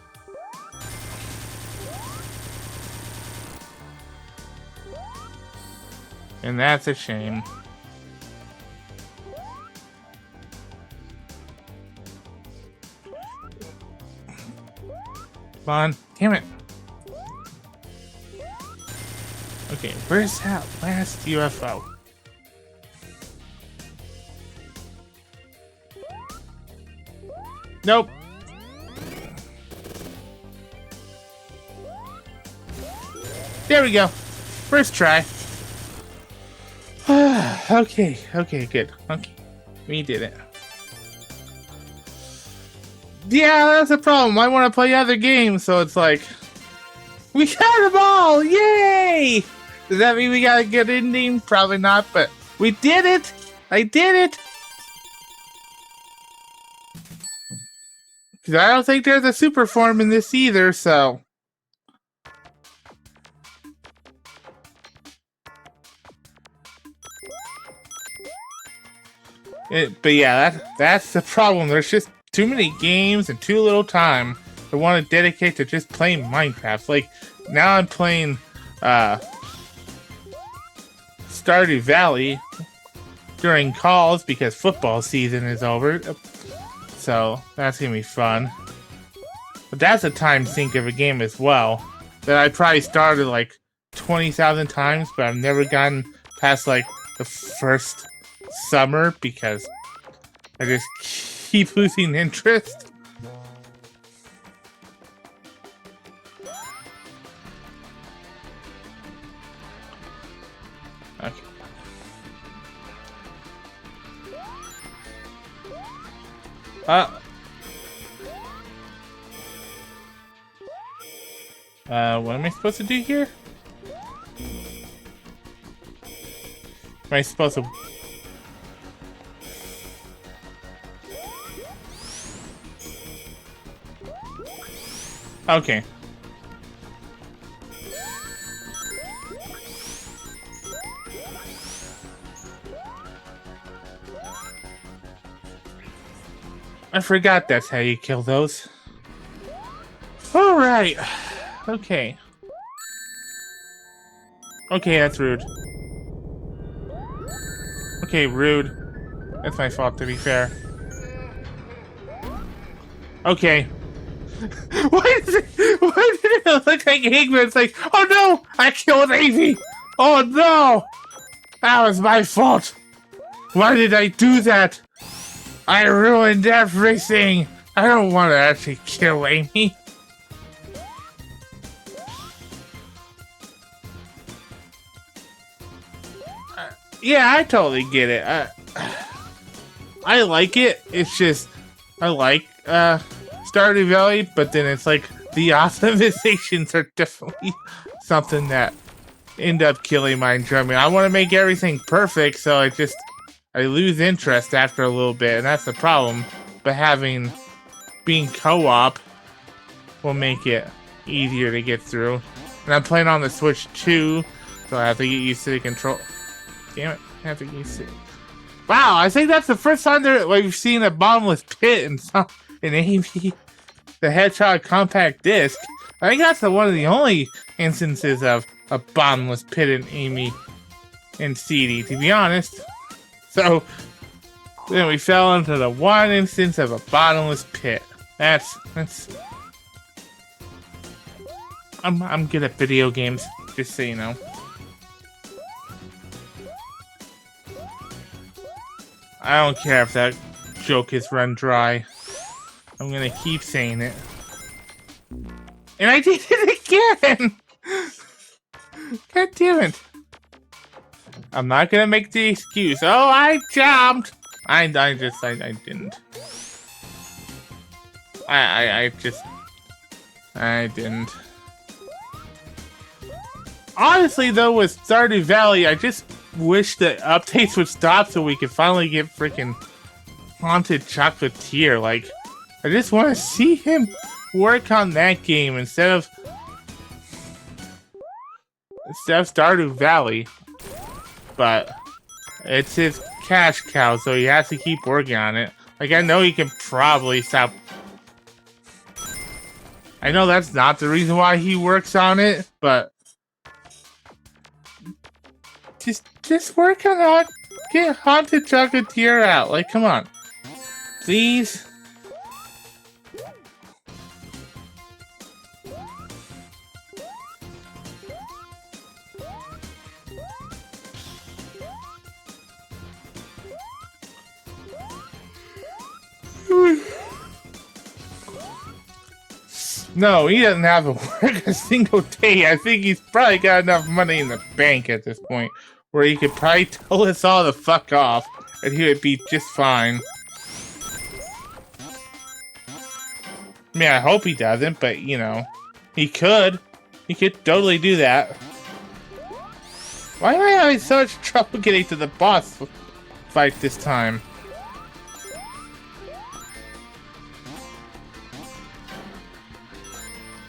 and that's a shame. Come on. Damn it. Okay, where's that last UFO? Nope. There we go. First try. Okay, good. Okay, we did it. Yeah, that's a problem. I want to play other games, so it's like, we got them all! Yay! Does that mean we got a good ending? Probably not, but we did it! I did it! Because I don't think there's a super form in this either, so... But yeah, that's the problem. There's just too many games and too little time to want to dedicate to just playing Minecraft. Like, now I'm playing Stardew Valley during calls because football season is over. So that's gonna be fun. But that's a time sink of a game as well that I probably started like 20,000 times, but I've never gotten past like the first summer because I just keep losing interest. Okay. What am I supposed to do here? Am I supposed to... Okay. I forgot that's how you kill those. Alright. Okay. Okay, that's rude. Okay, rude. That's my fault, to be fair. Okay. Why did it look like Eggman? It's like, oh no! I killed Amy! Oh no! That was my fault! Why did I do that? I ruined everything! I don't want to actually kill Amy. Yeah, I totally get it. I like it. It's just, I like Stardew Valley, but then it's like the optimizations are definitely something that end up killing my enjoyment. I want to make everything perfect, so I lose interest after a little bit, and that's the problem. But being co-op will make it easier to get through. And I'm playing on the Switch too, so I have to get used to the control. Damn it, I have to get used to it. Wow, I think that's the first time we've seen a bottomless pit in Amy the Hedgehog compact disc. I think that's one of the only instances of a bottomless pit in Amy and CD, to be honest. So then we fell into the one instance of a bottomless pit. That's I'm good at video games, just so you know. I don't care if that joke is run dry. I'm gonna keep saying it. And I did it again! God damn it. I'm not gonna make the excuse. Oh, I jumped! I didn't. I didn't. Honestly, though, with Stardew Valley, I just wish that updates would stop so we could finally get freaking Haunted Chocolatier. Like, I just want to see him work on that game instead of Stardew Valley. But it's his cash cow, so he has to keep working on it. Like, I know he can probably stop. I know that's not the reason why he works on it, but just work on that. Get Haunted Chocolatier out. Like, come on. Please. No, he doesn't have to work a single day. I think he's probably got enough money in the bank at this point where he could probably tell us all to fuck off and he would be just fine. I mean, I hope he doesn't, but you know, he could. He could totally do that. Why am I having so much trouble getting to the boss fight this time?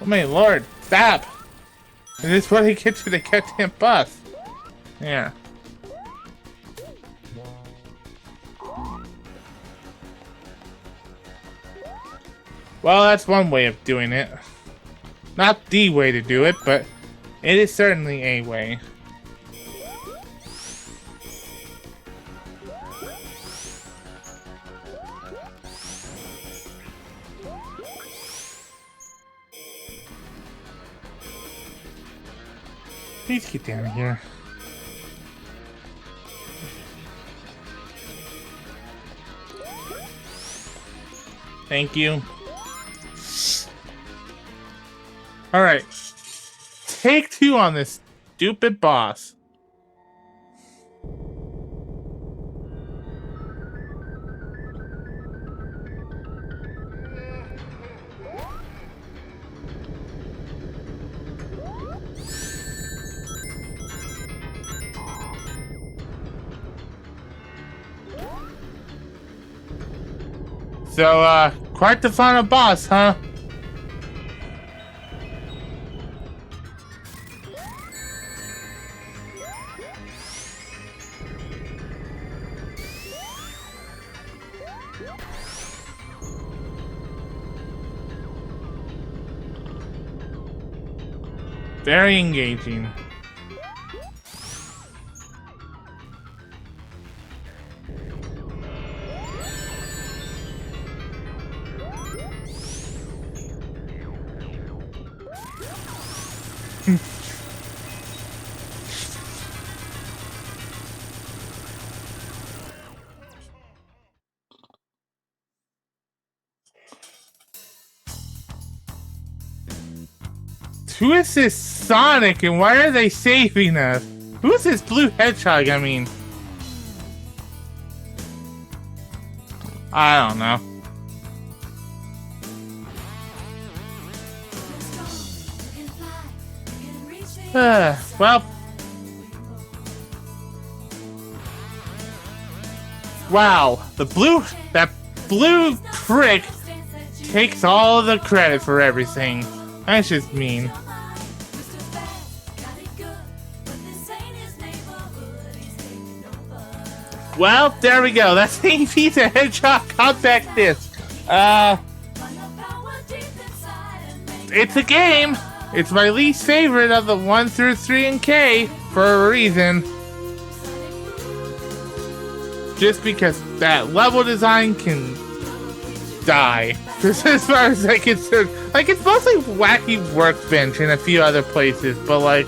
Oh my lord, stop! Is this what he gets to the goddamn bus? Yeah. Well, that's one way of doing it. Not the way to do it, but it is certainly a way. Please get down here. Thank you. Alright. Take 2 on this stupid boss. So, quite the final boss, huh? Very engaging. Who is this Sonic and why are they saving us? Who is this blue hedgehog, I mean? I don't know. Well. Wow, that blue prick takes all the credit for everything. That's just mean. Well, there we go. That's Amy the Hedgehog Compact Disc. It's a game. It's my least favorite of the 1 through 3 and K for a reason. Just because that level design can die. As far as I'm concerned. Like, it's mostly Wacky Workbench and a few other places, but like...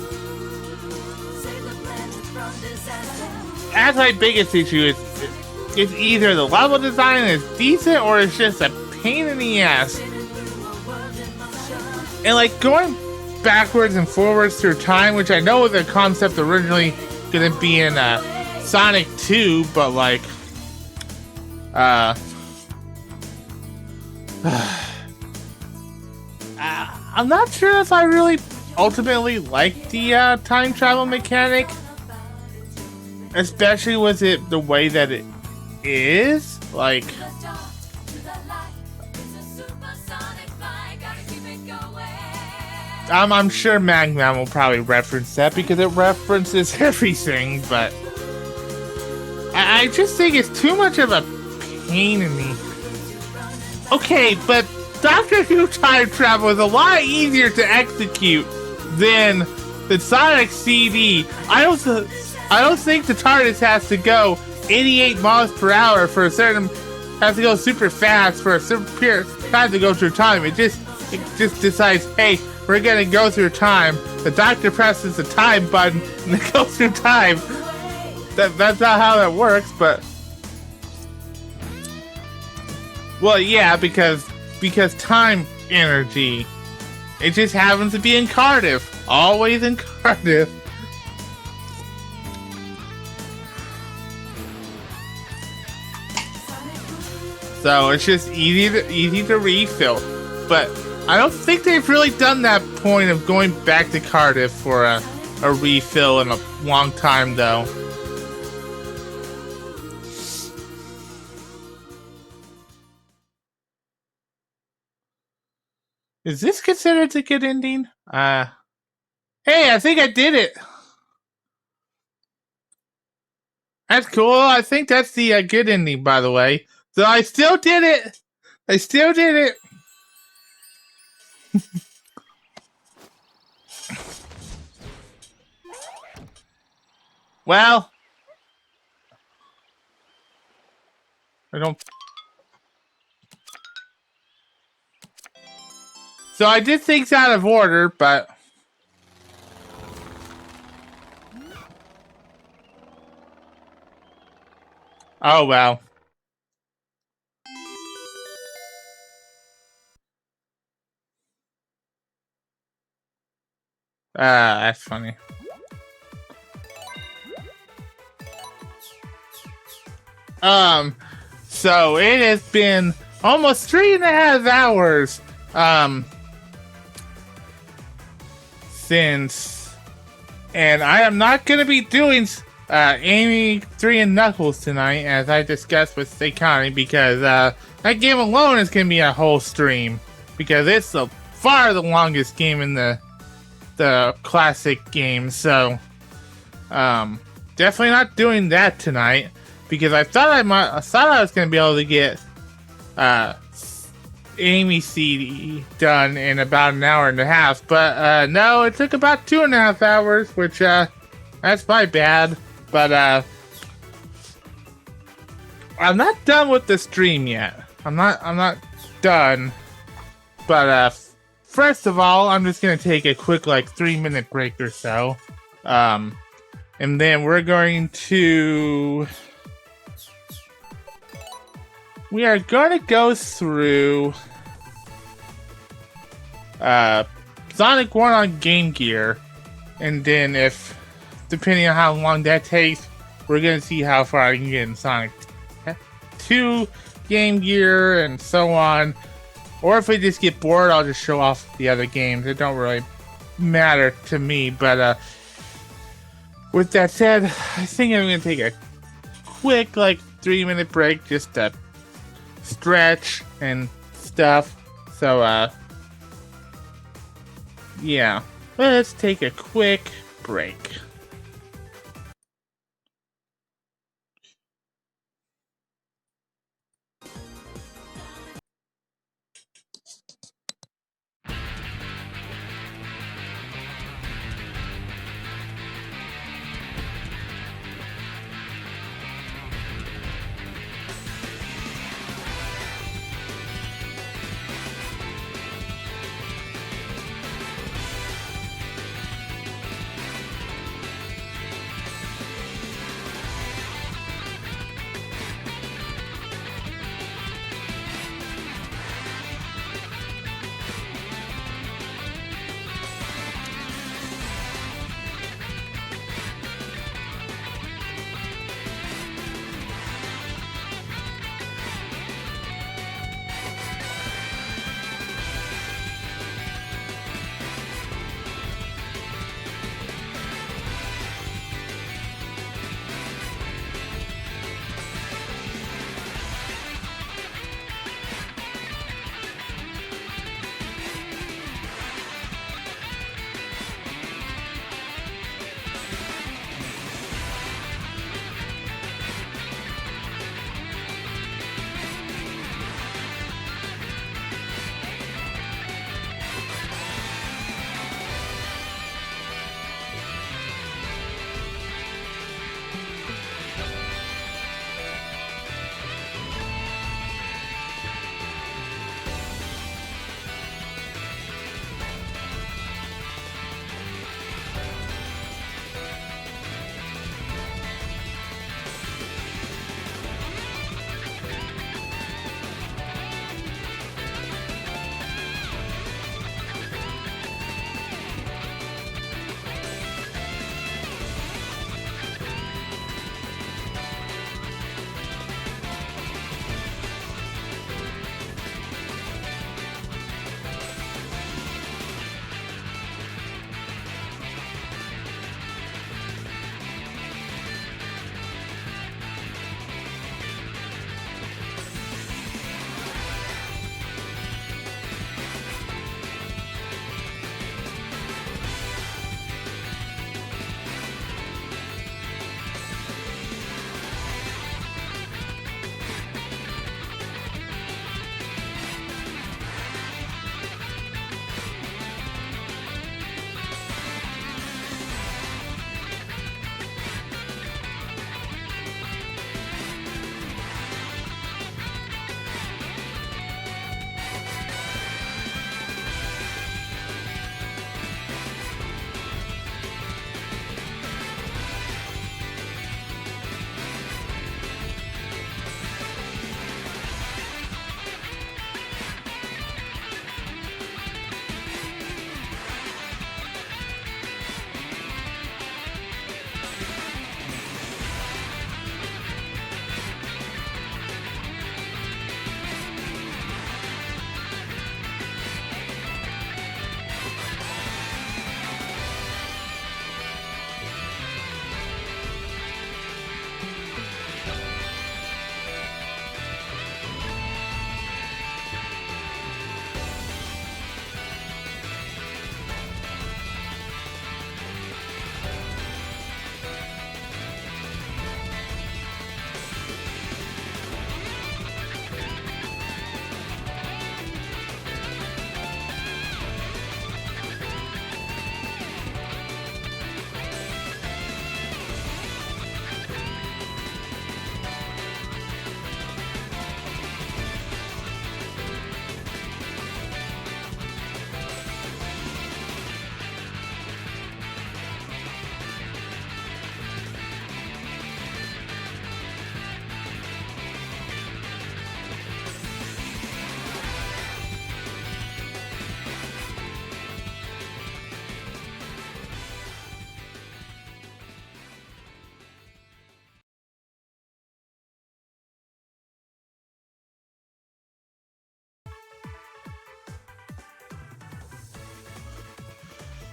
That's my biggest issue is either the level design is decent or it's just a pain in the ass. And like going backwards and forwards through time, which I know was a concept originally gonna be in Sonic 2, but like I'm not sure if I really ultimately like the time travel mechanic. Especially with it the way that it is, like I'm sure Magman will probably reference that because it references everything, but I just think it's too much of a pain in me. Okay, but Doctor Who time travel is a lot easier to execute than the Sonic CD. I don't think the TARDIS has to go 88 miles per hour for a certain... has to go super fast for a certain period of time to go through time. It just decides, hey, we're gonna go through time. The Doctor presses the time button and it goes through time. That's not how that works, but... Well, yeah, because time energy It just happens to be in Cardiff. Always in Cardiff. So it's just easy to refill. But I don't think they've really done that point of going back to Cardiff for a refill in a long time, though. Is this considered a good ending? Hey, I think I did it. That's cool. I think that's the good ending, by the way. So I still did it. I still did it. Well, I don't. So I did things out of order, but. Oh well. That's funny. So it has been almost 3.5 hours, since, and I am not gonna be doing, Amy 3 and Knuckles tonight, as I discussed with Seikani, because, that game alone is gonna be a whole stream, because it's far the longest game in the classic game, so, definitely not doing that tonight. Because I thought I was gonna be able to get Amy CD done in about 1.5 hours, but no, it took about 2.5 hours, which that's my bad. But I'm not done with the stream yet. I'm not done. But first of all, I'm just gonna take a quick 3-minute break or so, and then we're going to. We are going to go through Sonic 1 on Game Gear, and then depending on how long that takes, we're going to see how far I can get in Sonic 2 Game Gear, and so on. Or if we just get bored, I'll just show off the other games. It don't really matter to me, but with that said, I think I'm going to take a quick 3-minute break just to stretch and stuff. So yeah, let's take a quick break.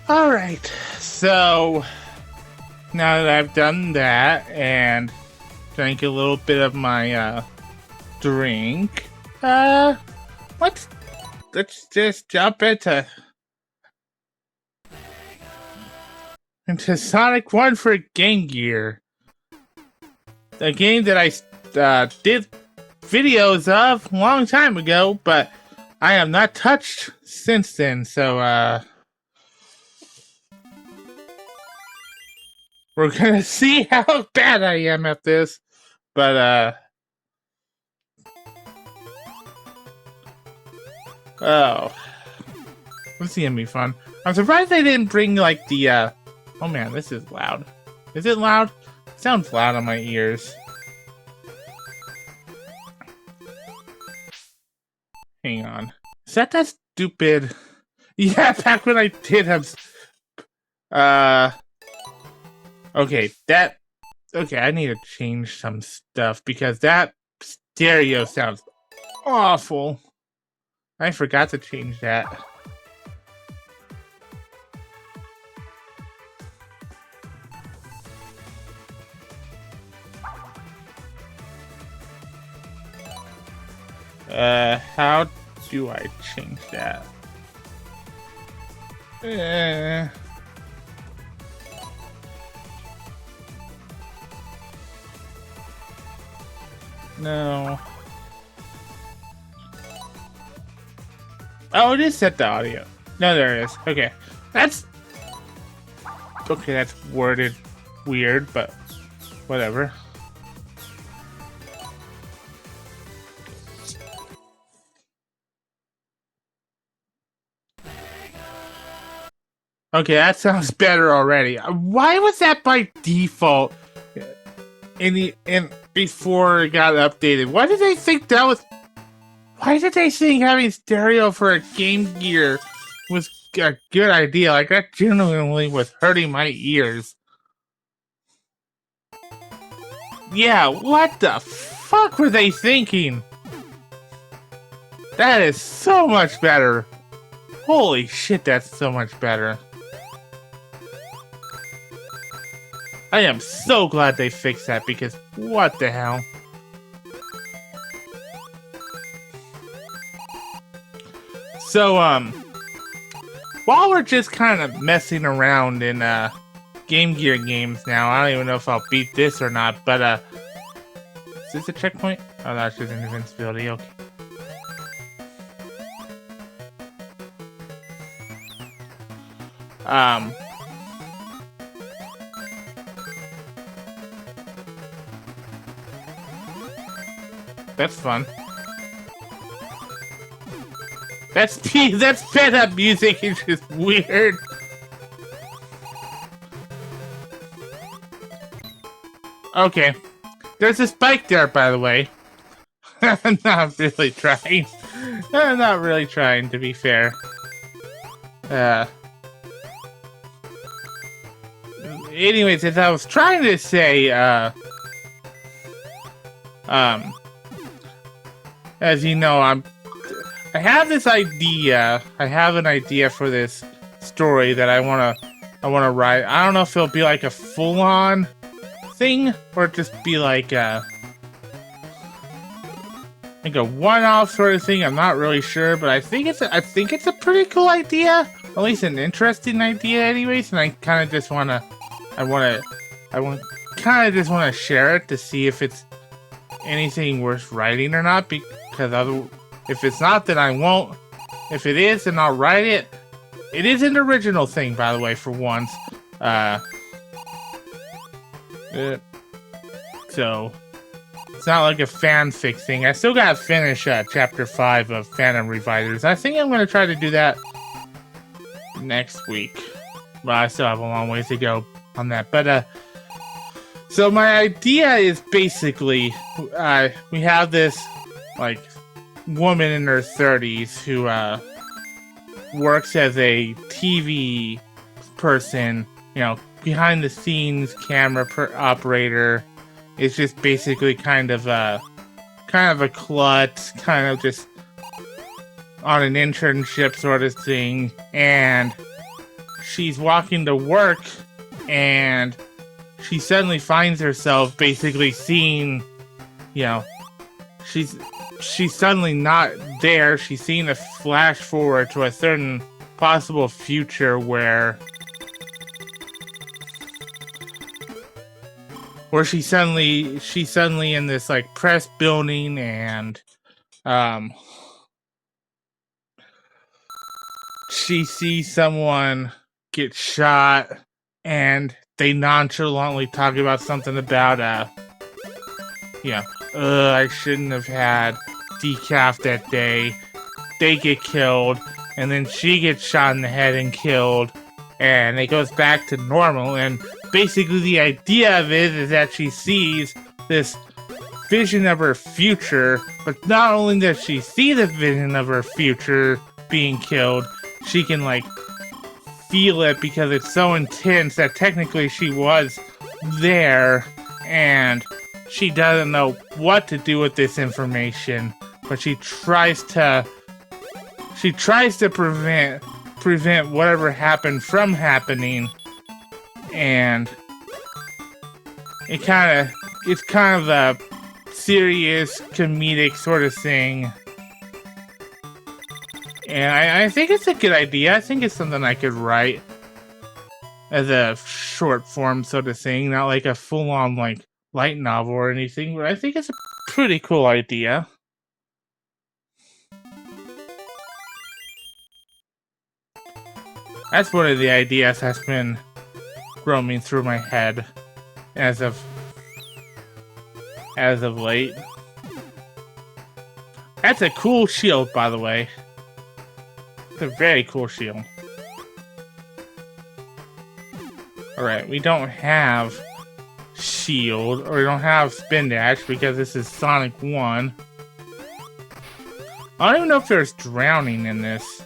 Alright, so now that I've done that and drank a little bit of my drink, let's just jump into Sonic 1 for Game Gear. A game that I did videos of a long time ago, but I have not touched since then, so we're gonna see how bad I am at this, but oh, this is gonna be fun. I'm surprised they didn't bring like the oh man, this is loud. Is it loud? It sounds loud on my ears. Hang on. Is that stupid? Yeah, back when I did have okay, okay, I need to change some stuff because that stereo sounds awful. I forgot to change that. How do I change that? No. Oh, it is set to audio. No, there it is. Okay. That's worded weird, but whatever. Okay, that sounds better already. Why was that by default in before it got updated? Why did they think that was? Why did they think having stereo for a Game Gear was a good idea? Like, that genuinely was hurting my ears. Yeah, what the fuck were they thinking? That is so much better. Holy shit, that's so much better. I am so glad they fixed that because what the hell? So, while we're just kind of messing around in, Game Gear games now, I don't even know if I'll beat this or not, but, is this a checkpoint? Oh, that's just invincibility, okay. That's fun. That's sped up music is just weird. Okay. There's a spike there, by the way. I'm not really trying. I'm not really trying, to be fair. Anyways, as I was trying to say, as you know, I have this idea. I have an idea for this story that I wanna write. I don't know if it'll be like a full-on thing or just be like a one-off sort of thing. I'm not really sure, but I think it's a pretty cool idea. At least an interesting idea, anyways. And I kind of just wanna share it to see if it's anything worth writing or not. Because if it's not, then I won't. If it is, then I'll write it. It is an original thing, by the way, for once. So it's not like a fanfic thing. I still gotta finish chapter 5 of Phantom Revisers. I think I'm gonna try to do that next week. Well, I still have a long ways to go on that. But so my idea is basically we have this like woman in her 30s who works as a TV person, you know, behind the scenes camera operator. It's just basically kind of a klutz, kind of just on an internship sort of thing, and she's walking to work and she suddenly finds herself basically seeing, you know, she's suddenly not there. She's seeing a flash forward to a certain possible future where she's suddenly in this like press building, and she sees someone get shot, and they nonchalantly talk about something about I shouldn't have had decaf that day. They get killed, and then she gets shot in the head and killed, and it goes back to normal. And basically the idea of it is that she sees this vision of her future, but not only does she see the vision of her future being killed, she can like feel it because it's so intense that technically she was there, and she doesn't know what to do with this information, but she tries to prevent whatever happened from happening. And it's kind of a serious comedic sort of thing. And I think it's a good idea. I think it's something I could write as a short form sort of thing, not like a full-on like light novel or anything, but I think it's a pretty cool idea. That's one of the ideas that's been roaming through my head as of late. That's a cool shield, by the way. It's a very cool shield. Alright, we don't have shield, or we don't have spin dash because this is Sonic 1. I don't even know if there's drowning in this.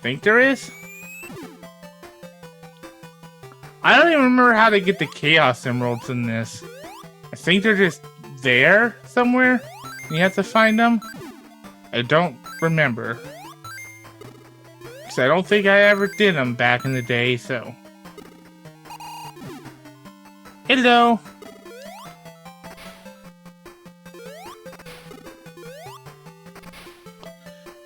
Think there is? I don't even remember how to get the Chaos Emeralds in this. I think they're just there somewhere. You have to find them. I don't remember. So I don't think I ever did them back in the day, so. Hello.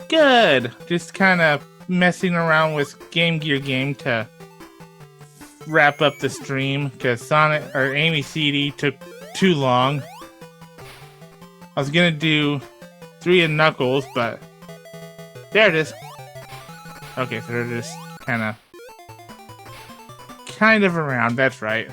Good. Just kind of messing around with Game Gear game to wrap up the stream because Sonic or Amy CD took too long. I was gonna do 3 and Knuckles, but there it is. Okay, so they're just kind of around. That's right.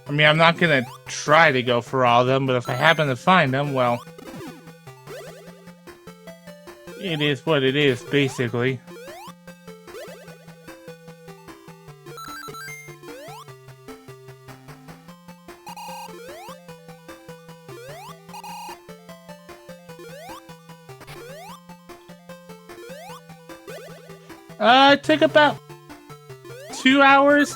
I mean, I'm not gonna try to go for all of them, but if I happen to find them, well, it is what it is, basically. It took about 2 hours.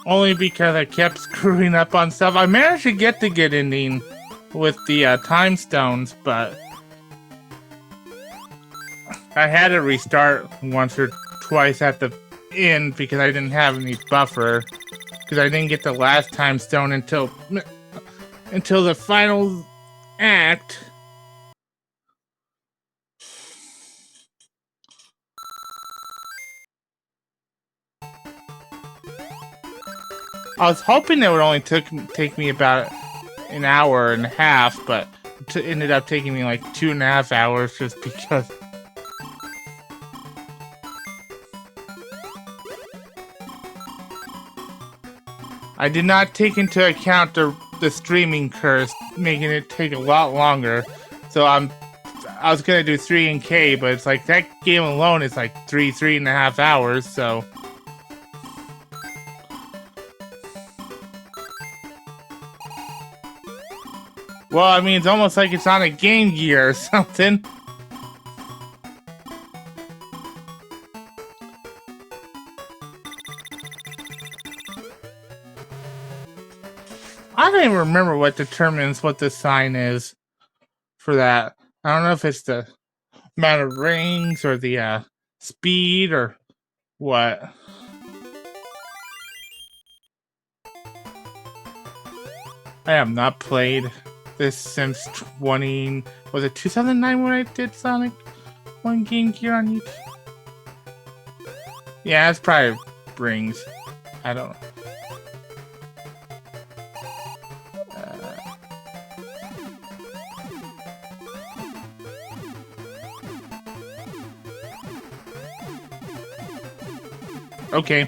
Only because I kept screwing up on stuff. I managed to get the good ending with the time stones, but I had to restart once or twice at the end because I didn't have any buffer. Because I didn't get the last time stone until the final act. I was hoping it would only take me about an hour and a half, but it ended up taking me like 2.5 hours just because. I did not take into account the streaming curse, making it take a lot longer. So I was gonna do 3 and K, but it's like that game alone is like 3.5 hours, so. Well, I mean, it's almost like it's on a Game Gear or something. I don't even remember what determines what the sign is for that. I don't know if it's the amount of rings or the speed or what. I have not played this since 2009 when I did Sonic 1 Game Gear on YouTube? Yeah, it's probably rings. I don't know. Okay.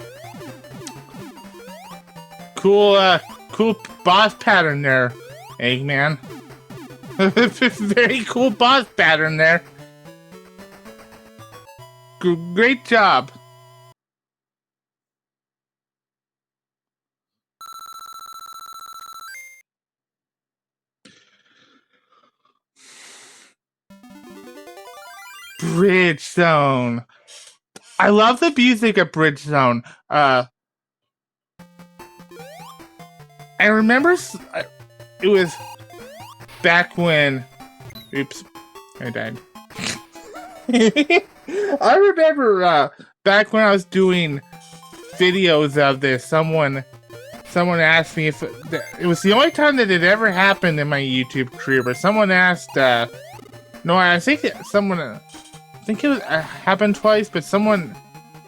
Cool boss pattern there, Eggman. Very cool boss pattern there. Great job. Bridge Zone. I love the music of Bridge Zone. I remember it was back when. Oops, I died. I remember back when I was doing videos of this. Someone asked me if it was the only time that it ever happened in my YouTube career. But someone asked. No, I think someone. I think it was happened twice, but someone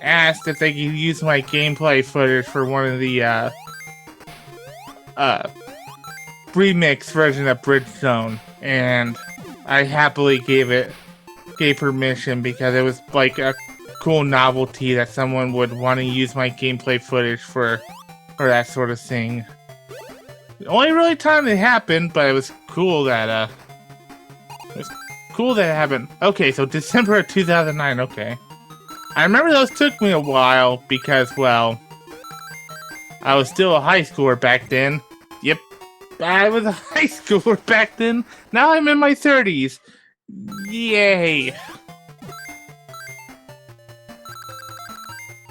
asked if they could use my gameplay footage for one of the remix version of Bridge Zone, and I happily gave permission because it was like a cool novelty that someone would want to use my gameplay footage for that sort of thing. The only really time it happened, but it was cool that it happened. Okay, so December of 2009, okay. I remember those took me a while because, well, I was still a high schooler back then. Yep, I was a high schooler back then. Now I'm in my 30s. Yay.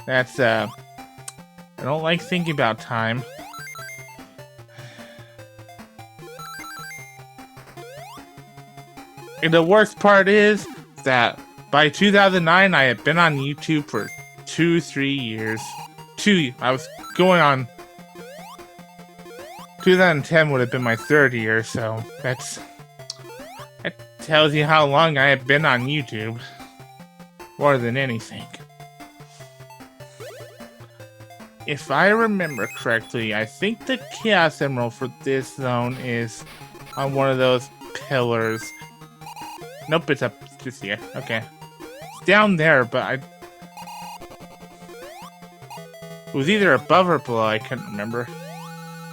That's, I don't like thinking about time. And the worst part is that by 2009, I had been on YouTube for 2-3 years. I was going on. 2010 would have been my third year, so that tells you how long I have been on YouTube. More than anything. If I remember correctly, I think the Chaos Emerald for this zone is on one of those pillars. Nope, it's up just here. Okay. It's down there, but it was either above or below, I couldn't remember.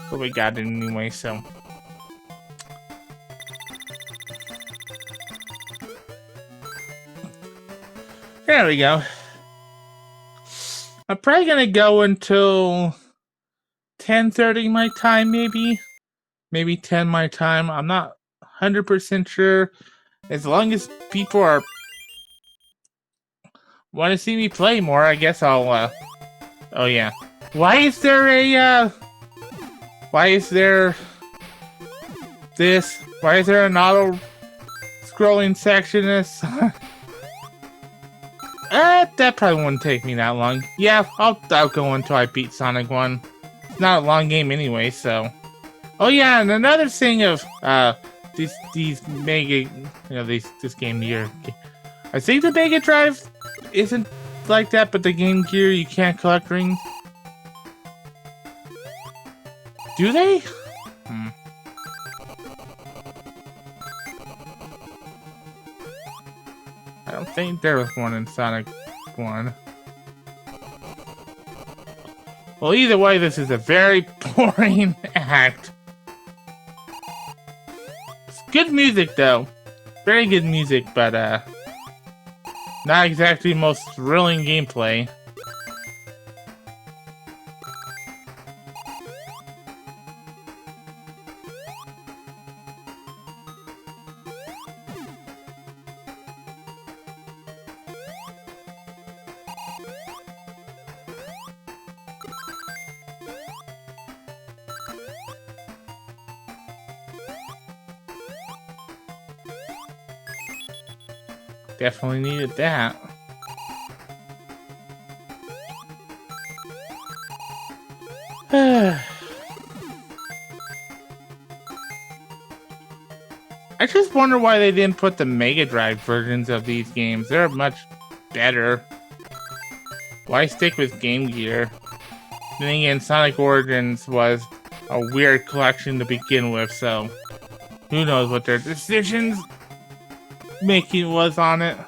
But we got it anyway, so. There we go. I'm probably gonna go until 10:30 my time, maybe. Maybe 10 my time. I'm not 100% sure. As long as people want to see me play more, I guess I'll, oh yeah. Why is there an auto-scrolling section in this? That probably wouldn't take me that long. Yeah, I'll go until I beat Sonic 1. It's not a long game anyway, so. Oh yeah, and another thing of, these Mega, this Game Gear. I think the Mega Drive isn't like that, but the Game Gear, you can't collect rings. Do they? I don't think there was one in Sonic 1. Well, either way, this is a very boring act. Good music, though. Very good music, but, not exactly the most thrilling gameplay. Definitely needed that. I just wonder why they didn't put the Mega Drive versions of these games. They're much better. Why stick with Game Gear? Then again, Sonic Origins was a weird collection to begin with, so who knows what their decisions making was on it.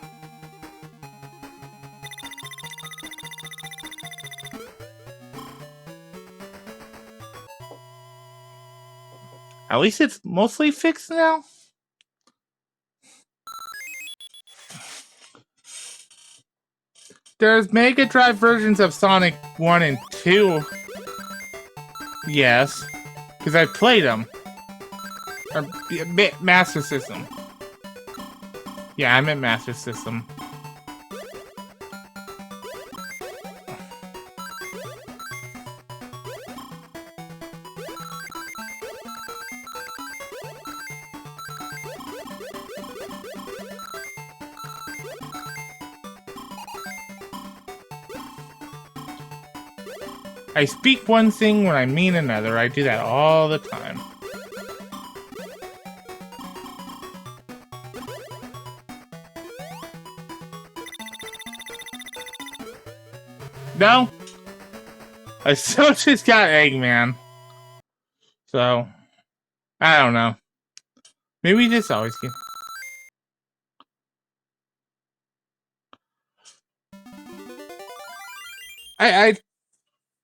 At least it's mostly fixed now. There's Mega Drive versions of Sonic 1 and 2. Yes, because I played them. Or Master System. Yeah, I meant Master System. I speak one thing when I mean another. I do that all the time. No? I still just got Eggman. So, I don't know. Maybe this always get... I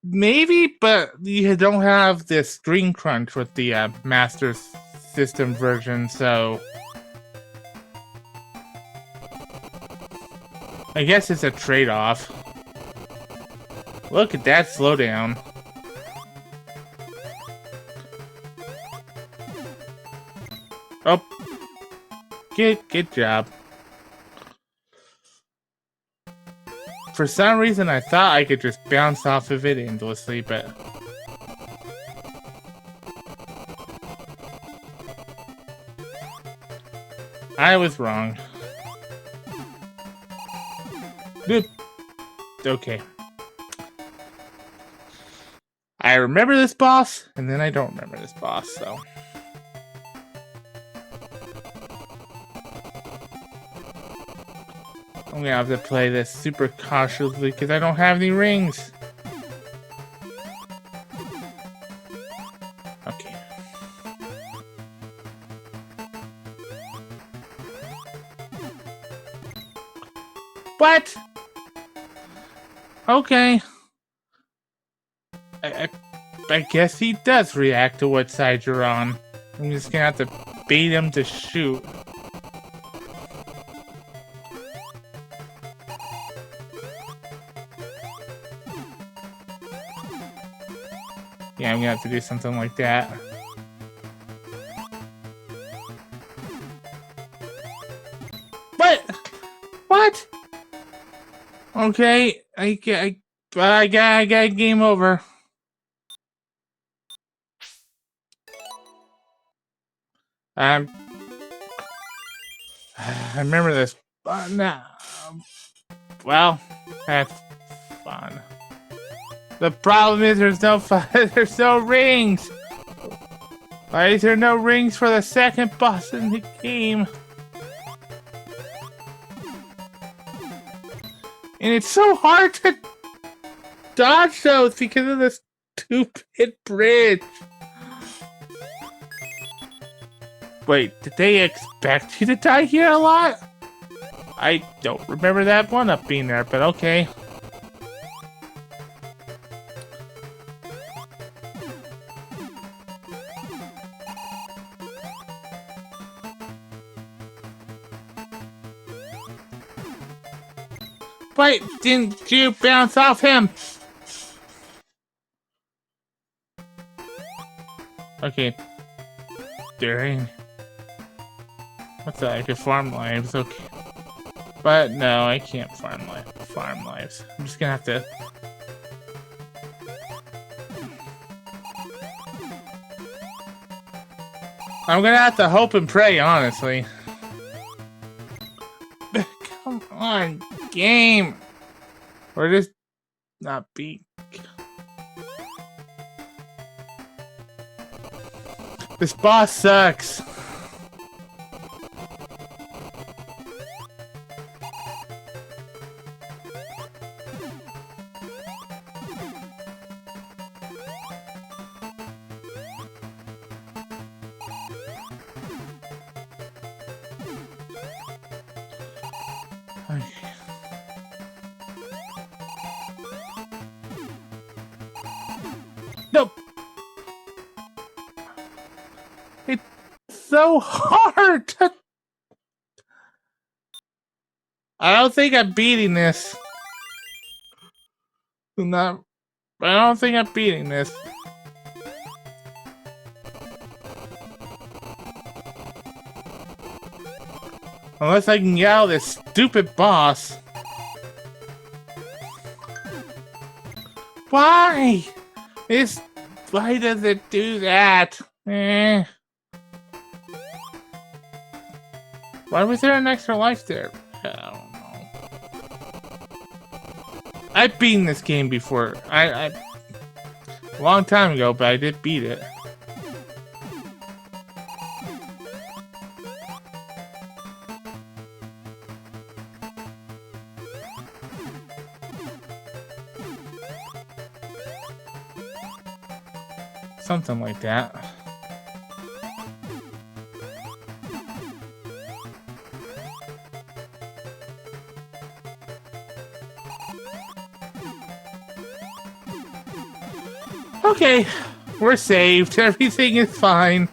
maybe, but you don't have the screen crunch with the Master System version, so I guess it's a trade-off. Look at that slowdown. Oh, good job. For some reason, I thought I could just bounce off of it endlessly, but... I was wrong. Good. Okay. I remember this boss, and then I don't remember this boss, so... I'm gonna have to play this super cautiously because I don't have any rings. Okay. What? Okay. I guess he does react to what side you're on. I'm just gonna have to bait him to shoot. Yeah, I'm gonna have to do something like that. What? Okay, I got game over. I remember this. No. Well, that's fun. The problem is there's no rings. Why is there no rings for the second boss in the game? And it's so hard to dodge those because of this stupid bridge. Wait, did they expect you to die here a lot? I don't remember that one up being there, but okay. Wait, didn't you bounce off him? Okay. Dang. What's that? I could farm lives, okay. But no, I can't farm lives. I'm just gonna have to... I'm gonna have to hope and pray, honestly. on, game. Or just not be. This boss sucks. Nope. It's so hard. I don't think I'm beating this. I don't think I'm beating this. Unless I can get out of this stupid boss. Why? Why does it do that? Why was there an extra life there? I don't know. I've beaten this game before. A long time ago, but I did beat it. Something like that. Okay, we're saved. Everything is fine.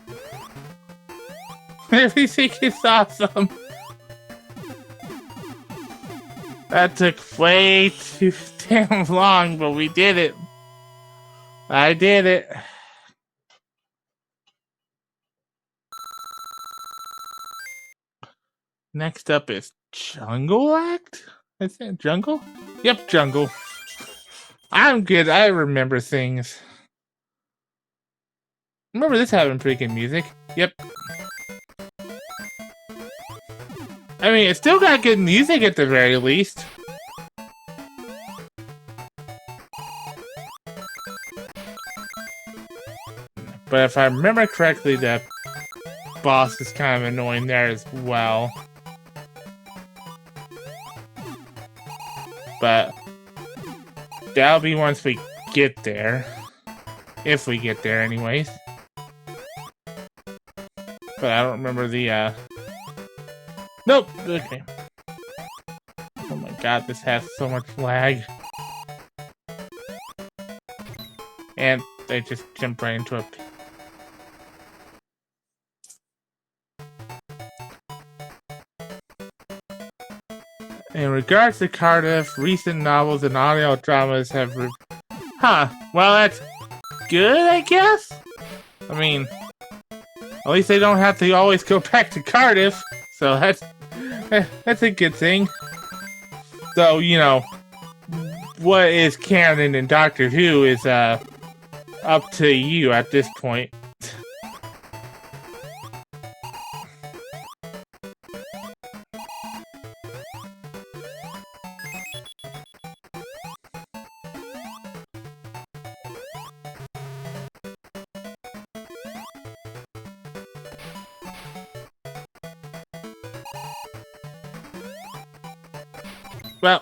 Everything is awesome. That took way too damn long, but we did it. I did it. Next up is Jungle Act? Is it Jungle? Yep, Jungle. I'm good. I remember things. Remember this having pretty good music. Yep. I mean, it still got good music at the very least. But if I remember correctly, the boss is kind of annoying there as well. But that'll be once we get there. If we get there anyways. But I don't remember the, Nope! Okay. Oh my god, this has so much lag. And they just jump right into a... In regards to Cardiff, recent novels and audio dramas have... Well, that's good, I guess? I mean, at least they don't have to always go back to Cardiff, so that's a good thing. So, you know, what is canon in Doctor Who is, up to you at this point. Well,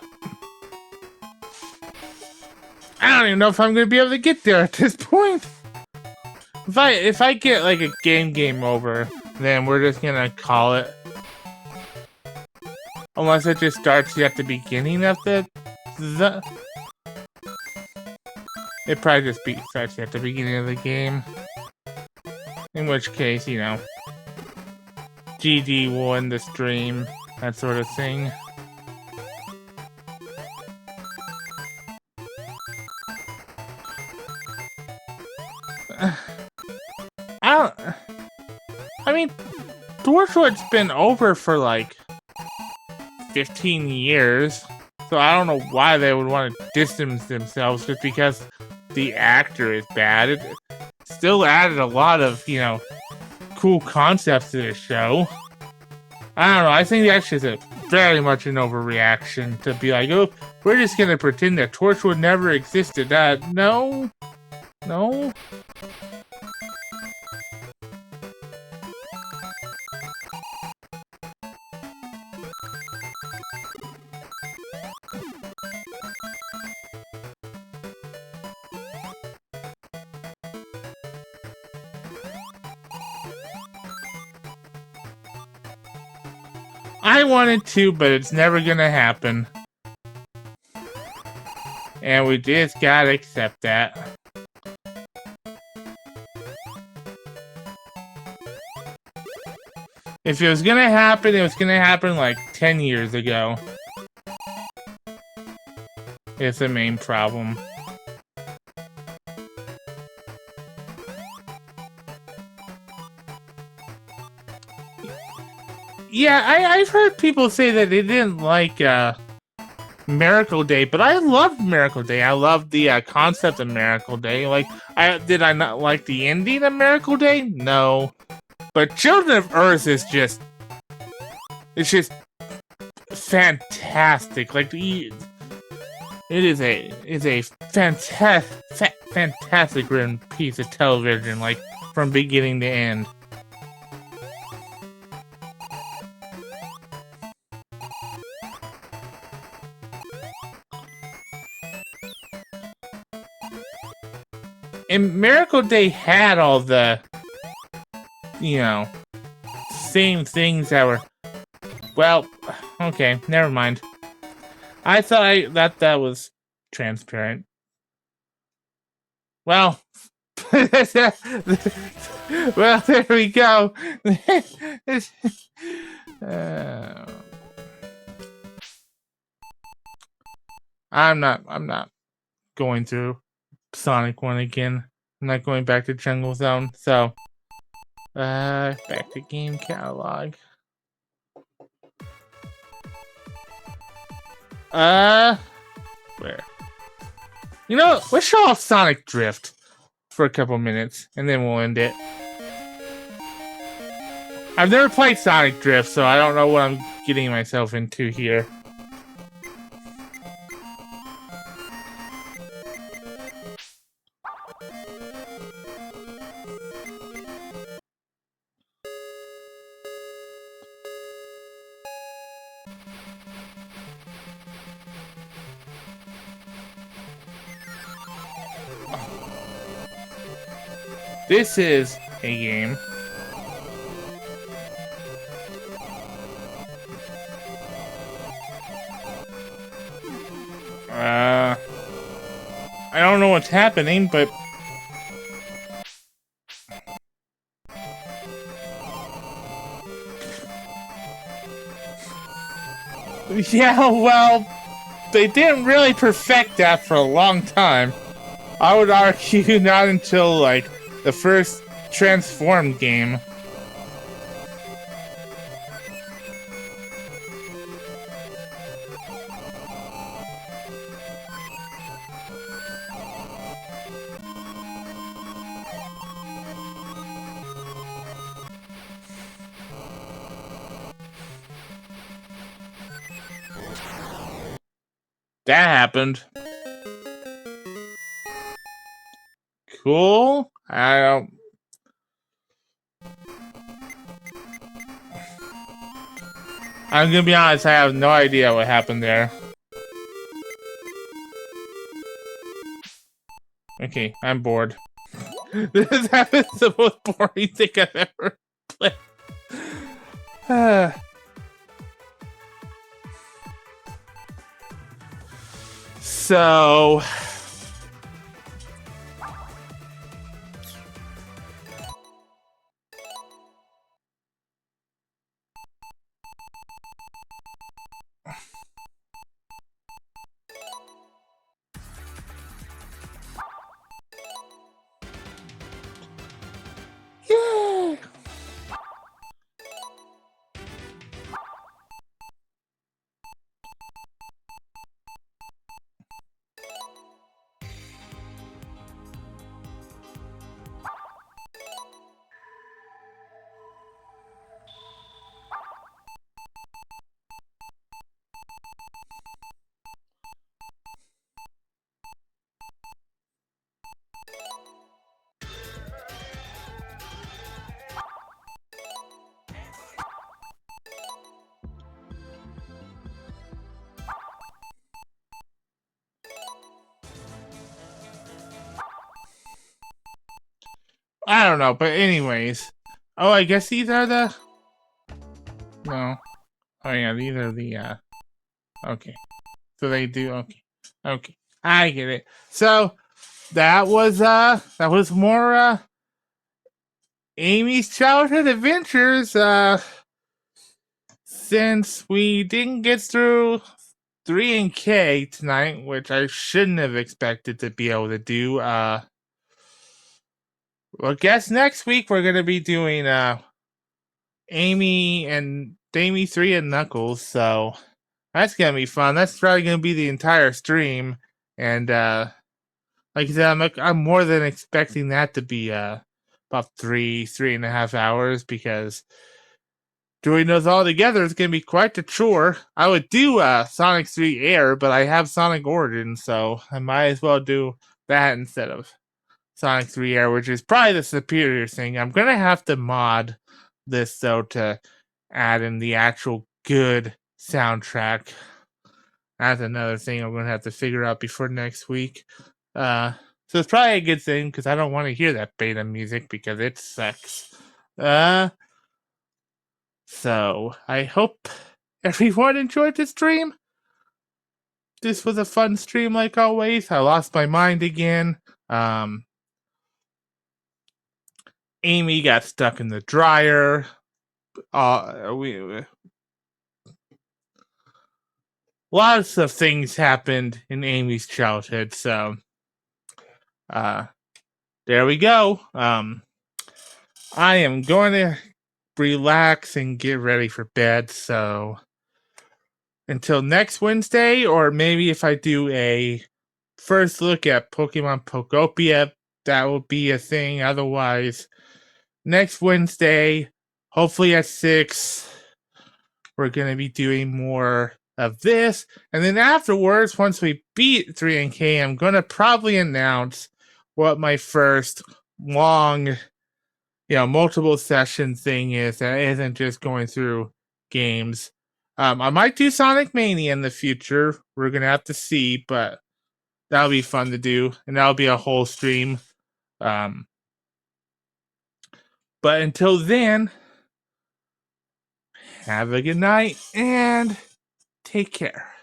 I don't even know if I'm gonna be able to get there at this point. If I get like a game over, then we're just gonna call it. Unless it just starts at the beginning of the it probably just starts at the beginning of the game. In which case, you know, GG will end the stream, that sort of thing. I mean, Torchwood's been over for like 15 years, so I don't know why they would want to distance themselves just because the actor is bad. It still added a lot of, you know, cool concepts to the show. I don't know, I think that's just a very much an overreaction to be like, oh, we're just gonna pretend that Torchwood never existed. No. No. I wanted to, but it's never gonna happen. And we just gotta accept that. If it was gonna happen, it was gonna happen like 10 years ago. It's the main problem. Yeah, I've heard people say that they didn't like Miracle Day, but I loved Miracle Day. I loved the concept of Miracle Day. Like, did I not like the ending of Miracle Day? No. But Children of Earth is just... It's just fantastic. Like, it is a fantastic written piece of television, like, from beginning to end. And Miracle Day had all the, you know, same things that were... Well, okay, never mind. I thought that was transparent. Well, well, there we go. I'm not going through Sonic 1 again. I'm not going back to Jungle Zone, so back to game catalog. Where? You know, let's show off Sonic Drift for a couple minutes, and then we'll end it. I've never played Sonic Drift, so I don't know what I'm getting myself into here. This is a game. I don't know what's happening, but yeah, well, they didn't really perfect that for a long time. I would argue not until, like, the first Transform game. That happened. Cool. I'm gonna be honest, I have no idea what happened there. Okay, I'm bored. This happens the most boring thing I've ever played. So... yeah. I don't know, but anyways. Oh, I guess these are the... No. Oh yeah, these are the, okay. So they do, okay. Okay. I get it. So, that was more, Amy's Childhood Adventures, since we didn't get through 3 and K tonight, which I shouldn't have expected to be able to do, well, I guess next week we're gonna be doing, Amy 3 and Knuckles, so that's gonna be fun. That's probably gonna be the entire stream, and like I said, I'm more than expecting that to be about 3.5 hours, because doing those all together is gonna be quite the chore. I would do Sonic 3 Air, but I have Sonic Origin, so I might as well do that instead of Sonic 3 Air, which is probably the superior thing. I'm gonna have to mod this though to add in the actual good soundtrack. That's another thing I'm gonna have to figure out before next week. So it's probably a good thing, because I don't want to hear that beta music because it sucks. So I hope everyone enjoyed the stream. This was a fun stream like always. I lost my mind again. Amy got stuck in the dryer. Lots of things happened in Amy's childhood, so there we go. I am going to relax and get ready for bed, so until next Wednesday, or maybe if I do a first look at Pokemon Pokopia, that will be a thing. Otherwise, next Wednesday, hopefully at 6, we're going to be doing more of this. And then afterwards, once we beat 3 and K, I'm going to probably announce what my first long, multiple session thing is that isn't just going through games. I might do Sonic Mania in the future. We're going to have to see, but that'll be fun to do. And that'll be a whole stream. But until then, have a good night and take care.